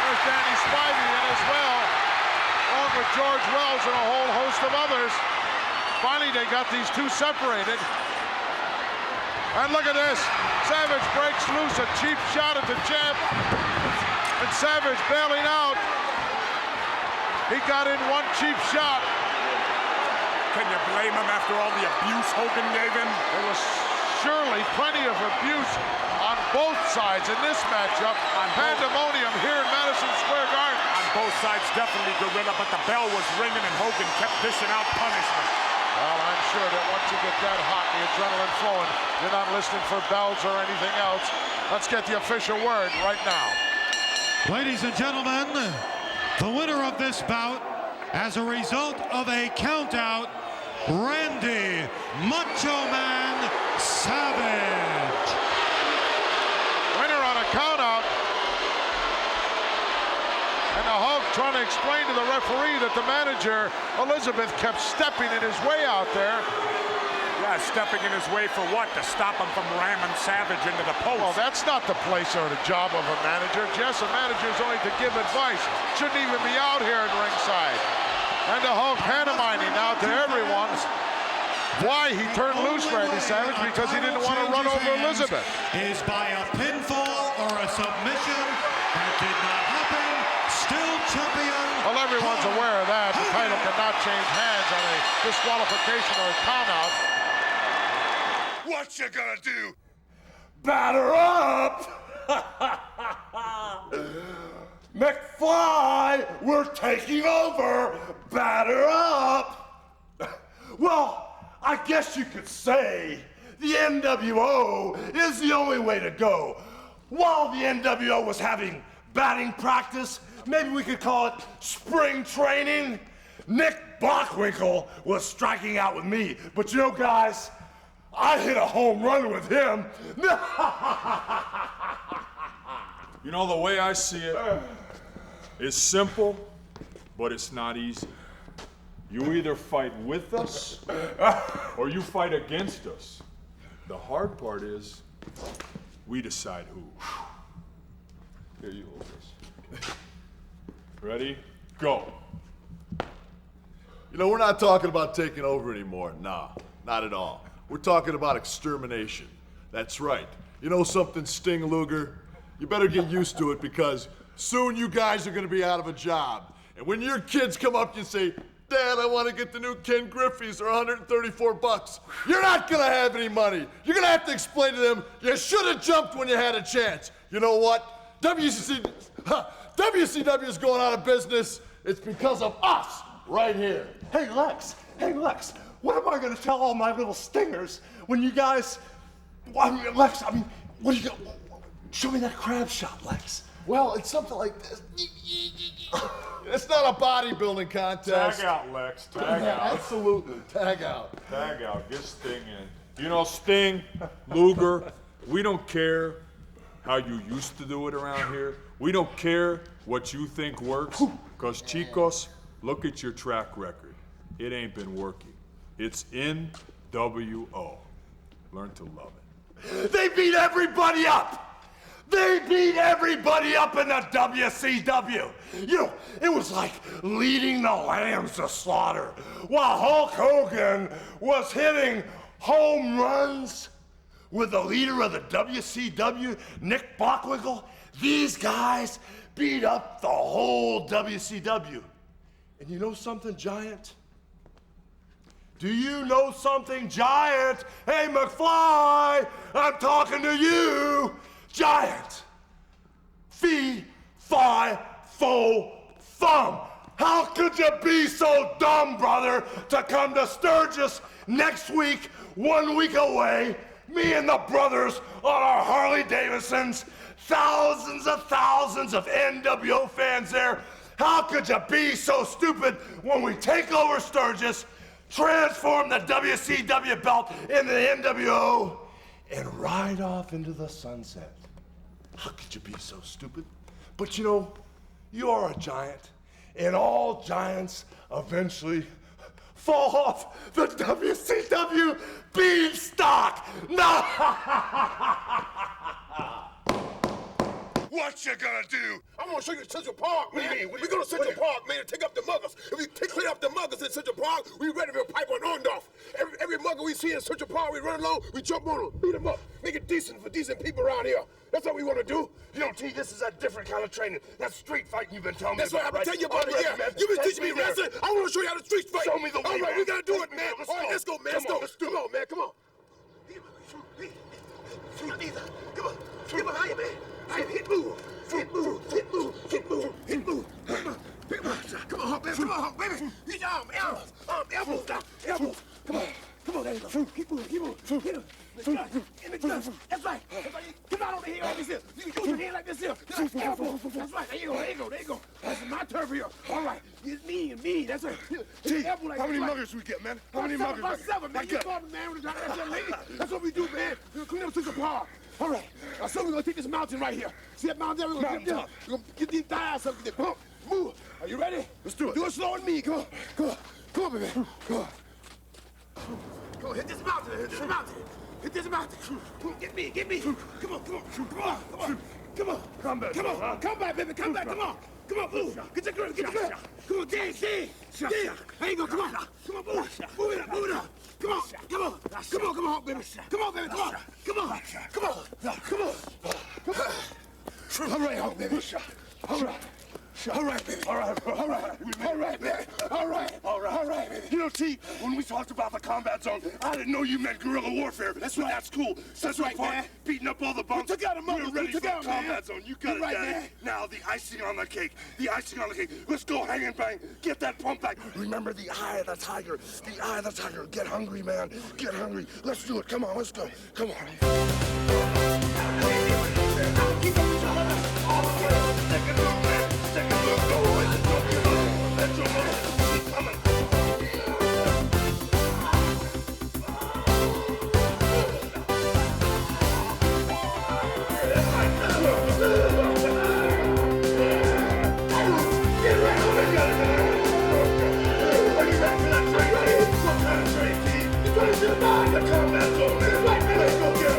S17: There's Danny Spivey in as well, along with George Wells and a whole host of others. Finally, they got these two separated. And look at this. Savage breaks loose a cheap shot at the champ. And Savage bailing out. He got in one cheap shot.
S12: Can you blame him after all the abuse Hogan gave him?
S17: There was surely plenty of abuse on both sides in this matchup. Pandemonium here in Madison Square Garden.
S12: On both sides, definitely, Gorilla, but the bell was ringing and Hogan kept dishing out punishment.
S17: Well, I'm sure that once you get that hot, the adrenaline flowing, you're not listening for bells or anything else. Let's get the official word right now.
S10: Ladies and gentlemen, the winner of this bout, as a result of a countout, Randy Macho Man Savage.
S17: Winner on a countout. And the Hulk trying to explain to the referee that the manager, Elizabeth, kept stepping in his way out there.
S12: Yeah, stepping in his way for what? To stop him from ramming Savage into the post.
S17: Well, that's not the place or the job of a manager. Yes, a manager is only to give advice. Shouldn't even be out here at ringside. And the Hulk pantomiming now to everyone why he turned loose Randy Savage, because he didn't want to run over Elizabeth.
S10: Is by a pinfall or a submission. That did not happen. Still champion.
S17: Well, everyone's aware of that. The title cannot change hands on a disqualification or a countout.
S2: What you gonna do? Batter up! McFly, we're taking over! Batter up! Well, I guess you could say the NWO is the only way to go. While the NWO was having batting practice, maybe we could call it spring training, Nick Bockwinkel was striking out with me. But you know, guys, I hit a home run with him.
S23: You know, the way I see it, it's simple, but it's not easy. You either fight with us or you fight against us. The hard part is we decide who. Here, you hold this. Okay. Ready? Go.
S9: You know, we're not talking about taking over anymore. Nah, not at all. We're talking about extermination. That's right. You know something, Sting Luger? You better get used to it because soon you guys are going to be out of a job. And when your kids come up and say, Dad, I want to get the new Ken Griffey's, they're $134. You're not going to have any money. You're going to have to explain to them, you should have jumped when you had a chance. You know what? WCW is going out of business. It's because of us right here.
S18: Hey, Lex, what am I going to tell all my little stingers when you guys... Lex, what do you got? Show me that crab shot, Lex.
S9: Well, it's something like this. It's not a bodybuilding contest.
S23: Tag out, Lex. Tag out.
S9: Absolutely. Tag out.
S23: Tag out. Get Sting in. You know, Sting, Luger, we don't care how you used to do it around here. We don't care what you think works. Because, Chicos, look at your track record. It ain't been working. It's NWO. Learn to love it.
S2: They beat everybody up! They beat everybody up in the WCW. You know, it was like leading the lambs to slaughter while Hulk Hogan was hitting home runs with the leader of the WCW, Nick Bockwinkel. These guys beat up the whole WCW. And you know something, Giant? Do you know something, Giant? Hey, McFly, I'm talking to you. Giant. Fee, fi, fo, fum. How could you be so dumb, brother, to come to Sturgis next week, 1 week away, me and the brothers on our Harley Davidsons, thousands of NWO fans there. How could you be so stupid when we take over Sturgis, transform the WCW belt into the NWO, and ride off into the sunset? How could you be so stupid? But you know, you are a giant, and all giants eventually fall off the WCW beanstalk. No! What you gonna do?
S19: I'm gonna show you Central Park, man. We're gonna Central Park, man, and take up the muggers. If we clean up the muggers in Central Park, we ready to pipe on off. Every mugger we see in Central Park, we run along, we jump on them, beat them up, make it decent for decent people around here. That's what we want to do.
S2: You know, T, this is a different kind of training. That's street fighting you've been telling
S19: That's
S2: me
S19: what
S2: about,
S19: I've been telling you about it, yeah.
S2: Man.
S19: You've been teaching me wrestling. I want to show you how to street fight.
S2: Show me the way,
S19: All right,
S2: man.
S19: we gotta do it, man.
S2: Let's
S19: All right,
S2: go.
S19: let's go, man.
S2: Come on, let's do
S19: Come
S2: it.
S19: on, man. Come on. Come on. Get behind you, man. Hit move. Hit move. Hit move. Hit move. Hit move. Come on, Hulk, baby. Come on, Hulk, baby. Reach your arm, elbows down. Elbows. Come on. Come on, there you go. Keep moving. Hit him. In the gut. That's right. Come on over here like this here. You can use your hand like this here. Elbow. That's right. There you go. That's my turf here. All right. It's me. That's right.
S2: T, how many muggers we get, man? How many muggers?
S19: About 7, man. You call me, man. That's what we do, man. We're gonna clean up Central Park. All right. Now, so we're gonna take this mountain right here. See that mountain there? We're gonna get these thighs up. Get pump. Move. Are you ready?
S2: Let's do it.
S19: Do it slow on me. Come on, baby. Come on. Go hit this mountain. Hit this mountain. Get me. Come on. Come back, baby. Come back. Come on, move. Get your girl. Come on, dance. There you go. Come on, move. Move it up. Come on, baby. Come on. All right, Hulk, baby. All right, baby. All right, baby.
S2: You know, T, when we talked about the combat zone, I didn't know you meant guerrilla warfare.
S19: That's right.
S2: That's cool.
S19: That's right, man.
S2: Beating up all the bums.
S19: We took out a mother.
S2: We're ready for the
S19: man.
S2: combat zone. You got it,
S19: right,
S2: Daddy.
S19: man.
S2: Now, the icing on the cake. Let's go hang and bang. Get that pump back. Remember the eye of the tiger. Get hungry, man. Get hungry. Let's do it. Come on, let's go. Come on. Let's go get him.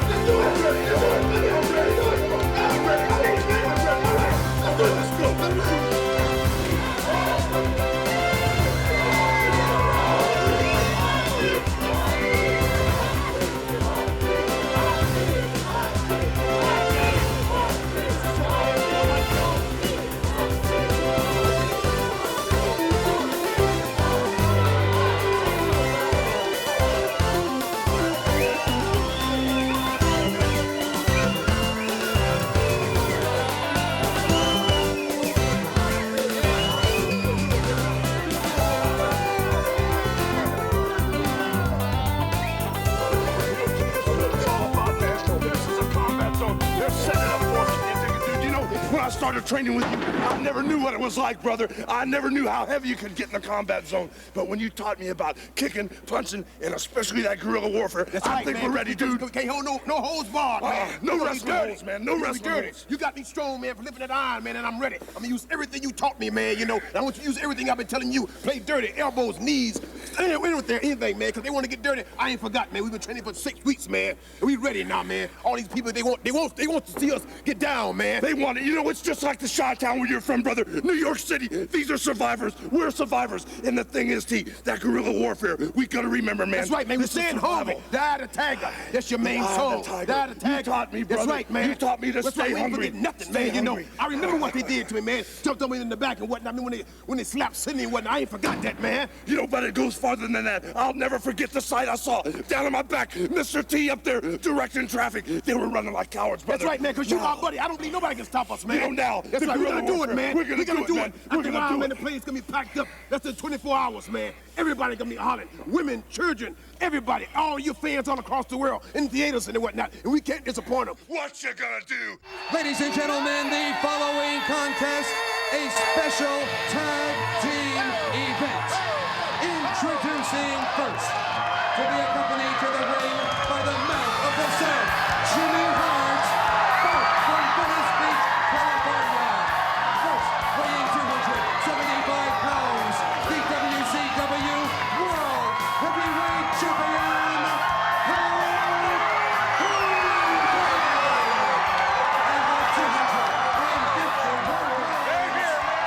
S2: They're setting it up for us. Dude, you know, when I started training with you, I never knew what it was like, brother. I never knew how heavy you could get in the combat zone. But when you taught me about kicking, punching, and especially that guerrilla warfare, I think we're ready, dude.
S19: Okay, no holds barred, man.
S2: No wrestling holds, man. No wrestling holds.
S19: You got me strong, man, for lifting that iron, man, and I'm ready. I'm gonna use everything you taught me, man, you know. And I want you to use everything I've been telling you. Play dirty, elbows, knees, anything, man, because they want to get dirty. I ain't forgot, man. We've been training for 6 weeks, man. And we ready now, man. All these people, they want to see us get down, man.
S2: They want it. You know, it's just like the Chi-Town where you're from, brother. New York City. These are survivors. We're survivors. And the thing is, T, that guerrilla warfare, we gotta remember, man.
S19: That's right, man. We're staying hungry. Die the tiger. That's your main song. Die the tiger.
S2: You taught me, brother.
S19: That's right, man.
S2: You taught me to stay hungry.
S19: We forget nothing, man. You know, I remember what they did to me, man. Jumped on me in the back and whatnot. I mean, when they slapped Sidney and whatnot, I ain't forgot that, man.
S2: You know, but it goes farther than that. I'll never forget the sight I saw down on my back. Mr. T up there directing traffic. They were running like cowards, brother.
S19: That's right, man, because you're my buddy. I don't believe nobody can stop us, man.
S2: You know, now.
S19: That's right. We're gonna do it, man.
S2: We're gonna do it, man. We're gonna do it.
S19: The plane's gonna be packed up. That's in 24 hours, man. Everybody gonna be hollering. Women, children, everybody. All your fans all across the world in theaters and whatnot. And we can't disappoint them.
S2: What you gonna do?
S11: Ladies and gentlemen, the following contest, a special tag team event. Introducing first, to be accompanied to the ring by the man of the South, Jimmy Hart, both from Venice Beach, California. First, weighing 275 pounds, the WCW World Heavyweight Champion, Hulk Hogan. And the 251 pounds, this is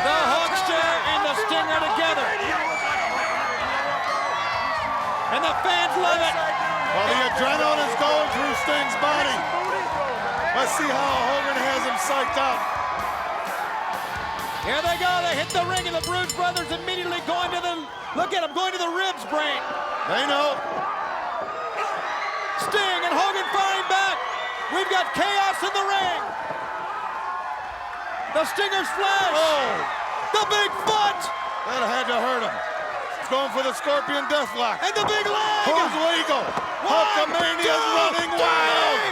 S1: The Hulkster and the Stinger together. And the fans love it.
S17: Well, the adrenaline is going through Sting's body. Let's see how Hogan has him psyched up.
S1: Here they go. They hit the ring, and the Bruise Brothers immediately going to the, look at them, going to the ribs break.
S17: They know.
S1: Sting and Hogan firing back. We've got chaos in the ring. The Stinger's flash.
S17: Oh.
S1: The big foot.
S17: That had to hurt him. He's going for the Scorpion Deathlock.
S1: And the big leg.
S17: Who's legal? Hulkamania's running wild.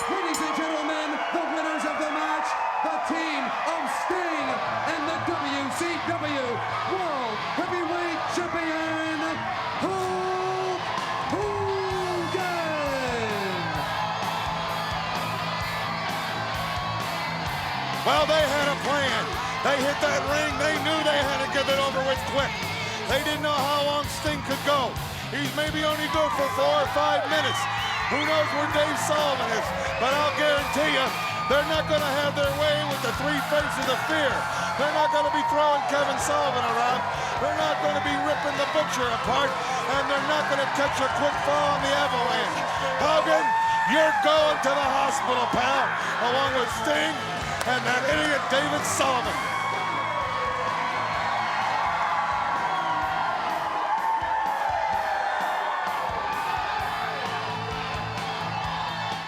S11: Ladies and gentlemen, the winners of the match, the team of Sting and the WCW World Heavyweight Champion, Hulk Hogan.
S17: Well, they had a plan. They hit that ring. They knew they had to get it over with quick. They didn't know how long Sting could go. He's maybe only good for 4 or 5 minutes. Who knows where Dave Sullivan is? But I'll guarantee you, they're not going to have their way with the 3 faces of fear. They're not going to be throwing Kevin Sullivan around. They're not going to be ripping the Butcher apart. And they're not going to catch a quick fall on the Avalanche. Hogan, you're going to the hospital, pal, along with Sting and that idiot David Sullivan.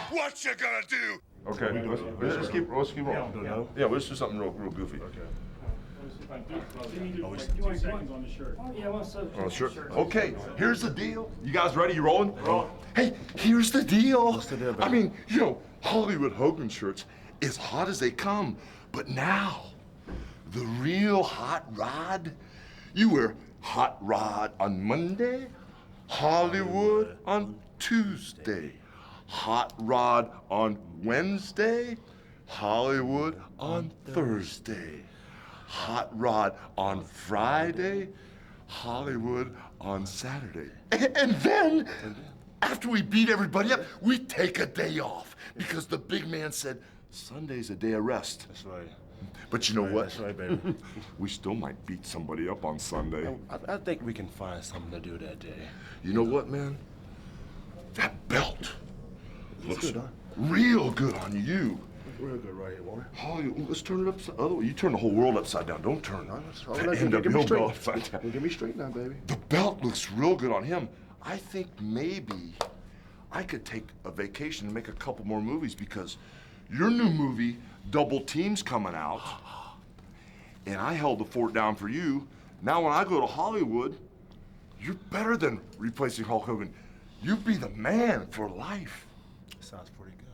S2: What you gonna do?
S6: Okay, let's keep rolling. Yeah, let's do something real goofy. Oh, sure. Okay, here's the deal. You guys ready? You rolling? Hey, here's the deal. What's the deal, baby? I mean, you know, Hollywood Hogan shirts, as hot as they come, but now, the real hot rod, you wear hot rod on Monday, Hollywood on Tuesday, hot rod on Wednesday, Hollywood on Thursday, hot rod on Friday, Hollywood on Saturday. And then, after we beat everybody up, we take a day off because the big man said Sunday's a day of rest.
S18: That's right.
S6: But you know what?
S18: That's right, baby.
S6: We still might beat somebody up on Sunday.
S18: I think we can find something to do that day.
S6: You know what, man? That belt looks
S18: good, huh?
S6: real good on you.
S18: Real good right here, boy.
S6: Holly, let's turn it upside other way. You turn the whole world upside down. Don't turn that
S18: Give me
S6: NWO
S18: straight.
S6: belt upside down.
S18: Give me straight now, baby.
S6: The belt looks real good on him. I think maybe I could take a vacation and make a couple more movies because your new movie, Double Team's coming out.
S2: and I held the fort down for you. Now when I go to Hollywood, you're better than replacing Hulk Hogan. You'd be the man for life.
S5: Sounds pretty good.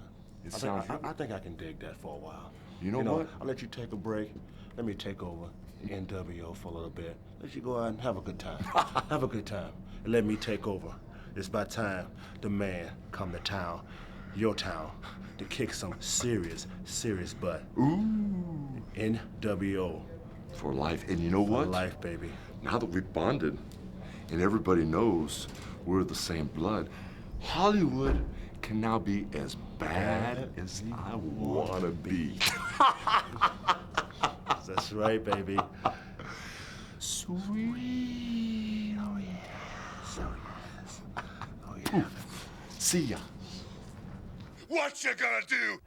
S2: It sounds
S5: I think I can dig that for a while.
S2: You know what?
S5: I'll let you take a break. Let me take over the NWO for a little bit. Let you go out and have a good time. Have a good time. And let me take over. It's about time the man come to town, your town, to kick some serious butt.
S2: Ooh.
S5: NWO.
S2: For life. And you know what?
S5: For life, baby.
S2: Now that we've bonded and everybody knows we're the same blood, Hollywood can now be as bad as I want to be.
S5: That's right, baby.
S2: Sweet. Oh, yeah. So, yes. Oh, yeah. See ya. What you gonna do?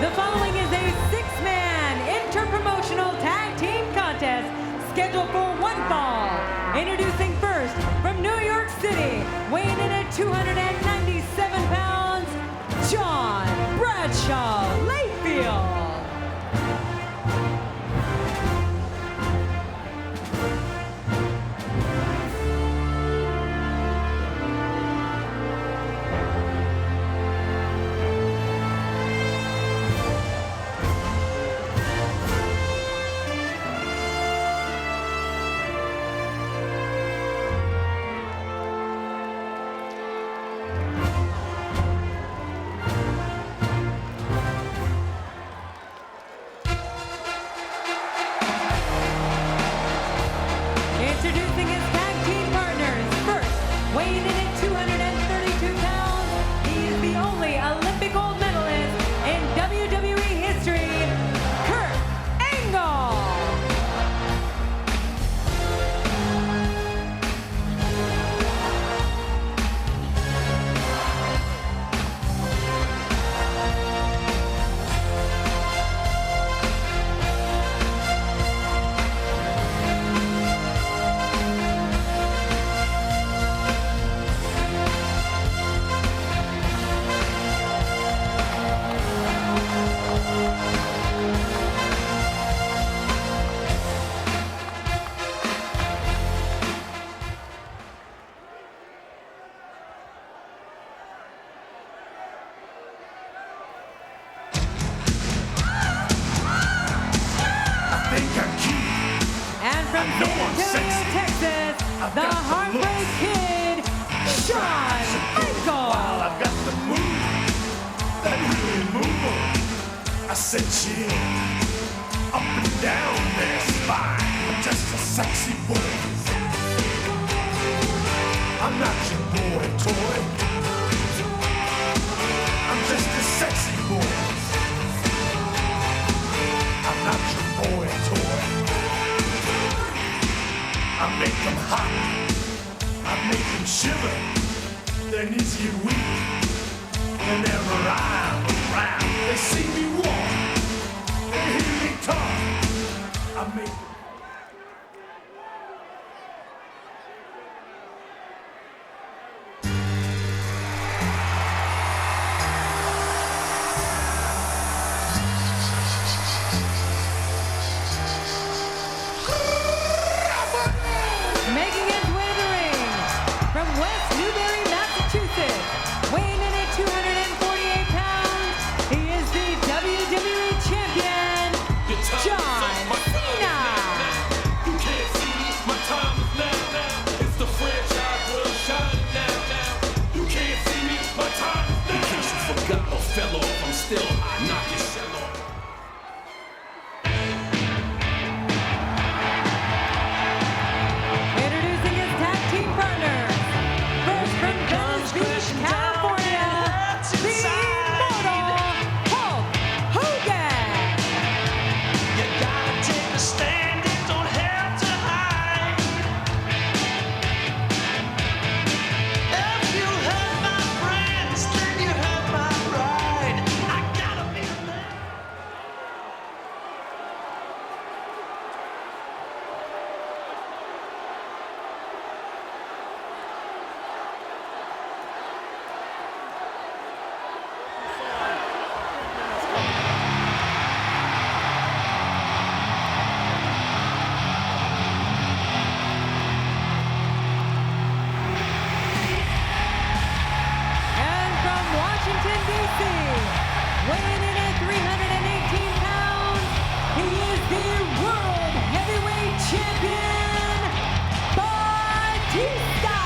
S13: The following is a six-man interpromotional tag team contest scheduled for one fall. Introducing first from New York City, weighing in at 297 pounds, John Bradshaw Layfield. Introducing his tag team partners. First, weighing in at 232 pounds, he is the only Olympic gold medalist in WWE history, Kurt Angle. And from San Antonio, Texas, the Heartbreak Kid, Shawn Michaels.
S19: I've got the move that really move. I said chill up and down their spine. I'm just a sexy boy. I'm not your boy toy. I'm just a sexy boy. I'm not your boy toy. I make them hot, I make them shiver, their knees get weak, whenever I'm around. They see me walk, they hear me talk, I make them.
S13: Making his way to the ring from West Newbury, Massachusetts, weighing in at 248 pounds, he is the WWE Champion, John Cena. weighing in at 318 pounds, he is the World Heavyweight Champion, Batista!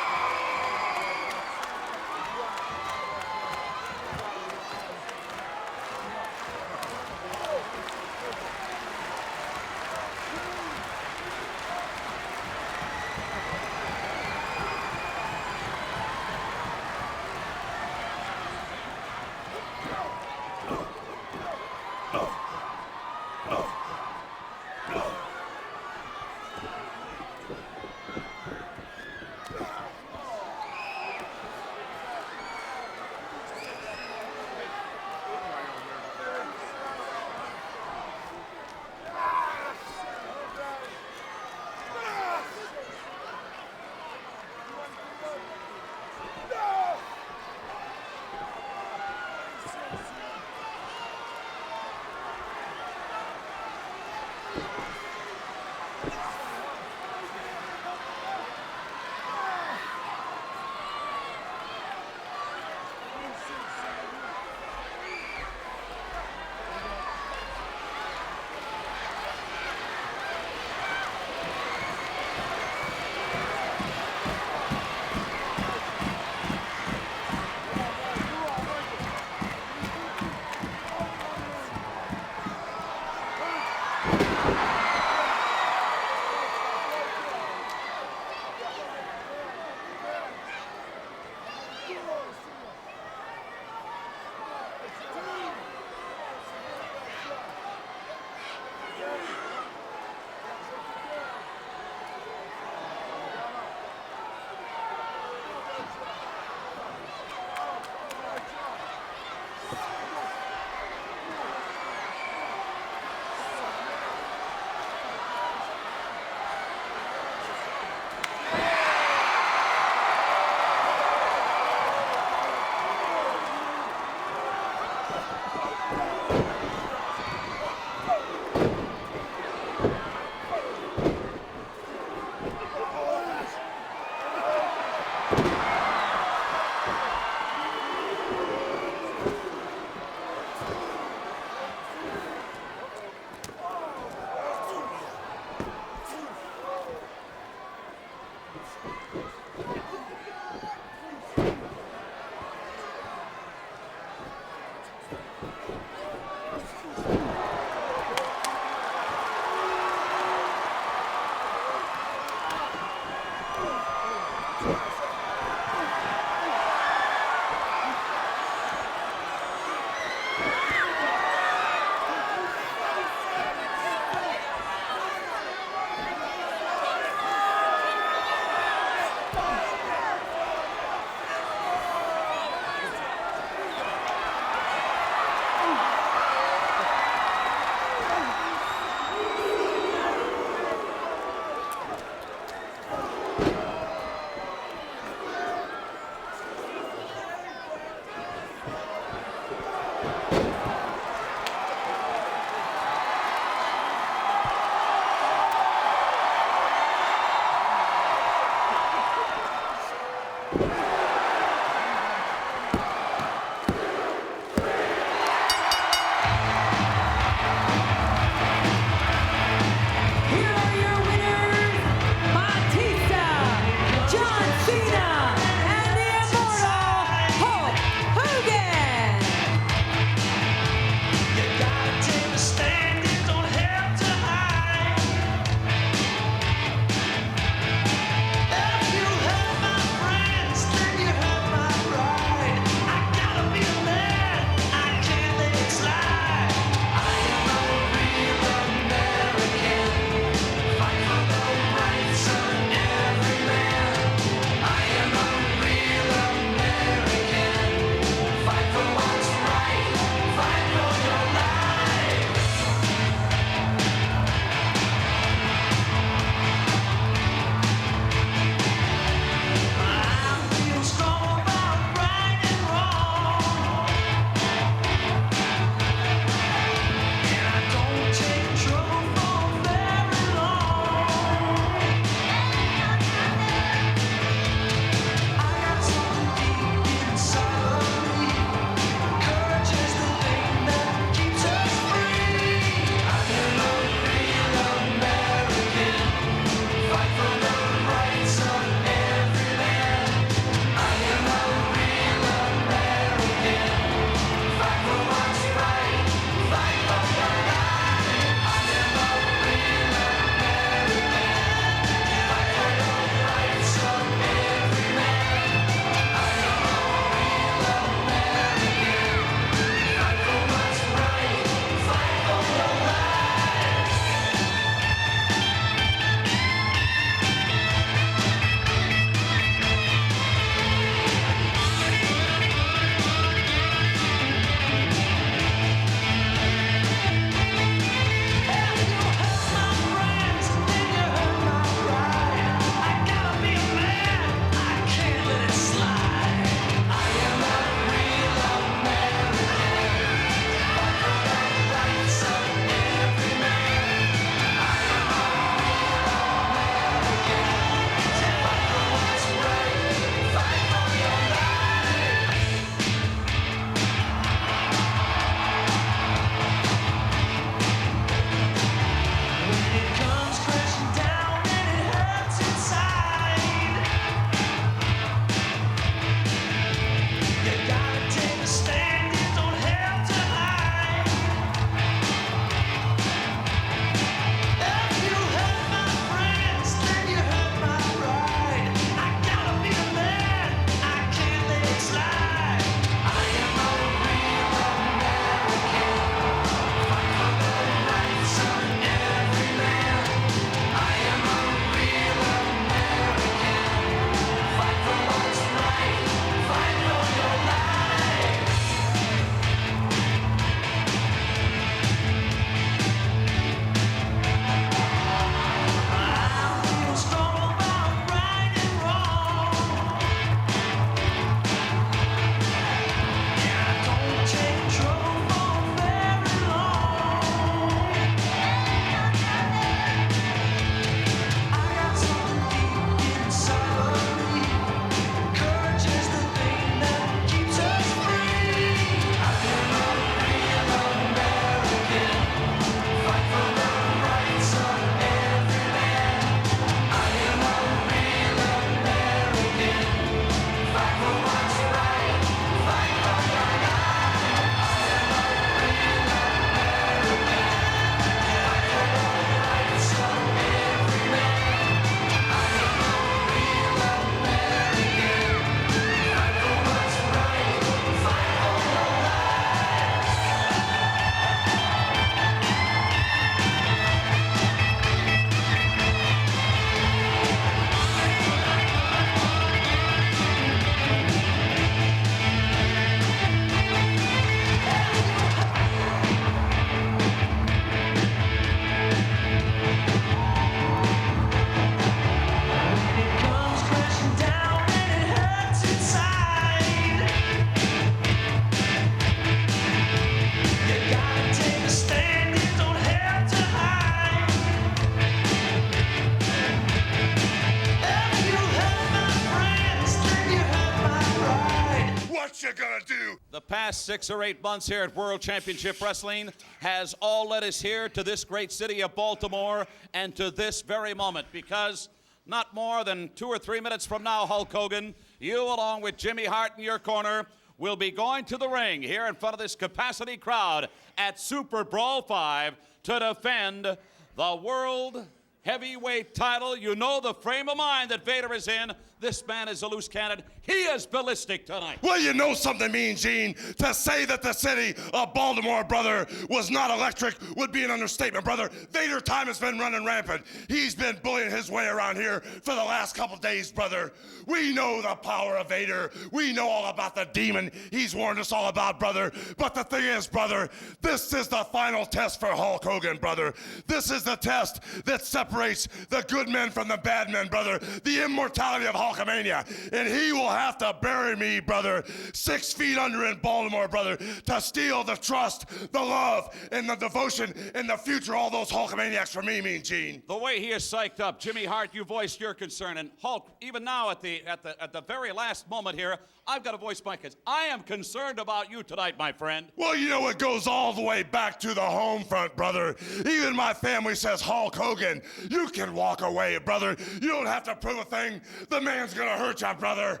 S15: past 6 or 8 months here at World Championship Wrestling has all led us here to this great city of Baltimore and to this very moment, because not more than 2 or 3 minutes from now, Hulk Hogan, you along with Jimmy Hart in your corner will be going to the ring here in front of this capacity crowd at Super Brawl 5 to defend the World Heavyweight title. You know the frame of mind that Vader is in. This man is a loose cannon. He is ballistic tonight.
S2: Well, you know something, Mean Gene. To say that the city of Baltimore, brother, was not electric would be an understatement, brother. Vader time has been running rampant. He's been bullying his way around here for the last couple days, brother. We know the power of Vader. We know all about the demon he's warned us all about, brother. But the thing is, brother, this is the final test for Hulk Hogan, brother. This is the test that separates the good men from the bad men, brother. The immortality of Hulkamania. And he will have to bury me, brother, 6 feet under in Baltimore, brother, to steal the trust, the love, and the devotion and the future of all those Hulkamaniacs for me, Mean Gene.
S15: The way he is psyched up, Jimmy Hart, you voiced your concern, and Hulk, even now at the very last moment here, I've got to voice my concern. I am concerned about you tonight, my friend.
S2: Well, you know, it goes all the way back to the home front, brother. Even my family says, Hulk Hogan, you can walk away, brother. You don't have to prove a thing. The man's gonna hurt you, brother.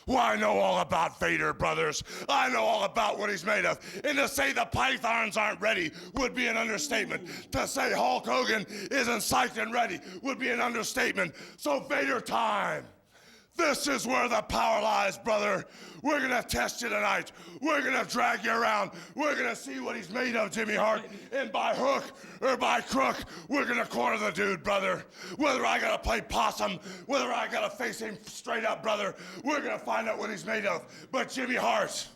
S2: Well, I know all about Vader, brothers. I know all about what he's made of. And to say the Pythons aren't ready would be an understatement. To say Hulk Hogan isn't psyched and ready would be an understatement. So Vader time. This is where the power lies, brother. We're gonna test you tonight. We're gonna drag you around. We're gonna see what he's made of, Jimmy Hart. And by hook or by crook, we're gonna corner the dude, brother. Whether I gotta play possum, whether I gotta face him straight up, brother, we're gonna find out what he's made of. But Jimmy Hart,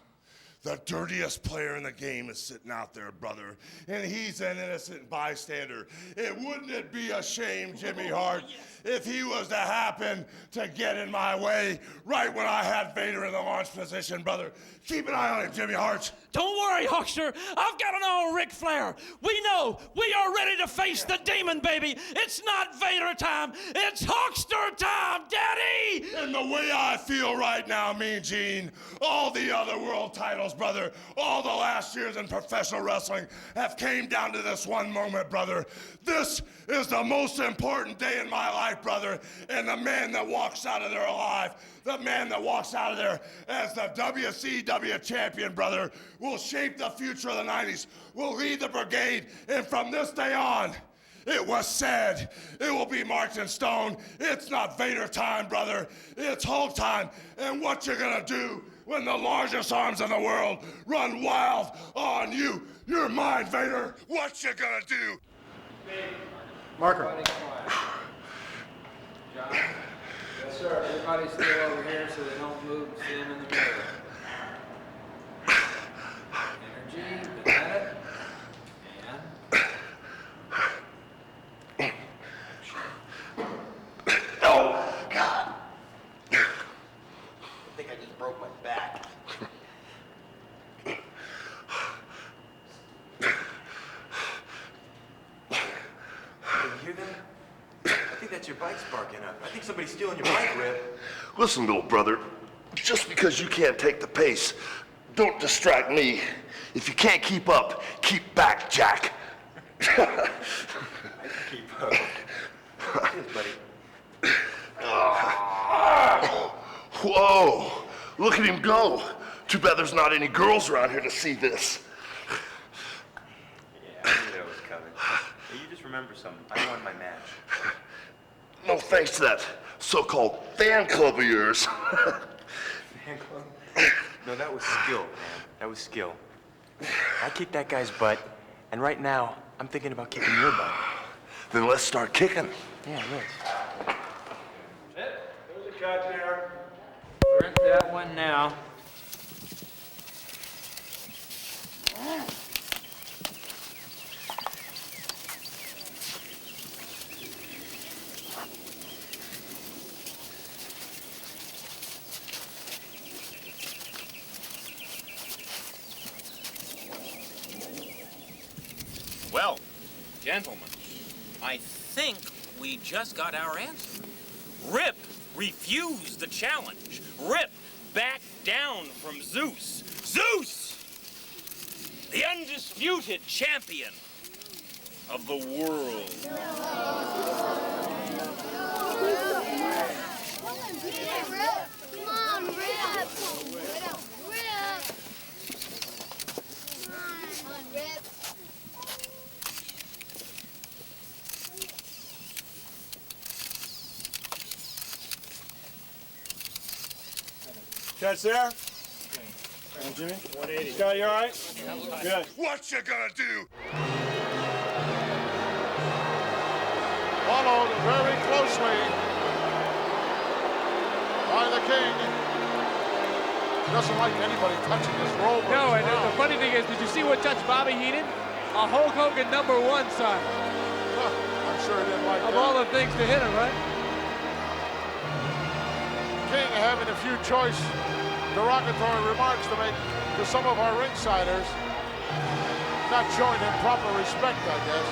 S2: the dirtiest player in the game, is sitting out there, brother, and he's an innocent bystander. Wouldn't it be a shame, Jimmy Hart, if he was to happen to get in my way right when I had Vader in the launch position, brother? Keep an eye on him, Jimmy Hart.
S7: Don't worry, Hulkster. I've got an old Ric Flair. We know we are ready to face the demon, baby. It's not Vader time. It's Hulkster time, Daddy.
S2: And the way I feel right now, Mean Gene, all the other world titles, brother, all the last years in professional wrestling have came down to this one moment, brother. This is the most important day in my life, brother. And the man that walks out of there alive, the man that walks out of there as the WCW champion, brother, will shape the future of the 90s, will lead the brigade, and from this day on, it was said, it will be marked in stone. It's not Vader time, brother. It's Hulk time. And what you're gonna do when the largest arms in the world run wild on you? You're mine, Vader. What you gonna do?
S11: Marker. John? Yes, sir. Everybody stay over here so they don't move and see them in the mirror. Energy, banana, and...
S19: Oh, God. I think I just broke my back.
S4: You hear that? I think that's your bike sparking up. I think somebody's stealing your bike, Rip.
S18: Listen, little brother, just because you can't take the pace, don't distract me. If you can't keep up, keep back, Jack.
S4: I can keep up. Cheers, buddy.
S18: Whoa, look at him go. Too bad there's not any girls around here to see this.
S4: Yeah, I knew that was coming. Hey, you just remember something. I won my match.
S18: No thanks to that so-called fan club of yours.
S4: Fan club? No, that was skill, man. That was skill. I kicked that guy's butt, and right now, I'm thinking about kicking your butt.
S18: Then let's start kicking.
S4: Yeah, let's.
S11: There's a cut there. Print that one now.
S7: Well, gentlemen, I think we just got our answer. Rip refused the challenge. Rip backed down from Zeus.
S14: Zeus, the undisputed champion of the world.
S21: Come on, Rip. Come on, Rip.
S3: Catch there? Jimmy? 180. Scott, you all right? Good.
S2: What you gonna do?
S17: Followed very closely by the King. Doesn't like anybody touching his robe.
S22: No, and the funny thing is, did you see what touched Bobby Heenan? A Hulk Hogan #1 sign.
S17: I'm sure he didn't like that.
S22: Of all the things to hit him, right?
S17: King having a few choice derogatory remarks to make to some of our ringsiders. Not showing him proper respect, I guess.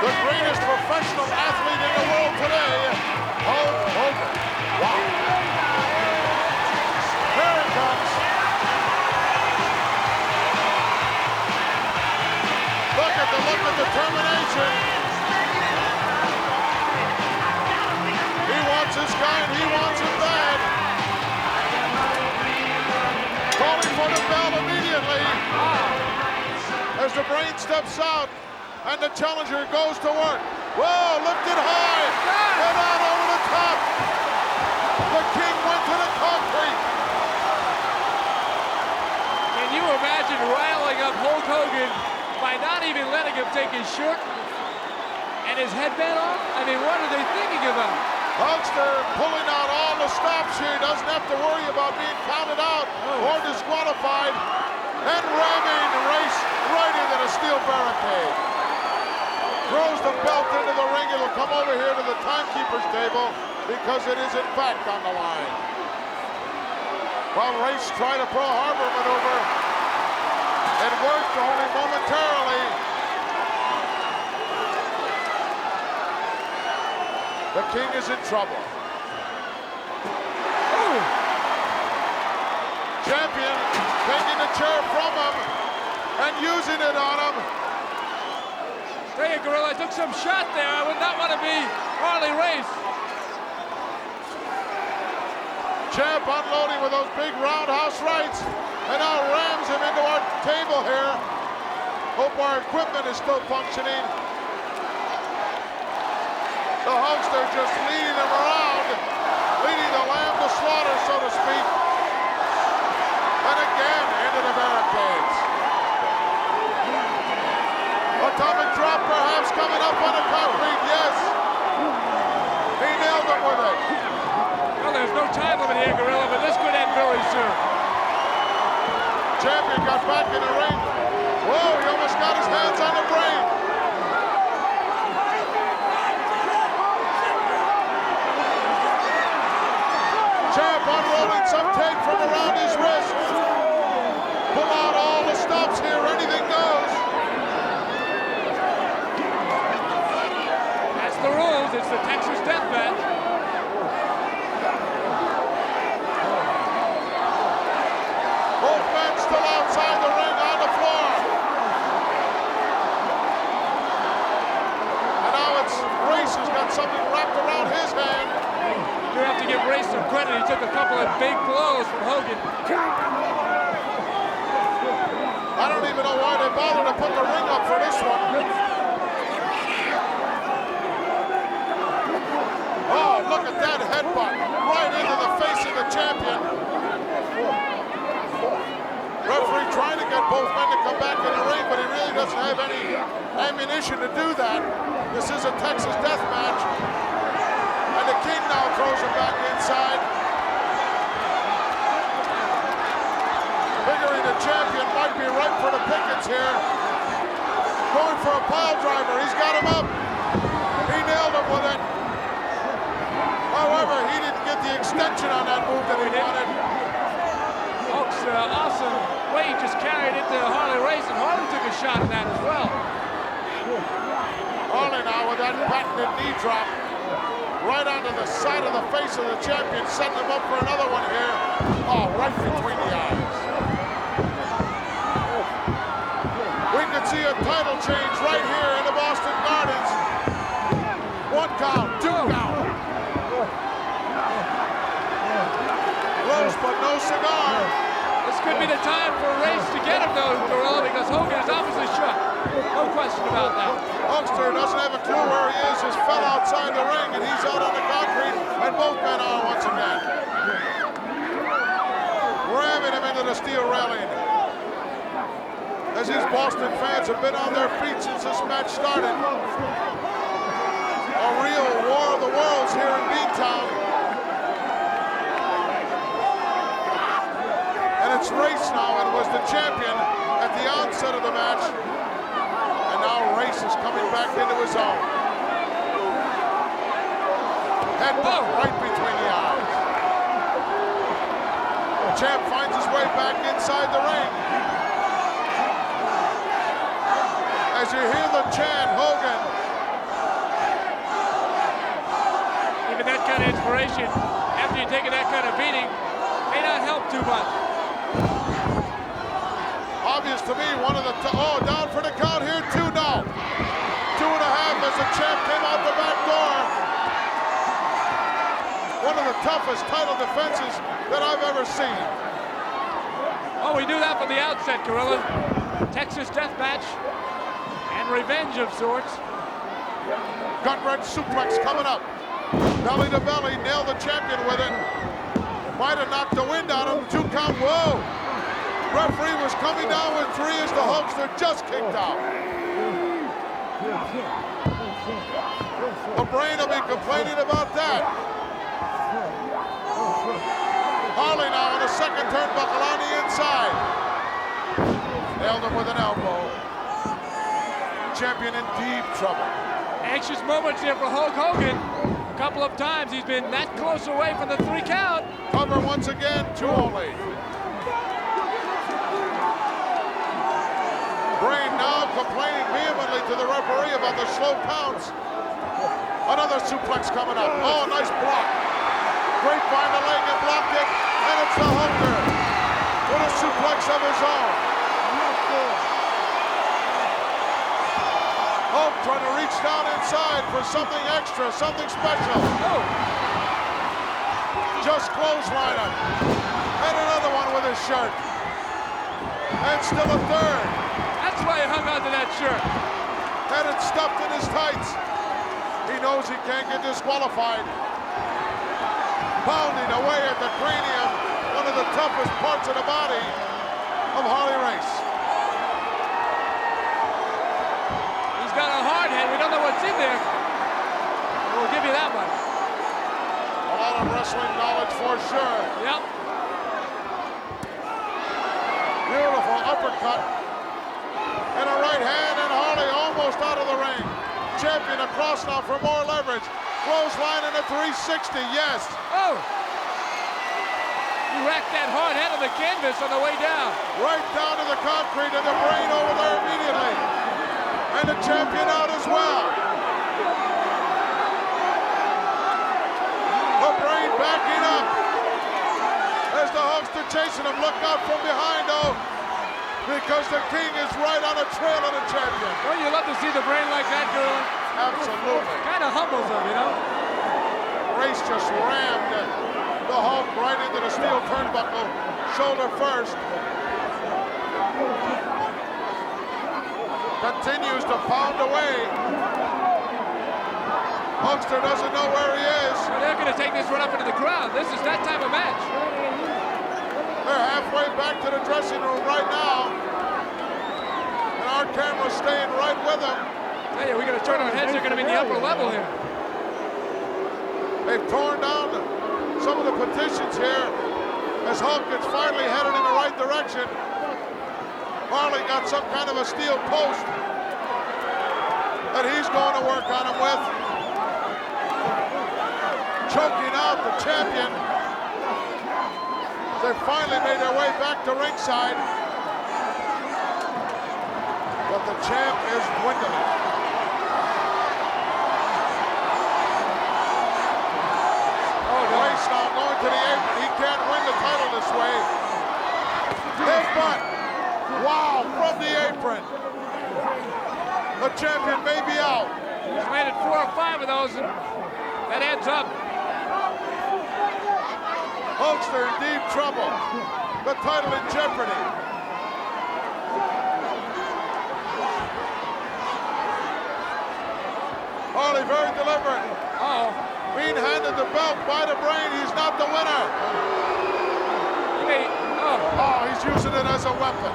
S17: The greatest professional athlete in the world today, Hulk Hogan. Wow. Here it comes. Look at the look of determination. He wants this guy and he wants him bad. Calling for the bell immediately. As the Brain steps out and the challenger goes to work. Whoa, lifted high and out over the top. The King went to the concrete.
S22: Can you imagine riling up Hulk Hogan by not even letting him take his shirt and his headband off? I mean, what are they thinking about?
S17: Hulkster pulling out all the stops here. Doesn't have to worry about being counted out or disqualified. And ramming the race right into the steel barricade. Throws the belt into the ring. It'll come over here to the timekeeper's table because it is in fact on the line. While Race tried a Pearl Harbor maneuver, it worked only momentarily. The King is in trouble. Ooh. Champion taking the chair from him and using it on him.
S22: Hey, Gorilla, I took some shot there. I would not want to be Harley Race.
S17: Champ unloading with those big roundhouse rights and now rams him into our table here. Hope our equipment is still functioning. The Hulkster just leading him around, leading the lamb to slaughter, so to speak. And again into the barricades. Atomic drop perhaps coming up on the concrete, yes. He nailed him with it.
S22: Well, there's no time limit here, Gorilla, but this could end very soon.
S17: Champion got back in the ring. Whoa, he almost got his hands on the Brain. Champ unrolling some tape from around his wrist. Pull out all the stops here, anything goes.
S22: That's the rules. It's the Texas Death Match.
S17: Both men still outside the ring on the floor. And now it's Race who's got something wrapped around his hand.
S22: You have to give Race some credit. He took a couple of big blows from Hogan.
S17: I don't even know why they bothered to put the ring up for this one. Oh, look at that headbutt right into the face of the champion. Referee trying to get both men to come back in the ring, but he really doesn't have any ammunition to do that. This is a Texas death match. And the King now throws him back inside. Figuring the champion might be right for the pickets here. Going for a pile driver. He's got him up. He nailed him with it. However, he didn't get the extension on that move that he wanted.
S22: Hulk's awesome way he just carried into Harley Race, and Harley took a shot at that as well.
S17: Harley now with that patented knee drop right onto the side of the face of the champion, setting him up for another one here. Oh, right between the eyes. We could see a title change right here in the Boston Gardens. 1 count, 2 count. Close, but no cigar.
S22: This could be the time for Race to get him, though, Gorilla, because Hogan is obviously shook. No question about that.
S17: Hulkster doesn't have a clue where he is, just fell outside the ring, and he's out on the concrete, and both men are once again. Ramming him into the steel railing. As these Boston fans have been on their feet since this match started. A real war of the worlds here in Beantown. And it's Race now, and was the champion at the onset of the match. And now Race is coming back into his own. Headbutt right between the eyes. The champ finds his way back inside the ring. As you hear the chant, Hogan.
S22: Even that kind of inspiration, after you're taking that kind of beating, may not help too much.
S17: Obvious to me, one of the, oh, down for the count here, 2 now. 2.5 as the champ came out the back door. One of the toughest title defenses that I've ever seen.
S22: Oh, we knew that from the outset, Gorilla. Texas death match and revenge of sorts.
S17: Gut-wrench suplex coming up. Belly to belly, nailed the champion with it. Might have knocked the wind out of him. 2 count, whoa. Referee was coming down with 3 as the Hulkster just kicked out. The Brain will be complaining about that. Harley now on a second turnbuckle on the inside. Nailed him with an elbow. Champion in deep trouble.
S22: Anxious moments here for Hulk Hogan. A couple of times he's been that close away from the 3 count.
S17: Cover once again, 2 only. Brain now complaining vehemently to the referee about the slow counts. Another suplex coming up. Oh, nice block. Grapevine the leg and blocked it, and it's the Hulkster with a suplex of his own. Hulk trying to reach down inside for something extra, something special. Oh. Just clothesline him. And another one with his shirt. And still a third.
S22: That's why he hung onto that shirt.
S17: Had it stuffed in his tights. He knows he can't get disqualified. Pounding away at the cranium, one of the toughest parts of the body of Harley Race.
S22: He's got a hard head. We don't know what's in there. We'll give you that much.
S17: A lot of wrestling knowledge for sure.
S22: Yep.
S17: Beautiful uppercut. And a right hand, and Harley almost out of the ring. Champion across now for more leverage. Clothesline and a 360, yes.
S22: Oh! You racked that hard head on the canvas on the way down.
S17: Right down to the concrete and the Brain over there immediately. And the champion out as well. The Brain backing up. As the Hulkster chasing him, look out from behind though. Because the King is right on the trail of the champion.
S22: Well, you love to see the Brain like that, girl.
S17: Absolutely.
S22: Kind of humbles him, you know.
S17: Race just rammed the Hulk right into the steel turnbuckle, shoulder first. Continues to pound away. Hulkster doesn't know where he is.
S22: Well, they're going to take this one up into the crowd. This is that type of match.
S17: They're halfway back to the dressing room right now. And our camera's staying right with them.
S22: Hey, we got to turn our heads. They're going to be in the upper level here.
S17: They've torn down some of the petitions here as Hulk is finally headed in the right direction. Harley got some kind of a steel post that he's going to work on him with. Choking out the champion. They finally made their way back to ringside. but the champ is dwindling. Grace now going to the apron. He can't win the title this way. Headbutt. Wow, from the apron. The champion may be out.
S22: He's landed 4 or 5 of those, and that adds up.
S17: Hulkster in deep trouble. The title in jeopardy. Harley very deliberate. Being handed the belt by the Brain. He's not the winner. He's using it as a weapon.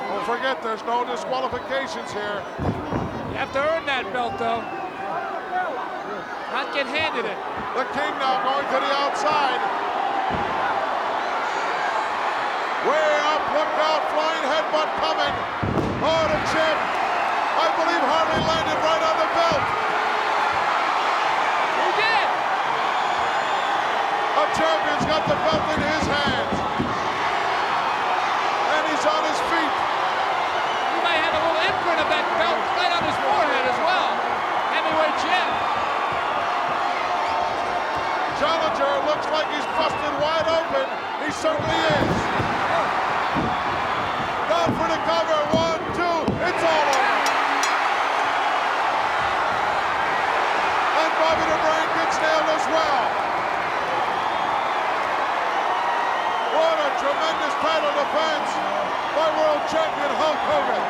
S17: Don't forget, there's no disqualifications here.
S22: You have to earn that belt, though. Not get handed it.
S17: The King now going to the outside. Way up, look out, flying headbutt coming. Oh, the champ. I believe Harley landed right on the belt.
S22: He did.
S17: A champion's got the belt in his hands. And he's on his feet.
S22: He might have a little imprint of that belt right on his forehead as well. Heavyweight champ.
S17: Challenger looks like he's busted wide open. He certainly is. Down for the cover. 1, 2. It's all over. And Bobby the Brain gets nailed as well. What a tremendous title defense by world champion Hulk Hogan.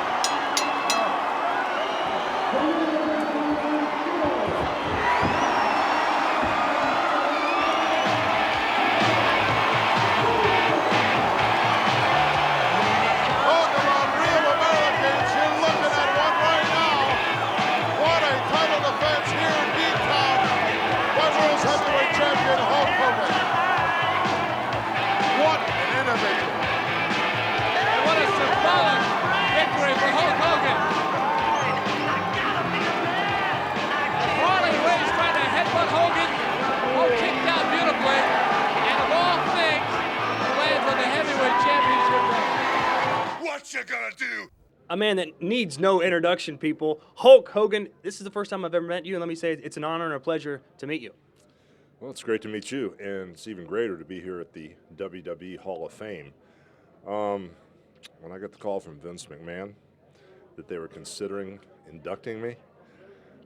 S17: Heavyweight champion Hulk Hogan. What an innovation.
S22: And what a symbolic victory for Hulk Hogan. Harley Race trying to headbutt Hogan. Hulk kicked out beautifully. And of all things, lands on the heavyweight championship belt.
S2: What you gonna do?
S8: A man that needs no introduction, people. Hulk Hogan. This is the first time I've ever met you, and let me say it's an honor and a pleasure to meet you.
S6: Well, it's great to meet you, and it's even greater to be here at the WWE Hall of Fame. When I got the call from Vince McMahon that they were considering inducting me,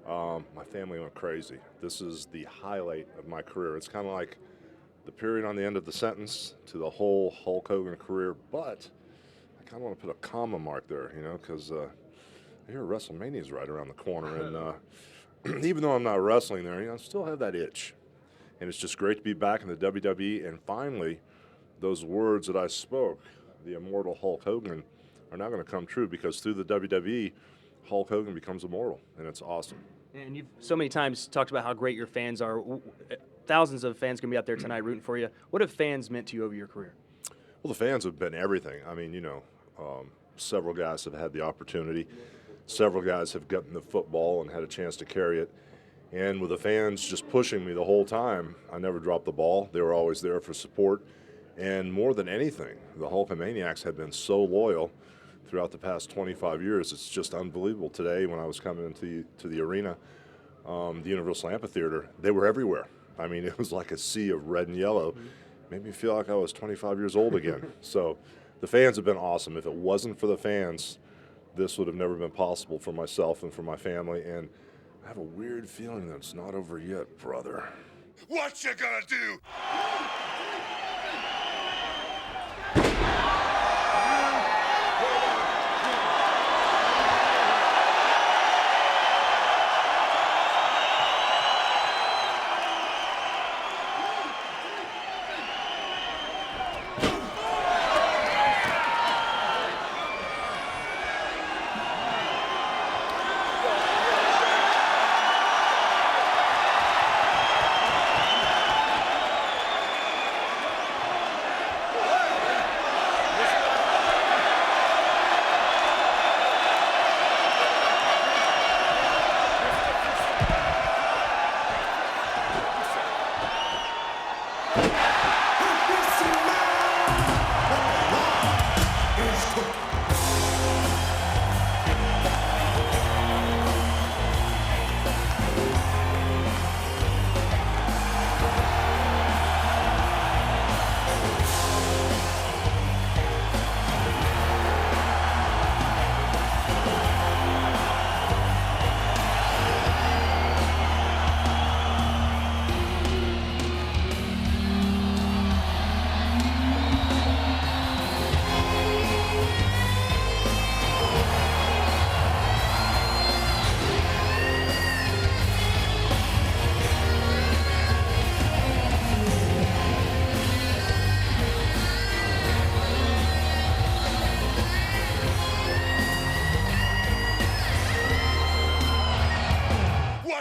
S6: my family went crazy. This is the highlight of my career. It's kind of like the period on the end of the sentence to the whole Hulk Hogan career, but I kind of want to put a comma mark there, you know, because I hear WrestleMania is right around the corner, and even though I'm not wrestling there, you know, I still have that itch. And it's just great to be back in the WWE, and finally, those words that I spoke, the immortal Hulk Hogan, are now going to come true, because through the WWE, Hulk Hogan becomes immortal, and it's awesome.
S8: And you've so many times talked about how great your fans are. Thousands of fans going to be out there tonight rooting for you. What have fans meant to you over your career?
S6: Well, the fans have been everything. I mean, you know, several guys have had the opportunity. Several guys have gotten the football and had a chance to carry it. And with the fans just pushing me the whole time, I never dropped the ball. They were always there for support. And more than anything, the Hulkamaniacs have been so loyal throughout the past 25 years. It's just unbelievable. Today, when I was coming into the arena, the Universal Amphitheater, they were everywhere. I mean, it was like a sea of red and yellow. Made me feel like I was 25 years old again. So the fans have been awesome. If it wasn't for the fans, this would have never been possible for myself and for my family. And I have a weird feeling that it's not over yet, brother.
S2: What you gonna do?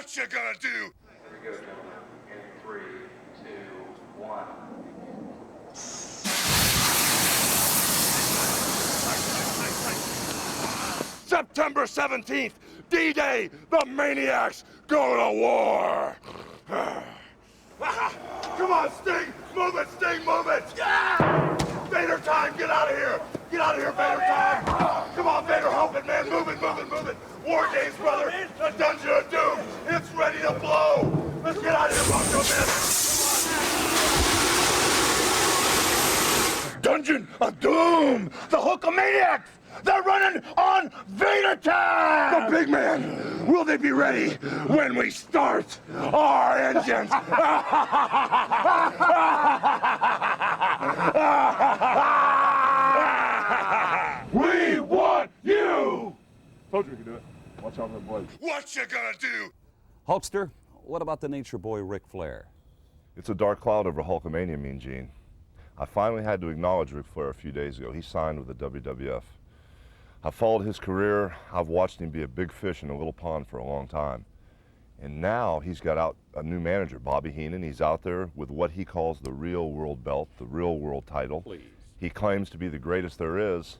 S2: What you gonna do?
S12: Here we go, gentlemen. In 3, 2, 1.
S2: September 17th, D-Day, the Maniacs go to war. Come on, Sting, move it, Sting, move it. Yeah! Vader time, get out of here. Get out of here, Vader time. Come on, Vader, help it, man. Move it, move it, move it. War Games, brother. The Dungeon of Doom. It's ready to blow. Let's get out of here, Macho Man. Dungeon of Doom. The Hulkamaniacs. They're running on Vader time! The big man! Will they be ready when we start our engines? We want you!
S6: Told you we could do it. Watch out for the blades.
S2: What you gonna do?
S15: Hulkster, what about the Nature Boy Ric Flair?
S6: It's a dark cloud over Hulkamania, Mean Gene. I finally had to acknowledge Ric Flair a few days ago. He signed with the WWF. I've followed his career. I've watched him be a big fish in a little pond for a long time. And now he's got out a new manager, Bobby Heenan. He's out there with what he calls the real world belt, the real world title.
S15: Please.
S6: He claims to be the greatest there is.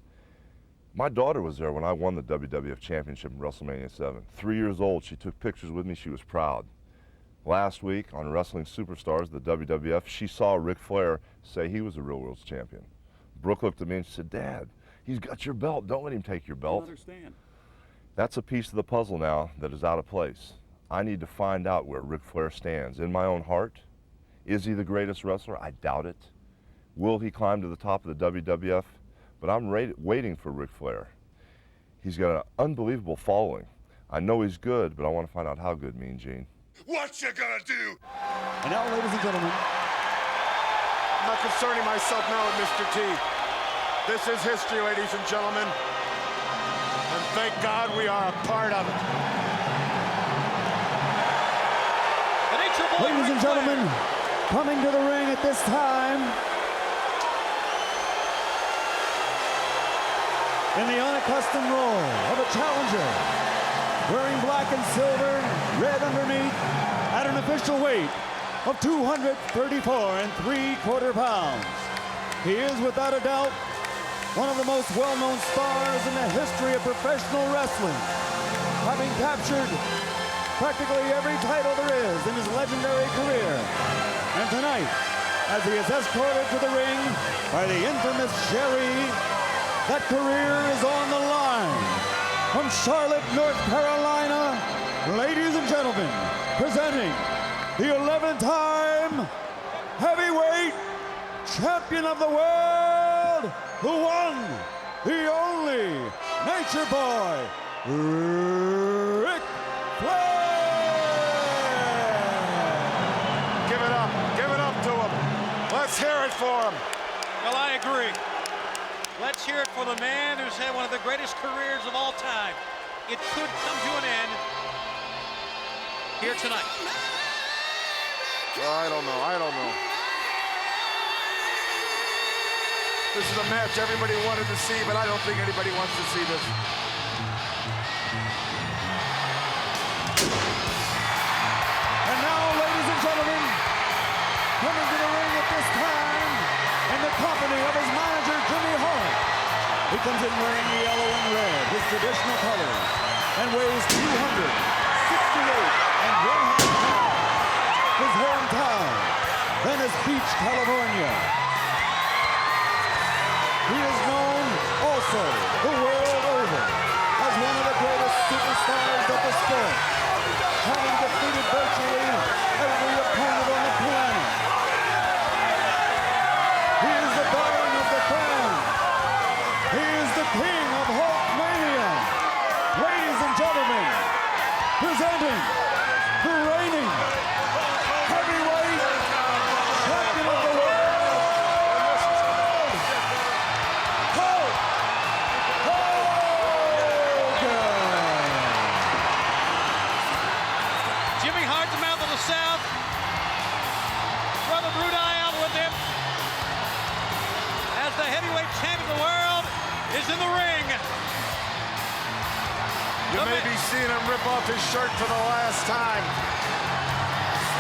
S6: My daughter was there when I won the WWF Championship in WrestleMania 7. 3 years old, she took pictures with me, she was proud. Last week on Wrestling Superstars, the WWF, she saw Ric Flair say he was a real world's champion. Brooke looked at me and she said, "Dad, he's got your belt. Don't let him take your belt."
S15: I understand.
S6: That's a piece of the puzzle now that is out of place. I need to find out where Ric Flair stands. In my own heart, is he the greatest wrestler? I doubt it. Will he climb to the top of the WWF? But I'm waiting for Ric Flair. He's got an unbelievable following. I know he's good, but I want to find out how good, Mean Gene.
S2: What you gonna do?
S16: And now, ladies and gentlemen,
S17: I'm not concerning myself now with Mr. T. This is history, ladies and gentlemen. And thank God we are a part of it.
S16: ladies and gentlemen, coming to the ring at this time, in the unaccustomed role of a challenger, wearing black and silver, red underneath, at an official weight of 234 3/4 pounds. He is, without a doubt, one of the most well-known stars in the history of professional wrestling, having captured practically every title there is in his legendary career. And tonight, as he is escorted to the ring by the infamous Sherry, that career is on the line. From Charlotte, North Carolina, ladies and gentlemen, presenting the 11th-time heavyweight champion of the world, the one, the only, Nature Boy, Ric Flair!
S17: Give it up to him. Let's hear it for him.
S1: Well, I agree. Let's hear it for the man who's had one of the greatest careers of all time. It could come to an end here tonight.
S17: I don't know. This is a match everybody wanted to see, but I don't think anybody wants to see this.
S16: And now, ladies and gentlemen, coming to the ring at this time, in the company of his manager, Jimmy Hart. He comes in wearing the yellow and red, his traditional colors, and weighs 268 pounds. His hometown, Venice Beach, California. He is known also the world over as one of the greatest superstars of the sport, having defeated virtually every opponent on the planet. He is the darling of the fans. He is the king of Hulkmania. Ladies and gentlemen, presenting the reigning heavyweight champion of the world, Hulk Hogan.
S1: Jimmy Hart, the mouth of the South. Brother Brunei out with him. As the heavyweight champion of the world is in the ring.
S17: You may be seeing him rip off his shirt for the last time.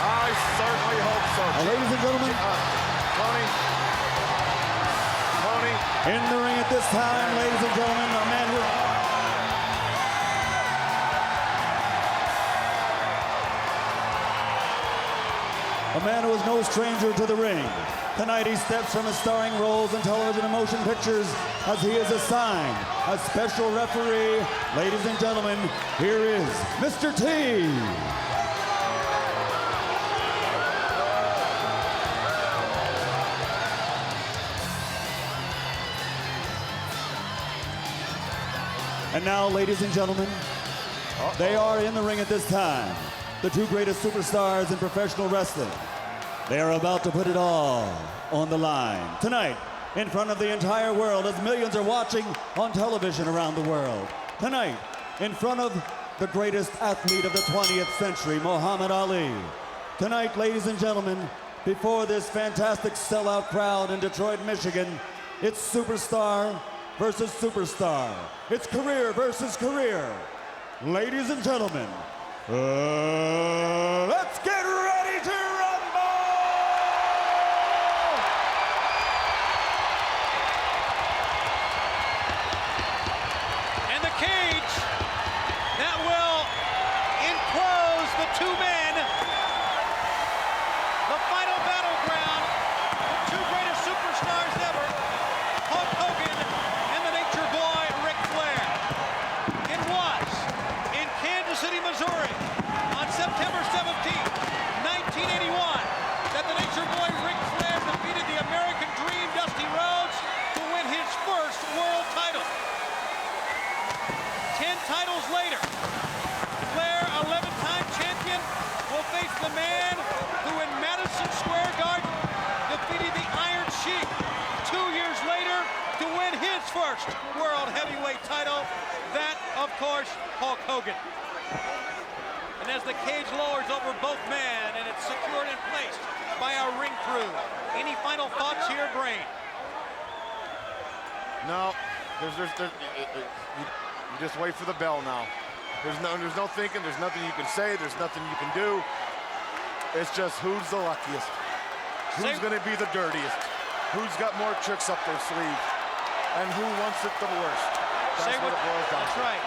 S17: I certainly hope so.
S16: Ladies and gentlemen,
S17: Tony.
S16: in the ring at this time, ladies and gentlemen, a man who... A man who is no stranger to the ring. Tonight he steps from his starring roles in television and motion pictures as he is assigned a special referee. Ladies and gentlemen, here is Mr. T. And now, ladies and gentlemen, they are in the ring at this time. The two greatest superstars in professional wrestling. They are about to put it all on the line. Tonight, in front of the entire world, as millions are watching on television around the world. Tonight, in front of the greatest athlete of the 20th century, Muhammad Ali. Tonight, ladies and gentlemen, before this fantastic sellout crowd in Detroit, Michigan, it's superstar versus superstar. It's career versus career. Ladies and gentlemen, let's get ready to rumble!
S1: And the cage that will enclose the two men. The final battleground. The two greatest superstars ever. Hulk Hogan and the Nature Boy, Ric Flair. It was in Kansas City, Missouri on September 17th, 1981 that the Nature Boy, Ric Flair, defeated the American Dream, Dusty Rhodes, to win his first world title. 10 titles later, Flair, 11-time champion, will face the man who in Madison Square Garden defeated the Iron Sheik 2 years later to win his first world heavyweight title. That, of course, Hulk Hogan. And as the cage lowers over both men and it's secured and placed by our ring crew, any final thoughts here, Brain?
S17: No, you just wait for the bell now. There's no thinking, there's nothing you can say, there's nothing you can do. It's just who's the luckiest, who's gonna be the dirtiest, who's got more tricks up their sleeve, and who wants it the worst. That's what it boils down to.
S1: That's right.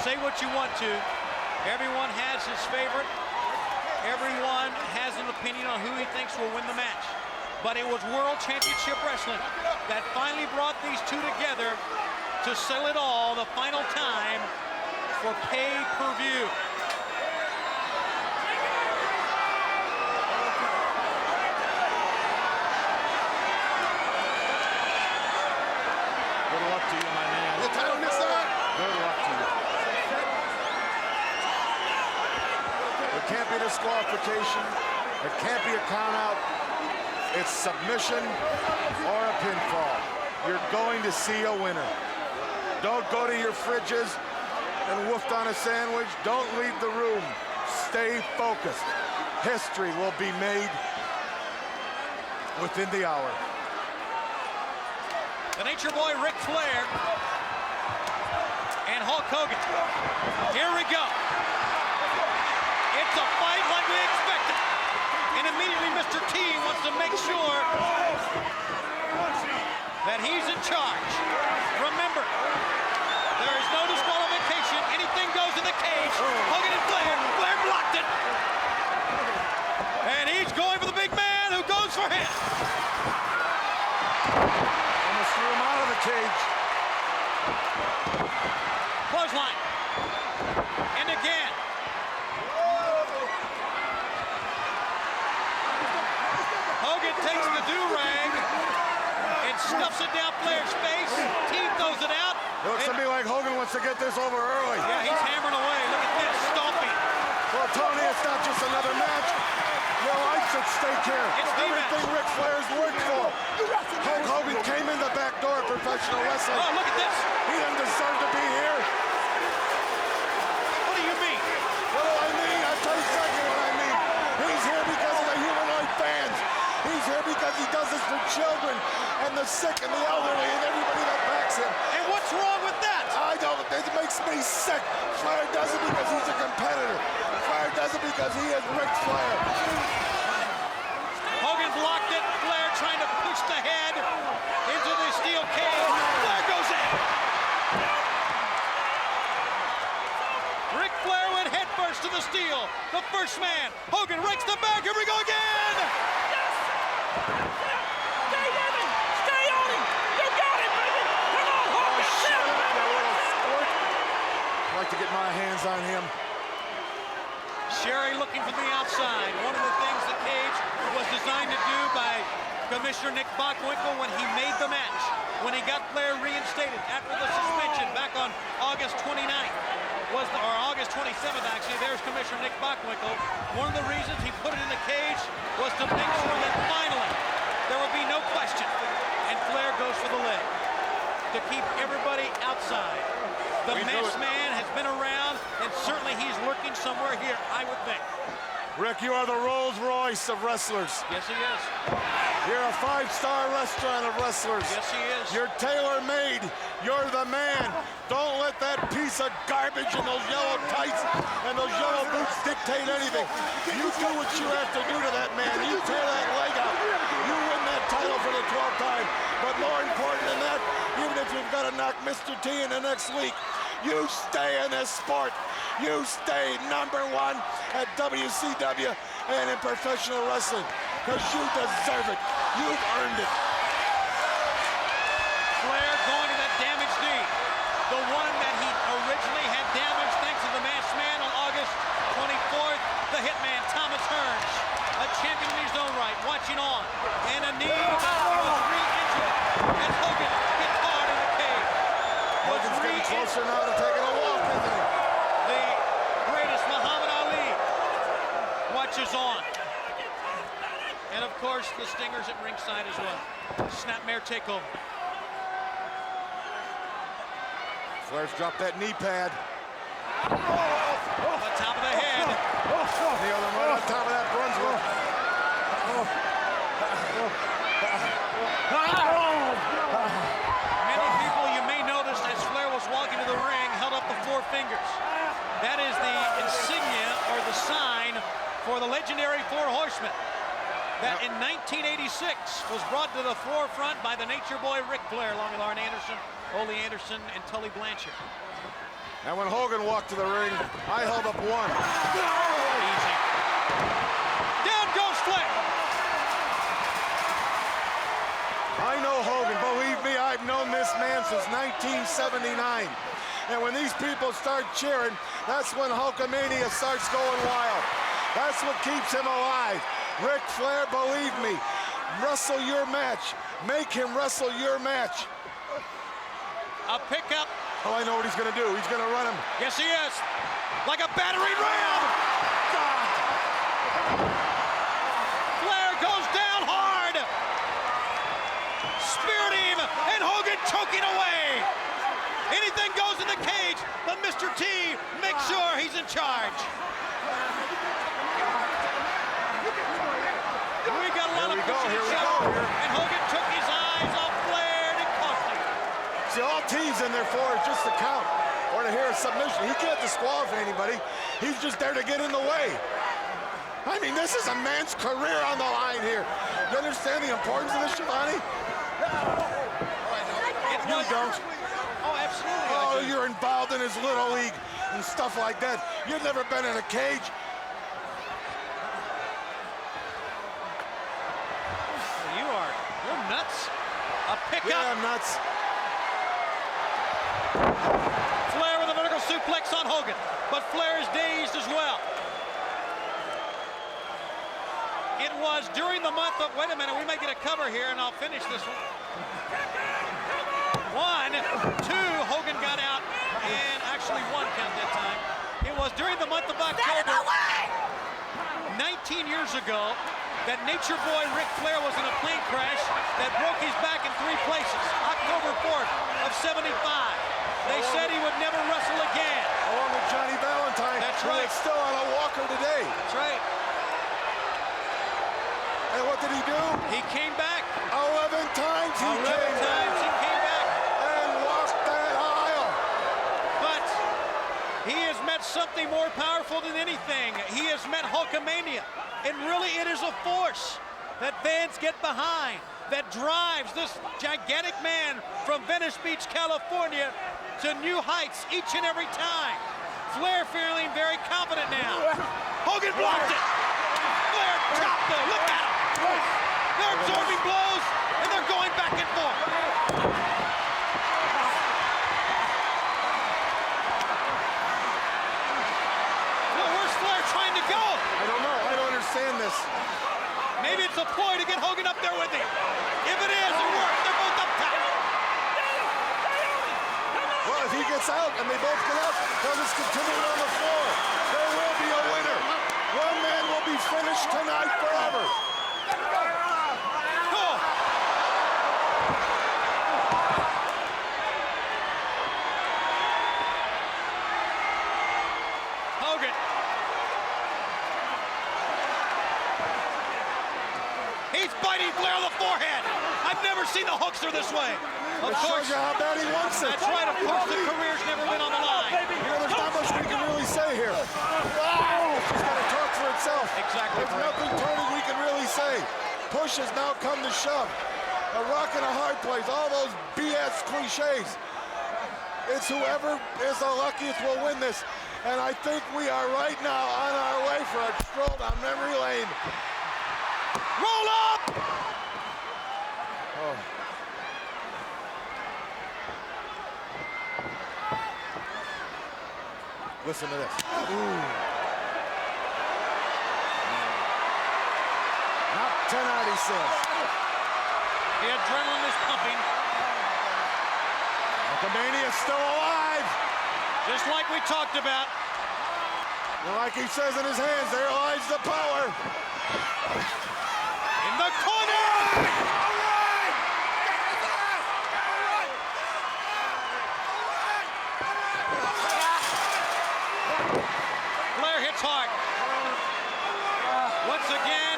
S1: Say what you want to. Everyone has his favorite. Everyone has an opinion on who he thinks will win the match. But it was World Championship Wrestling that finally brought these two together to sell it all the final time for pay-per-view.
S17: Good luck to you, my man.
S19: The title this time.
S17: Good luck to you. There can't be disqualification. There can't be a count out. It's submission or a pinfall. You're going to see a winner. Don't go to your fridges and wolf on a sandwich. Don't leave the room. Stay focused. History will be made within the hour.
S1: The Nature Boy, Ric Flair, and Hulk Hogan. Here we go. It's a fight like we expected. And immediately Mr. T wants to make sure that he's in charge. Remember, there is no disqualification. Anything goes in the cage. Hogan and Flair. Flair blocked it. And he's going for the big man who goes for him.
S17: Almost threw him out of the cage.
S1: Clothesline. And again. Hogan takes the do-rag and stuffs it down Flair's face. Team throws it out.
S17: It looks to me like Hogan wants to get this over early.
S1: Yeah, he's hammering away. Look at this, stomping.
S17: Well, Tony, it's not just another match. Your life's at stake here.
S1: It's the
S17: everything
S1: match.
S17: Ric Flair's worked for. Hulk Hogan came in the back door of professional wrestling.
S1: Oh, look at this.
S17: He didn't deserve to be here.
S1: What do you mean?
S17: What do I mean? I'll tell you exactly what I mean. He's here because of the human rights fans. He's here because he does this for children and the sick and the elderly and everybody that backs him.
S1: And what's wrong with that?
S17: I don't.
S2: It makes me sick. Flair does it because he's a competitor. Flair does it because he is Ric Flair.
S1: Hogan blocked it. Flair trying to push the head into the steel cage. Flair goes in. Ric Flair went headfirst to the steel. The first man. Hogan rakes the back. Here we go again.
S7: Stay with him. Stay on him. You got it, baby. Come on, Hogan.
S18: Shut up, you little sport. I'd like to get my hands on him.
S1: Sherry looking from the outside. One of the things the cage was designed to do by Commissioner Nick Bockwinkel when he made the match. When he got Flair reinstated after the suspension back on August 29th. Or August 27th, actually. There's Commissioner Nick Bockwinkel. One of the reasons he put it in the cage was to make sure that finally there would be no question. And Flair goes for the leg to keep everybody outside. The masked man has been around, and certainly he's lurking somewhere here, I would think.
S18: Rick, you are the Rolls Royce of wrestlers.
S1: Yes, he is.
S18: You're a five-star restaurant of wrestlers.
S1: Yes, he is.
S18: You're tailor-made. You're the man. Don't let that piece of garbage and those yellow tights and those yellow boots dictate anything. You do what you have to do to that man. You tear that leg out. You win that title for the 12th time. But more important than that, even if you've got to knock Mr. T in the next week, you stay in this sport. You stay #1 at WCW and in professional wrestling because you deserve it. You've earned it.
S1: Flair going to that damaged knee. The one that he originally had damaged thanks to the masked man on August 24th. The hitman, Thomas Hearns, a champion in his own right, watching on. And a knee about 3 inches as Hogan gets hard in the cage.
S18: Hogan's getting closer now to taking a walk, isn't he?
S1: The greatest Muhammad Ali watches on. And of course, the Stingers at ringside as well. Snapmare takeover.
S18: Flair's dropped that knee pad.
S1: On the top of the head.
S18: The other one on top of that Brunswick.
S1: Many people, you may notice, as Flair was walking to the ring, held up the 4 fingers. That is the insignia or the sign for the legendary 4 Horsemen. That in 1986 was brought to the forefront by the Nature Boy Ric Flair, along with Arn Anderson, Ole Anderson, and Tully Blanchard.
S18: And when Hogan walked to the ring, I held up 1.
S1: Easy. Down goes Flair.
S18: I know Hogan, believe me, I've known this man since 1979. And when these people start cheering, that's when Hulkamania starts going wild. That's what keeps him alive. Ric Flair, believe me, wrestle your match. Make him wrestle your match.
S1: A pickup.
S18: Oh, I know what he's going to do. He's going to run him.
S1: Yes, he is. Like a battering ram. Flair goes down hard. Speared him, and Hogan choking away. Anything goes in the cage, but Mr. T makes sure he's in charge. We got a lot of pushing and shoving, and Hogan took his eyes off Flair, and it cost him.
S18: See, all T's in there for is just to count or to hear a submission. He can't disqualify anybody. He's just there to get in the way. I mean, this is a man's career on the line here. You understand the importance of this, Schiavone? You don't.
S1: Oh, absolutely.
S18: Oh, you're involved in his little league and stuff like that. You've never been in a cage.
S1: You're nuts. A pickup.
S18: Yeah, I'm nuts.
S1: Flair with a vertical suplex on Hogan, but Flair is dazed as well. It was during the month of, wait a minute, we may get a cover here and I'll finish this one. 1, 2, Hogan got out, and actually 1 count that time. It was during the month of October, 19 years ago, that Nature Boy Ric Flair was in a plane crash that broke his back in 3 places. October 4th of '75. They said he would never wrestle again.
S18: Along with Johnny Valentine.
S1: That's
S18: who
S1: right.
S18: is still on a walker today.
S1: That's right.
S18: And what did he do?
S1: He came back.
S18: 11 times he
S1: 11
S18: came
S1: times
S18: back.
S1: he came back.
S18: And walked that aisle.
S1: But something more powerful than anything. He has met Hulkamania, and really it is a force that fans get behind, that drives this gigantic man from Venice Beach, California, to new heights each and every time. Flair feeling very confident now. Hogan blocked it. Flair chopped though. Look at him. They're absorbing blows, and they're going back and forth. Well, where's Flair trying to go?
S18: I don't know. I don't understand this.
S1: Maybe it's a ploy to get Hogan up there with him. If it is, it works. They're both up top.
S18: Well, if he gets out and they both get out, they'll just continue it on the floor. There will be a winner. One man will be finished tonight forever.
S1: Cool. Hogan. He's biting Flair on the forehead. I've never seen the Hulkster this way. Of course,
S18: shows you how bad he wants it.
S1: That's right. Of course, the career's never been on the line.
S18: You know, there's not much we can really say here. It's just got to talk for itself.
S1: Exactly.
S18: There's nothing, Tony, we can really say. Push has now come to shove. A rock and a hard place. All those BS cliches. It's whoever is the luckiest will win this. And I think we are right now on our way for a stroll down memory lane.
S1: Roll up!
S18: Oh. Listen to this. Ooh. Not 10 out, he says.
S1: The adrenaline is pumping.
S18: Hulkamania's still alive.
S1: Just like we talked about.
S18: And like he says in his hands, there lies the power.
S1: In the corner!
S18: All right!
S1: Flair hits hard. Once again,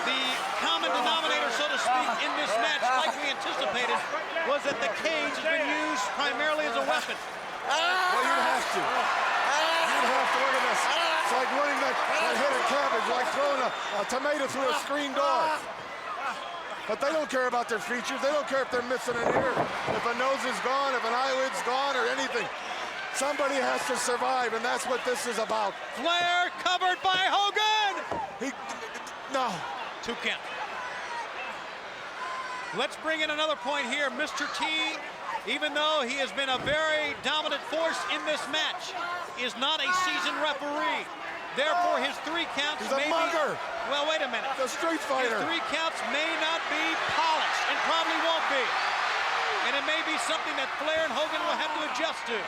S1: the common denominator, so to speak, in this match, like we anticipated, was that the cage has been used primarily as a weapon.
S18: Well, you'd have to. You'd have to. Look at this. It's like running that head of cabbage, like throwing a tomato through a screen door. But they don't care about their features. They don't care if they're missing an ear, if a nose is gone, if an eyelid's gone, or anything. Somebody has to survive, and that's what this is about.
S1: Flair covered by Hogan!
S18: No.
S1: 2 count. Let's bring in another point here. Mr. T, even though he has been a very dominant force in this match, is not a seasoned referee. Therefore, his 3 counts may
S18: mugger.
S1: be... Well, wait a minute.
S18: The street fighter.
S1: His 3 counts may not be polished, and probably won't be. And it may be something that Flair and Hogan will have to adjust to.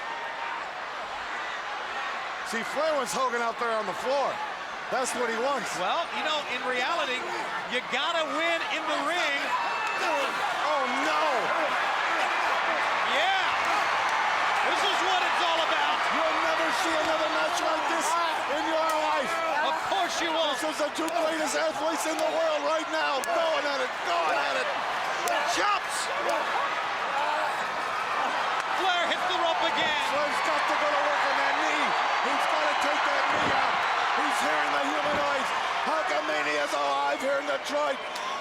S18: See, Flair wants Hogan out there on the floor. That's what he wants.
S1: Well, you know, in reality, you gotta win in the ring.
S18: Oh, no.
S1: Yeah. This is what it's all about.
S18: You'll never see another match like this in your life.
S1: Of course you won't.
S18: This is the 2 greatest athletes in the world right now. Going at it, going at it.
S1: Chops. Flair hits the rope again.
S18: Flair's got to go to work on that knee. He's got to take that knee out. He's hearing the humanoids. Hulkamania's alive here in Detroit.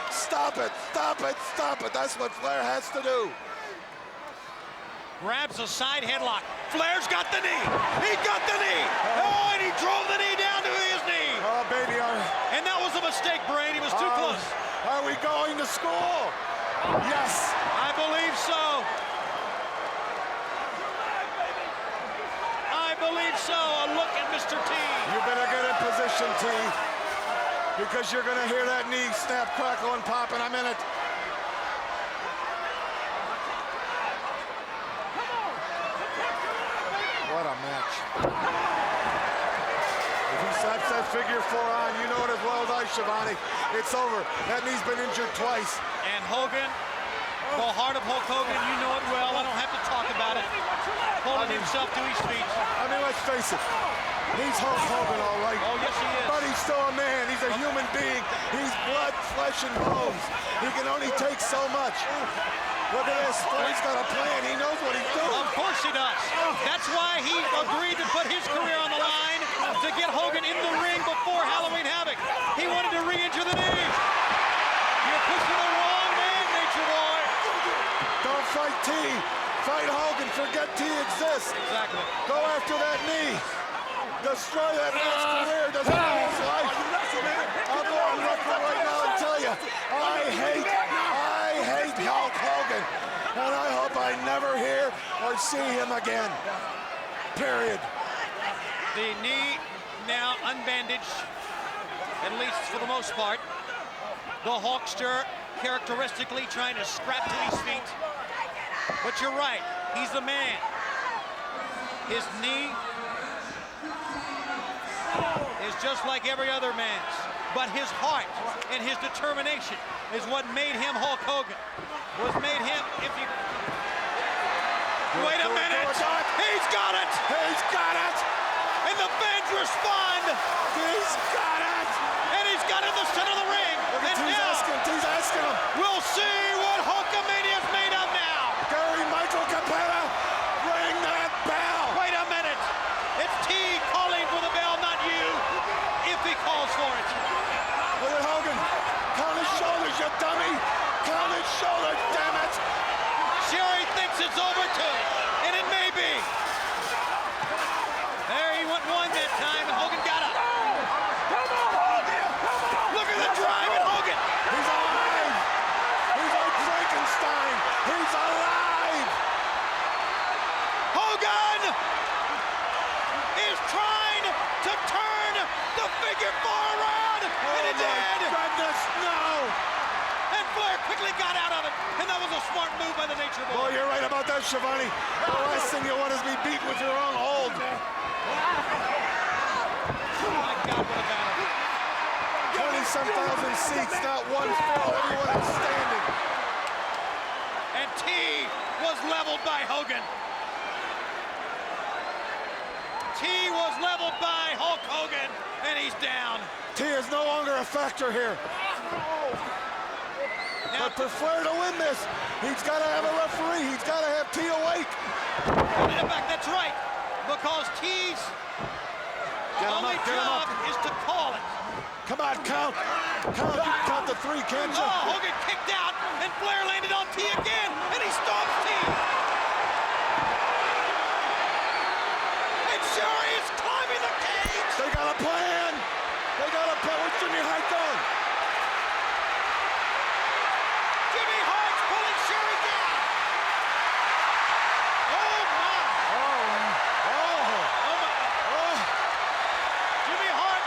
S18: Stop it, stop it, stop it. That's what Flair has to do.
S1: Grabs a side headlock. Flair's got the knee. He got the knee. Oh, and he drove the knee down to his knee.
S18: Oh, baby.
S1: And that was a mistake, Brain. He was too close.
S18: Are we going to school? Yes.
S1: I believe so. I believe so. A look at Mr. T.
S18: You better get in position, T. Because you're going to hear that knee snap, crackle, and pop in a minute. What a match. If he slaps that figure 4 on, you know it as well as I, Schiavone. It's over. That knee's been injured twice.
S1: And Hogan, the heart of Hulk Hogan, you know it well. I don't have to talk about it. Pulling himself to his feet.
S18: I mean, let's face it. He's Hulk Hogan, all right.
S14: Oh, yes, he is.
S18: But he's still a man. He's a human being. He's blood, flesh, and bones. He can only take so much. Look at this. He's got a plan. He knows what he's doing.
S1: Of course he does. That's why he agreed to put his career on the line to get Hogan in the ring before Halloween Havoc. He wanted to re-injure the knee. You're pushing the wrong man, Nature Boy.
S18: Don't fight T. Fight Hogan. Forget T exists.
S1: Exactly.
S18: Go after that knee. Destroy that man's career. Destroy his life. I'll go on record right now and tell you, I hate Hulk Hogan. And I hope I never hear or see him again. Period.
S1: The knee now unbandaged, at least for the most part. The Hulkster characteristically trying to scrap to his feet. But you're right, he's the man. His knee is just like every other man's. But his heart and his determination is what made him Hulk Hogan. Was made him, if you... Wait a minute! He's got it!
S18: He's got it!
S1: And the fans respond!
S18: He's got it!
S1: And he's got it in the center of the ring! And now,
S18: He's asking him!
S1: we'll see what Hulkamania is made of now!
S18: Gary Michael Capella, ring that bell!
S1: Wait a minute! It's T calling for the bell, not you, if he calls for it.
S18: Look at Hogan. Count his shoulders, you dummy! Count his shoulders, damn it!
S1: Sherry thinks it's over too, and it may be. There he went one that time, and Hogan got up. Look at the drive in Hogan.
S18: He's alive! He's like Frankenstein! He's alive!
S1: Hogan is trying to turn the figure 4 around, and he did.
S18: Goodness, no!
S1: And Flair quickly got out of it, and that was a smart move by the Nature Boy.
S18: Boy, you're right about that, Schiavone. The last thing you want is be beaten with your own hold.
S1: Oh my God, what a battle.
S18: 20-some thousand seats, not one full. Everyone is standing.
S1: And T was leveled by Hogan. T was leveled by Hulk Hogan, and he's down.
S18: T is no longer a factor here.
S1: Now,
S18: But for Flair to win this, he's got to have a referee. He's got to have T awake.
S1: in fact, that's right, because T's only job is to call it.
S18: Come on, count. Count. You can count to 3, can't you?
S1: Oh, Hogan kicked out, and Flair landed on T again, and he stomps T. And Sherry is climbing the cage.
S18: They got a plan. They got a plan. Where's Jimmy Hart going?
S1: Jimmy Hart's pulling Sherry down. Oh, my. Jimmy Hart.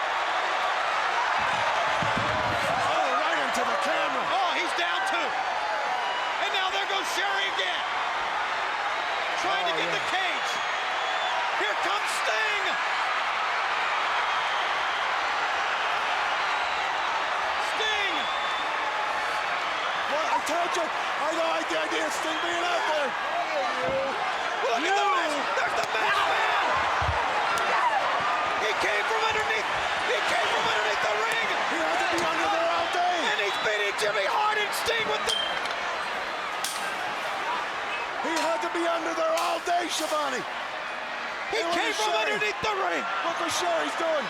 S18: Oh, right into the camera.
S1: Oh, he's down too. And now there goes Sherry again. Trying to get the cage. Here comes Sting. Sting.
S18: Well, I told you. I know I the idea of Sting being out there.
S1: Look at the match. There's the match man. He came from underneath. He came from underneath the ring.
S18: He had to be under there all day.
S1: And he's beating Jimmy Hart and Sting with the...
S18: He had to be under there all day, Schiavone.
S1: He came from underneath the ring.
S18: Look what Sherry's doing.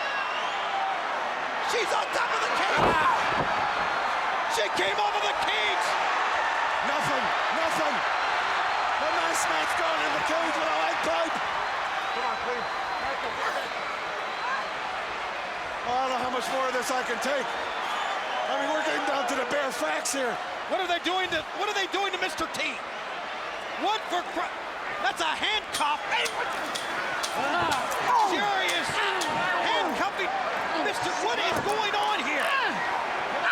S1: She's on top of the cage. She came off of the cage.
S18: Nothing. The masked man's going in the cage with a lead pipe. Come on, please. I don't know how much more of this I can take. I mean, we're getting down to the bare facts here.
S1: What are they doing to Mr. T? What for? That's a handcuff. Sherry is handcuffing Mr. What is going on here?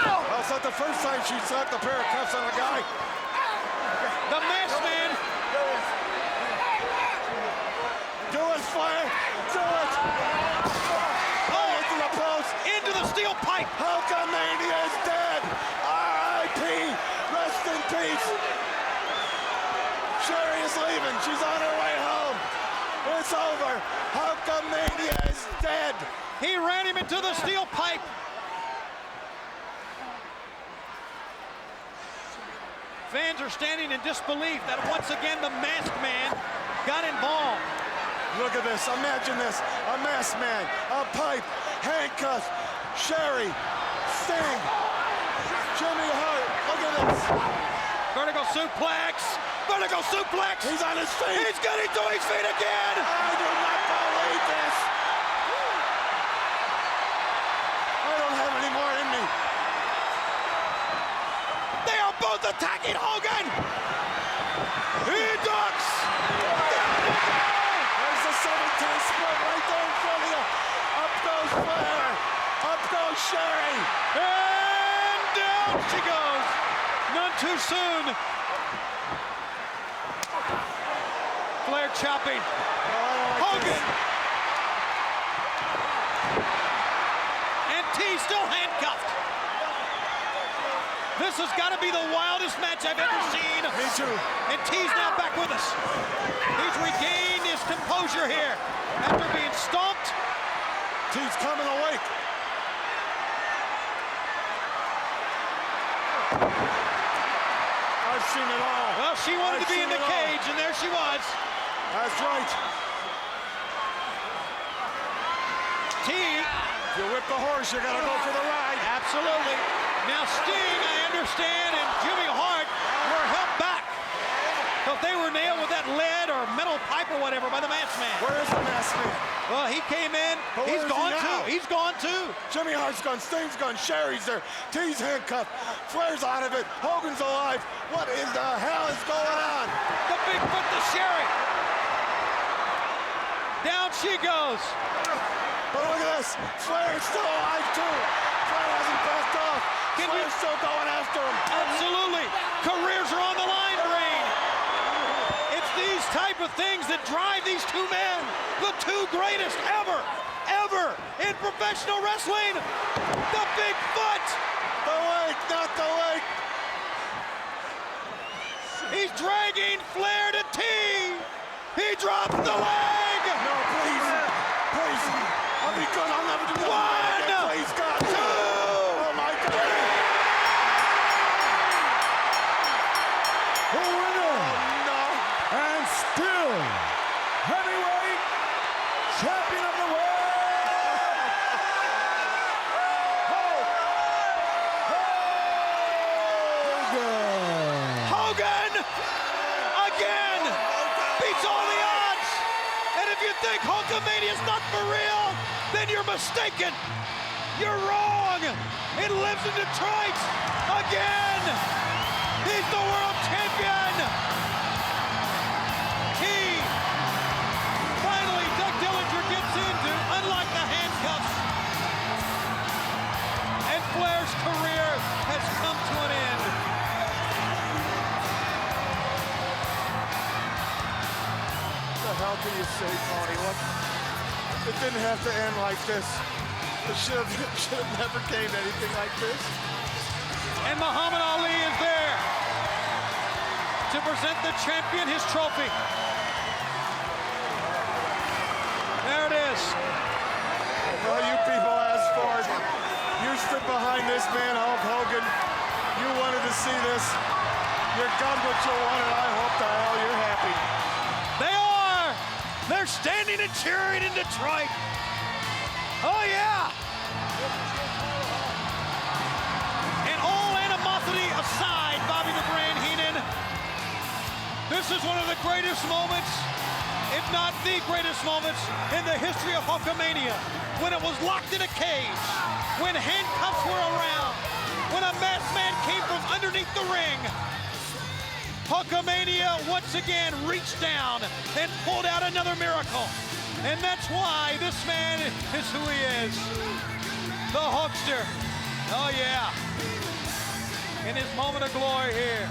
S18: Well, it's not the first time she slapped a pair of cuffs on a guy.
S1: The masked man.
S18: Do it, Flair. Do it. Oh, into the post.
S1: Into the steel pipe.
S18: Hulkamania is dead. R.I.P. Rest in peace. Sherry is leaving. She's on her way home. It's over. Hulkamania is dead.
S1: ran him into the steel pipe. Fans are standing in disbelief that once again the masked man got involved.
S18: Look at this, imagine this. A masked man, a pipe, handcuffs, Sherry, Sting, Jimmy Hart, look at this.
S1: Vertical suplex, vertical suplex.
S18: He's on his feet.
S1: He's getting to his feet again.
S18: I do not believe this. I don't have any more in me.
S1: They are both attacking Hogan. He ducks.
S18: There's the 17 split right there in front of you. Up goes Flair. Up goes Sherry.
S1: And down she goes. None too soon. Flair chopping. Hogan. And T still handcuffed. This has got to be the wildest match I've ever seen.
S18: Me too.
S1: And T's now back with us. He's regained his composure here after being stomped.
S18: T's coming awake. I've seen it all.
S1: Well, she wanted to be in the cage, and there she was.
S18: That's right.
S1: T.
S18: If you whip the horse, you gotta go for the ride.
S1: Absolutely. Now Sting, I understand, and Jimmy Hart were held back. So if they were nailed with that lead or metal pipe or whatever by the masked man.
S18: Where is the masked man?
S1: Well, he came in.
S18: But
S1: He's
S18: where is
S1: gone
S18: he now?
S1: too. He's gone too.
S18: Jimmy Hart's gone, Sting's gone, Sherry's there, T's handcuffed, Flair's out of it, Hogan's alive. What in the hell is going on?
S1: The big foot to Sherry. Down she goes.
S18: But look at this, Flair's still alive too. Flair hasn't backed off. Flair's still going after him.
S1: Absolutely. Careers are on the line, Brain. It's these type of things that drive these two men, the two greatest ever in professional wrestling. The big foot.
S18: The leg, not the leg.
S1: He's dragging Flair to T. He drops the leg.
S18: No, please. Please. I'll be good. I'll never do that.
S1: One.
S18: Please, God.
S1: Two.
S18: Oh, my God.
S16: The winner.
S18: No.
S16: And still heavyweight champion of the world.
S1: Hogan again beats all the odds. And if you think Hulkamania's not for real, then you're mistaken. You're wrong. It lives in Detroit again. He's the world champion. He finally, Doug Dillinger gets into, unlike the handcuffs. And Flair's career has come to an end.
S18: What the hell can you say, Tony? Look, it didn't have to end like this. It should have never came to anything like this.
S1: And Muhammad Ali is there to present the champion his trophy. There it is.
S18: Well, you people asked for it. You stood behind this man, Hulk Hogan. You wanted to see this. You got what you wanted. I hope the hell you're happy.
S1: They are. They're standing and cheering in Detroit. Oh, yeah. And all animosity aside, Bobby the Brain Heenan, this is one of the greatest moments, if not the greatest moments, in the history of Hulkamania. When it was locked in a cage, when handcuffs were around, when a masked man came from underneath the ring. Hulkamania once again reached down and pulled out another miracle. And that's why this man is who he is. The Hulkster. Oh yeah. In his moment of glory here.